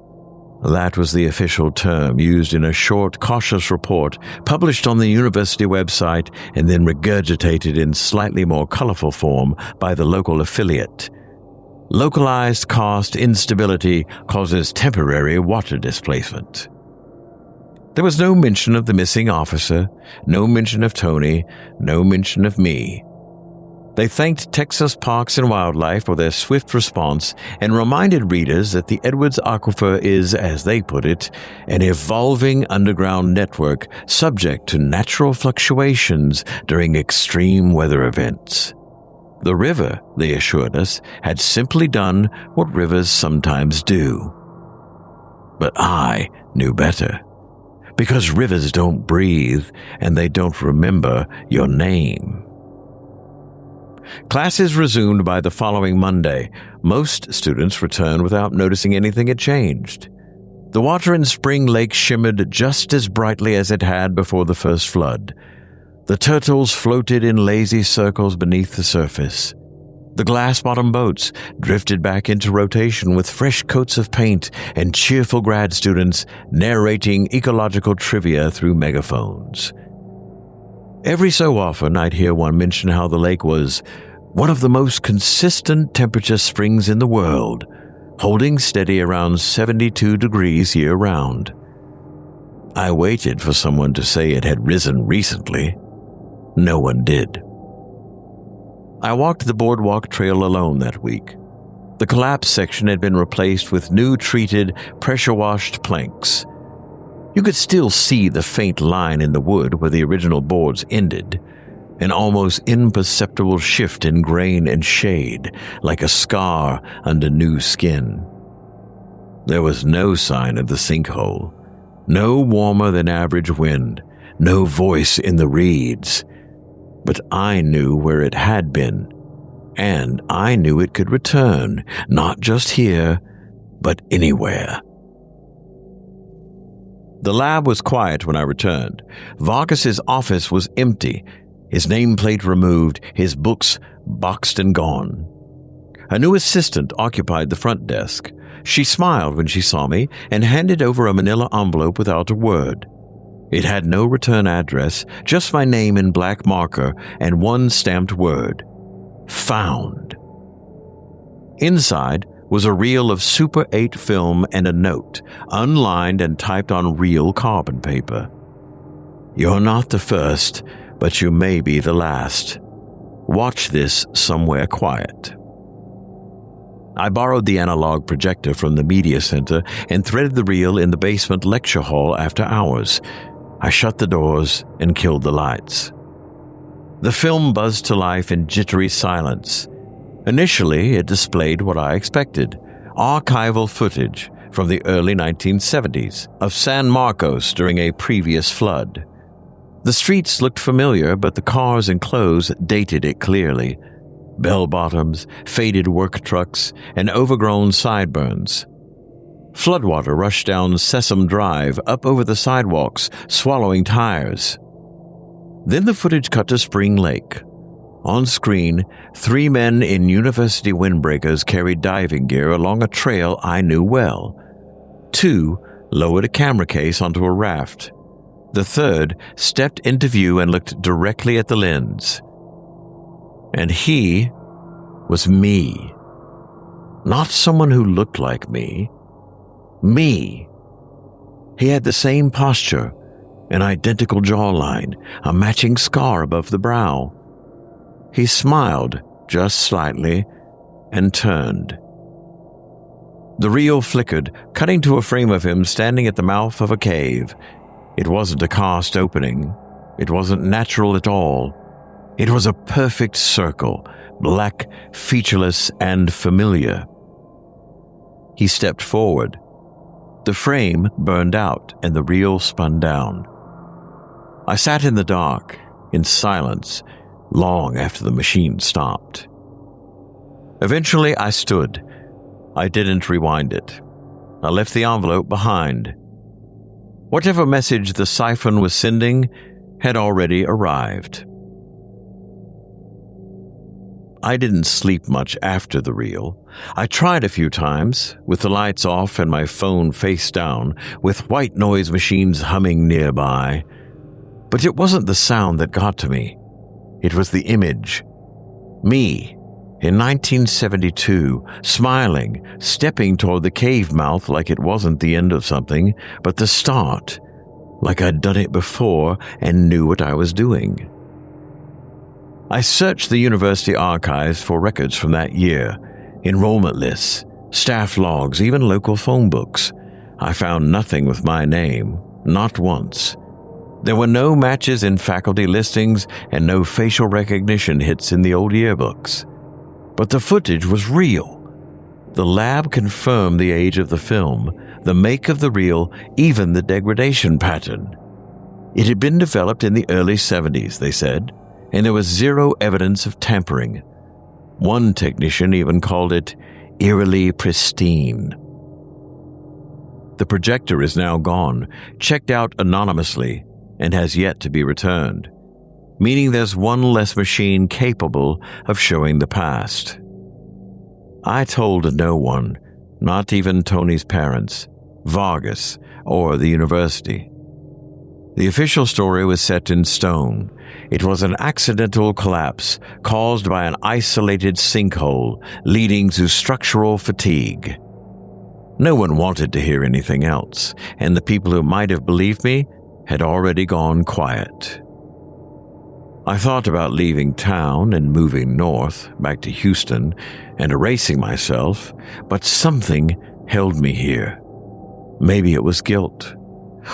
That was the official term used in a short, cautious report published on the university website and then regurgitated in slightly more colorful form by the local affiliate. Localized karst instability causes temporary water displacement. There was no mention of the missing officer, no mention of Tony, no mention of me. They thanked Texas Parks and Wildlife for their swift response and reminded readers that the Edwards Aquifer is, as they put it, an evolving underground network subject to natural fluctuations during extreme weather events. The river, they assured us, had simply done what rivers sometimes do. But I knew better. Because rivers don't breathe and they don't remember your name. Classes resumed by the following Monday. Most students returned without noticing anything had changed. The water in Spring Lake shimmered just as brightly as it had before the first flood. The turtles floated in lazy circles beneath the surface. The glass-bottom boats drifted back into rotation with fresh coats of paint and cheerful grad students narrating ecological trivia through megaphones. Every so often, I'd hear one mention how the lake was one of the most consistent temperature springs in the world, holding steady around 72 degrees year-round. I waited for someone to say it had risen recently. No one did. I walked the boardwalk trail alone that week. The collapsed section had been replaced with new treated, pressure-washed planks. You could still see the faint line in the wood where the original boards ended, an almost imperceptible shift in grain and shade, like a scar under new skin. There was no sign of the sinkhole, no warmer than average wind, no voice in the reeds. But I knew where it had been, and I knew it could return, not just here, but anywhere. The lab was quiet when I returned. Vargas's office was empty, his nameplate removed, his books boxed and gone. A new assistant occupied the front desk. She smiled when she saw me and handed over a manila envelope without a word. It had no return address, just my name in black marker and one stamped word: found. Inside was a reel of Super 8 film and a note, unlined and typed on real carbon paper. You're not the first, but you may be the last. Watch this somewhere quiet. I borrowed the analog projector from the media center and threaded the reel in the basement lecture hall after hours. I shut the doors and killed the lights. The film buzzed to life in jittery silence. Initially, it displayed what I expected: archival footage from the early 1970s of San Marcos during a previous flood. The streets looked familiar, but the cars and clothes dated it clearly. Bell-bottoms, faded work trucks, and overgrown sideburns. Floodwater rushed down Sesame Drive, up over the sidewalks, swallowing tires. Then the footage cut to Spring Lake. On screen, 3 men in university windbreakers carried diving gear along a trail I knew well. 2 lowered a camera case onto a raft. The 3rd stepped into view and looked directly at the lens. And he was me. Not someone who looked like me. Me. He had the same posture, an identical jawline, a matching scar above the brow. He smiled just slightly and turned. The reel flickered, cutting to a frame of him standing at the mouth of a cave. It wasn't a cast opening. It wasn't natural at all. It was a perfect circle, black, featureless, and familiar. He stepped forward. The frame burned out and the reel spun down. I sat in the dark, in silence, long after the machine stopped. Eventually, I stood. I didn't rewind it. I left the envelope behind. Whatever message the Siphon was sending had already arrived. I didn't sleep much after the reel. I tried a few times, with the lights off and my phone face down, with white noise machines humming nearby. But it wasn't the sound that got to me. It was the image. Me, in 1972, smiling, stepping toward the cave mouth like it wasn't the end of something, but the start, like I'd done it before and knew what I was doing. I searched the university archives for records from that year, enrollment lists, staff logs, even local phone books. I found nothing with my name, not once. There were no matches in faculty listings and no facial recognition hits in the old yearbooks. But the footage was real. The lab confirmed the age of the film, the make of the reel, even the degradation pattern. It had been developed in the early 70s, they said, and there was zero evidence of tampering. One technician even called it eerily pristine. The projector is now gone, checked out anonymously, and has yet to be returned, meaning there's one less machine capable of showing the past. I told no one, not even Tony's parents, Vargas, or the university. The official story was set in stone. It was an accidental collapse caused by an isolated sinkhole leading to structural fatigue. No one wanted to hear anything else, and the people who might have believed me had already gone quiet. I thought about leaving town and moving north, back to Houston, and erasing myself, but something held me here. Maybe it was guilt.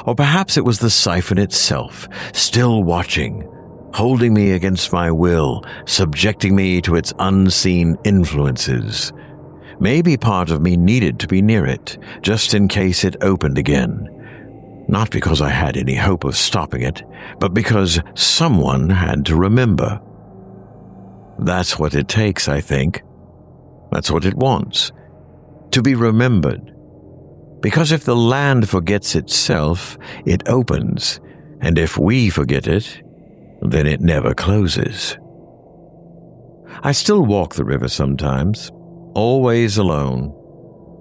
Or perhaps it was the Siphon itself, still watching, holding me against my will, subjecting me to its unseen influences. Maybe part of me needed to be near it, just in case it opened again. Not because I had any hope of stopping it, but because someone had to remember. That's what it takes, I think. That's what it wants. To be remembered. Because if the land forgets itself, it opens, and if we forget it, then it never closes. I still walk the river sometimes, always alone.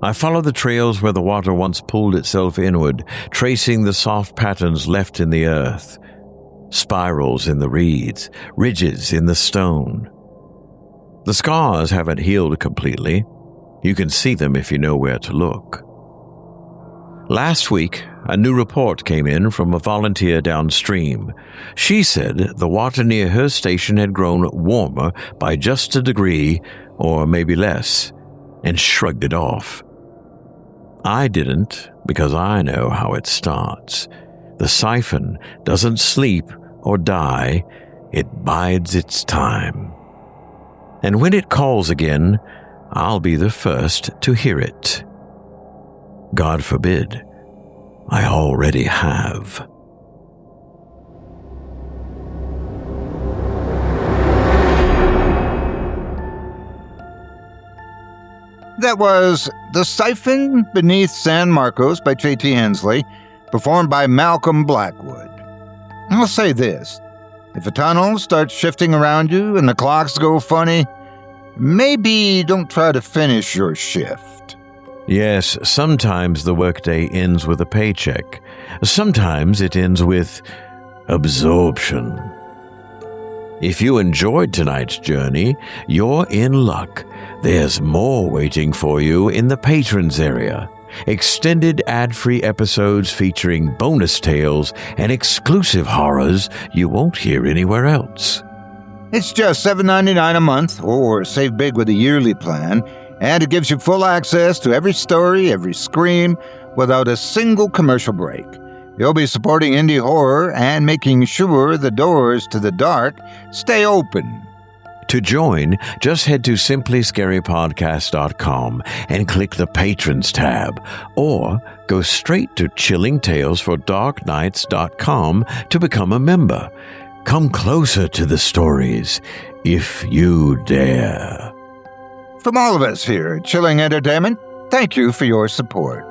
I follow the trails where the water once pulled itself inward, tracing the soft patterns left in the earth, spirals in the reeds, ridges in the stone. The scars haven't healed completely. You can see them if you know where to look. Last week, a new report came in from a volunteer downstream. She said the water near her station had grown warmer by just a degree, or maybe less, and shrugged it off. I didn't, because I know how it starts. The Siphon doesn't sleep or die, it bides its time. And when it calls again, I'll be the first to hear it. God forbid, I already have. That was The Siphon Beneath San Marcos by J.T. Hensley, performed by Malcolm Blackwood. I'll say this, if a tunnel starts shifting around you and the clocks go funny, maybe don't try to finish your shift. Yes, sometimes the workday ends with a paycheck. Sometimes it ends with absorption. If you enjoyed tonight's journey, you're in luck. There's more waiting for you in the patrons area. Extended ad-free episodes featuring bonus tales and exclusive horrors you won't hear anywhere else. It's just $7.99 a month, or save big with a yearly plan, and it gives you full access to every story, every scream, without a single commercial break. You'll be supporting indie horror and making sure the doors to the dark stay open. To join, just head to simplyscarypodcast.com and click the Patrons tab, or go straight to chillingtalesfordarknights.com to become a member. Come closer to the stories, if you dare. From all of us here at Chilling Entertainment, thank you for your support.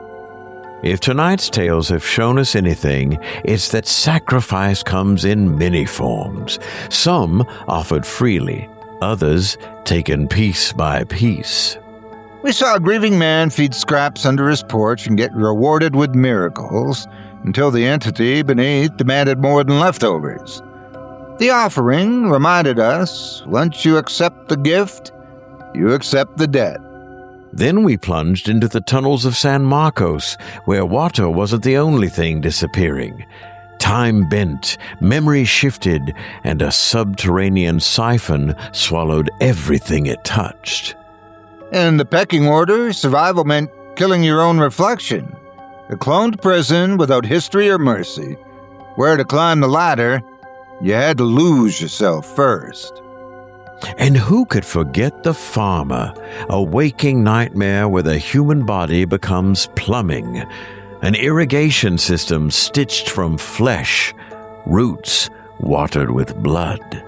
If tonight's tales have shown us anything, it's that sacrifice comes in many forms. Some offered freely, others taken piece by piece. We saw a grieving man feed scraps under his porch and get rewarded with miracles, until the entity beneath demanded more than leftovers. The offering reminded us, once you accept the gift, you accept the debt. Then we plunged into the tunnels of San Marcos, where water wasn't the only thing disappearing. Time bent, memory shifted, and a subterranean siphon swallowed everything it touched. In the pecking order, survival meant killing your own reflection. A cloned prison without history or mercy. Where to climb the ladder, you had to lose yourself first. And who could forget the farmer, a waking nightmare where the human body becomes plumbing, an irrigation system stitched from flesh, roots watered with blood.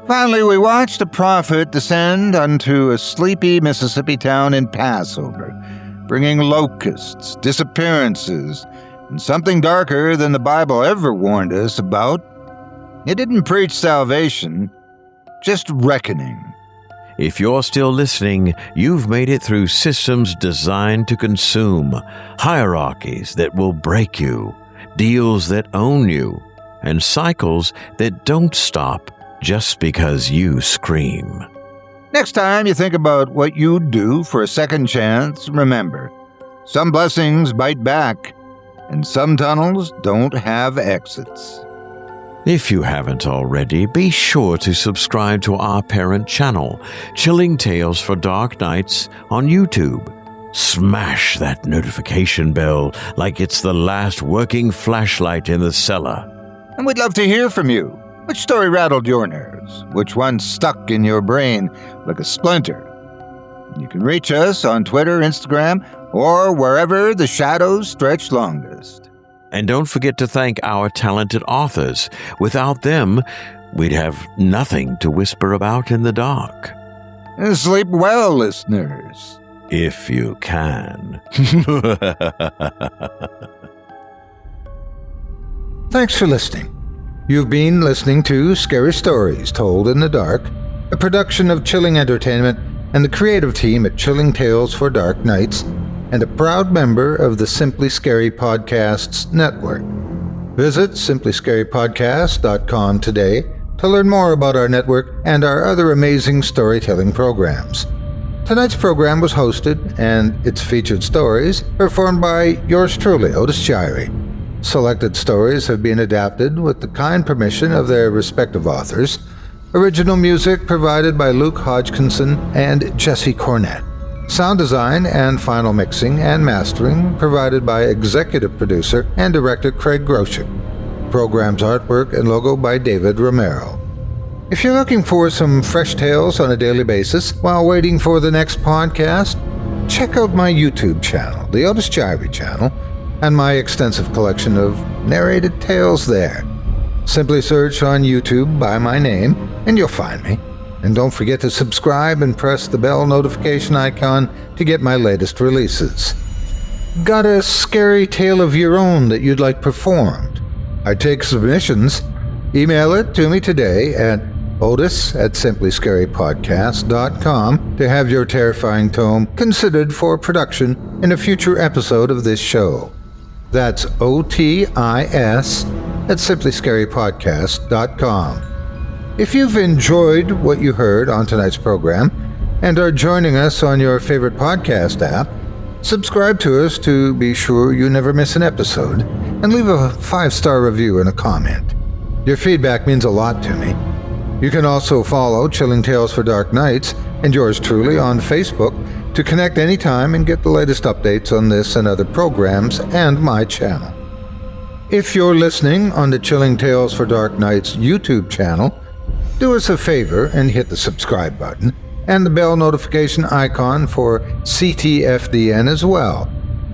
Finally, we watched a prophet descend unto a sleepy Mississippi town in Passover, bringing locusts, disappearances, and something darker than the Bible ever warned us about. It didn't preach salvation, just reckoning. If you're still listening, you've made it through systems designed to consume, hierarchies that will break you, deals that own you, and cycles that don't stop just because you scream. Next time you think about what you'd do for a second chance, remember, some blessings bite back, and some tunnels don't have exits. If you haven't already, be sure to subscribe to our parent channel, Chilling Tales for Dark Nights, on YouTube. Smash that notification bell like it's the last working flashlight in the cellar. And we'd love to hear from you. Which story rattled your nerves? Which one stuck in your brain like a splinter? You can reach us on Twitter, Instagram, or wherever the shadows stretch longest. And don't forget to thank our talented authors. Without them, we'd have nothing to whisper about in the dark. And sleep well, listeners. If you can. Thanks for listening. You've been listening to Scary Stories Told in the Dark, a production of Chilling Entertainment and the creative team at Chilling Tales for Dark Nights, and a proud member of the Simply Scary Podcasts network. Visit simplyscarypodcast.com today to learn more about our network and our other amazing storytelling programs. Tonight's program was hosted, and its featured stories performed by yours truly, Otis Jiry. Selected stories have been adapted with the kind permission of their respective authors. Original music provided by Luke Hodgkinson and Jesse Cornett. Sound design and final mixing and mastering provided by executive producer and director Craig Groshek. Program's artwork and logo by David Romero. If you're looking for some fresh tales on a daily basis while waiting for the next podcast, check out my YouTube channel, the Otis Jiry channel, and my extensive collection of narrated tales there. Simply search on YouTube by my name and you'll find me. And don't forget to subscribe and press the bell notification icon to get my latest releases. Got a scary tale of your own that you'd like performed? I take submissions. Email it to me today at otis@simplyscarypodcast.com to have your terrifying tome considered for production in a future episode of this show. That's OTIS@simplyscarypodcast.com. If you've enjoyed what you heard on tonight's program and are joining us on your favorite podcast app, subscribe to us to be sure you never miss an episode, and leave a 5-star review and a comment. Your feedback means a lot to me. You can also follow Chilling Tales for Dark Nights and yours truly on Facebook to connect anytime and get the latest updates on this and other programs and my channel. If you're listening on the Chilling Tales for Dark Nights YouTube channel, do us a favor and hit the subscribe button and the bell notification icon for ctfdn as well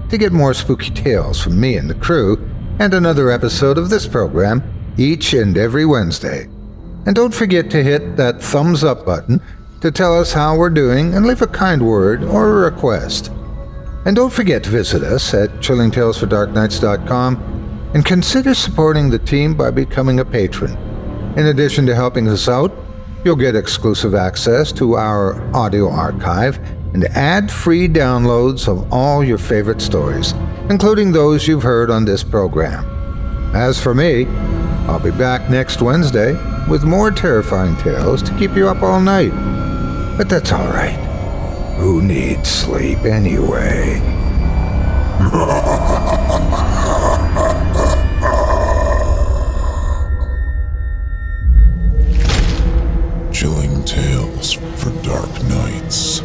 to get more spooky tales from me and the crew and another episode of this program each and every Wednesday. And don't forget to hit that thumbs up button to tell us how we're doing and leave a kind word or a request. And don't forget to visit us at chillingtalesfordarknights.com and consider supporting the team by becoming a patron. In addition to helping us out, you'll get exclusive access to our audio archive and ad-free downloads of all your favorite stories, including those you've heard on this program. As for me, I'll be back next Wednesday with more terrifying tales to keep you up all night. But that's all right. Who needs sleep anyway? Chilling Tales for Dark Nights.